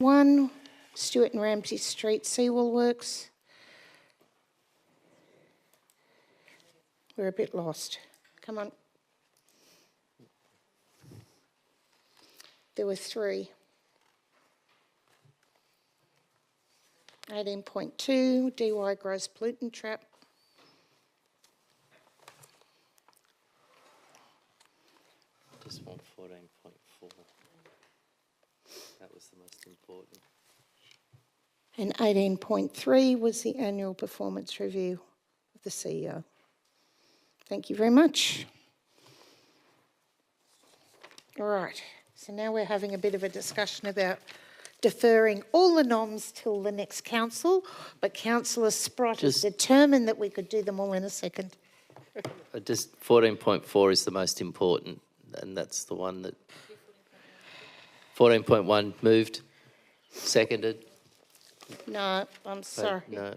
1, Stewart and Ramsay Street seawall works. We're a bit lost. Come on. There were 3. 18.2, DY gross pollutant trap. Just want 14.4. That was the most important. And 18.3 was the annual performance review of the CEO. Thank you very much. All right, so now we're having a bit of a discussion about deferring all the noms till the next council, but Councillor Sprott is determined that we could do them all in a second. Just 14.4 is the most important, and that's the one that... 14.1 moved, seconded. No, I'm sorry. No.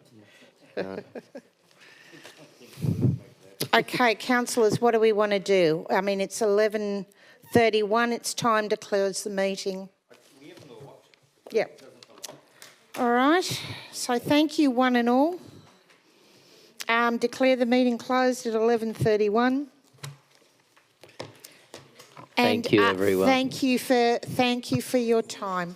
Okay, councillors, what do we want to do? I mean, it's 11:31, it's time to close the meeting. Yeah. All right, so thank you one and all. Declare the meeting closed at 11:31. Thank you, everyone. Thank you for your time.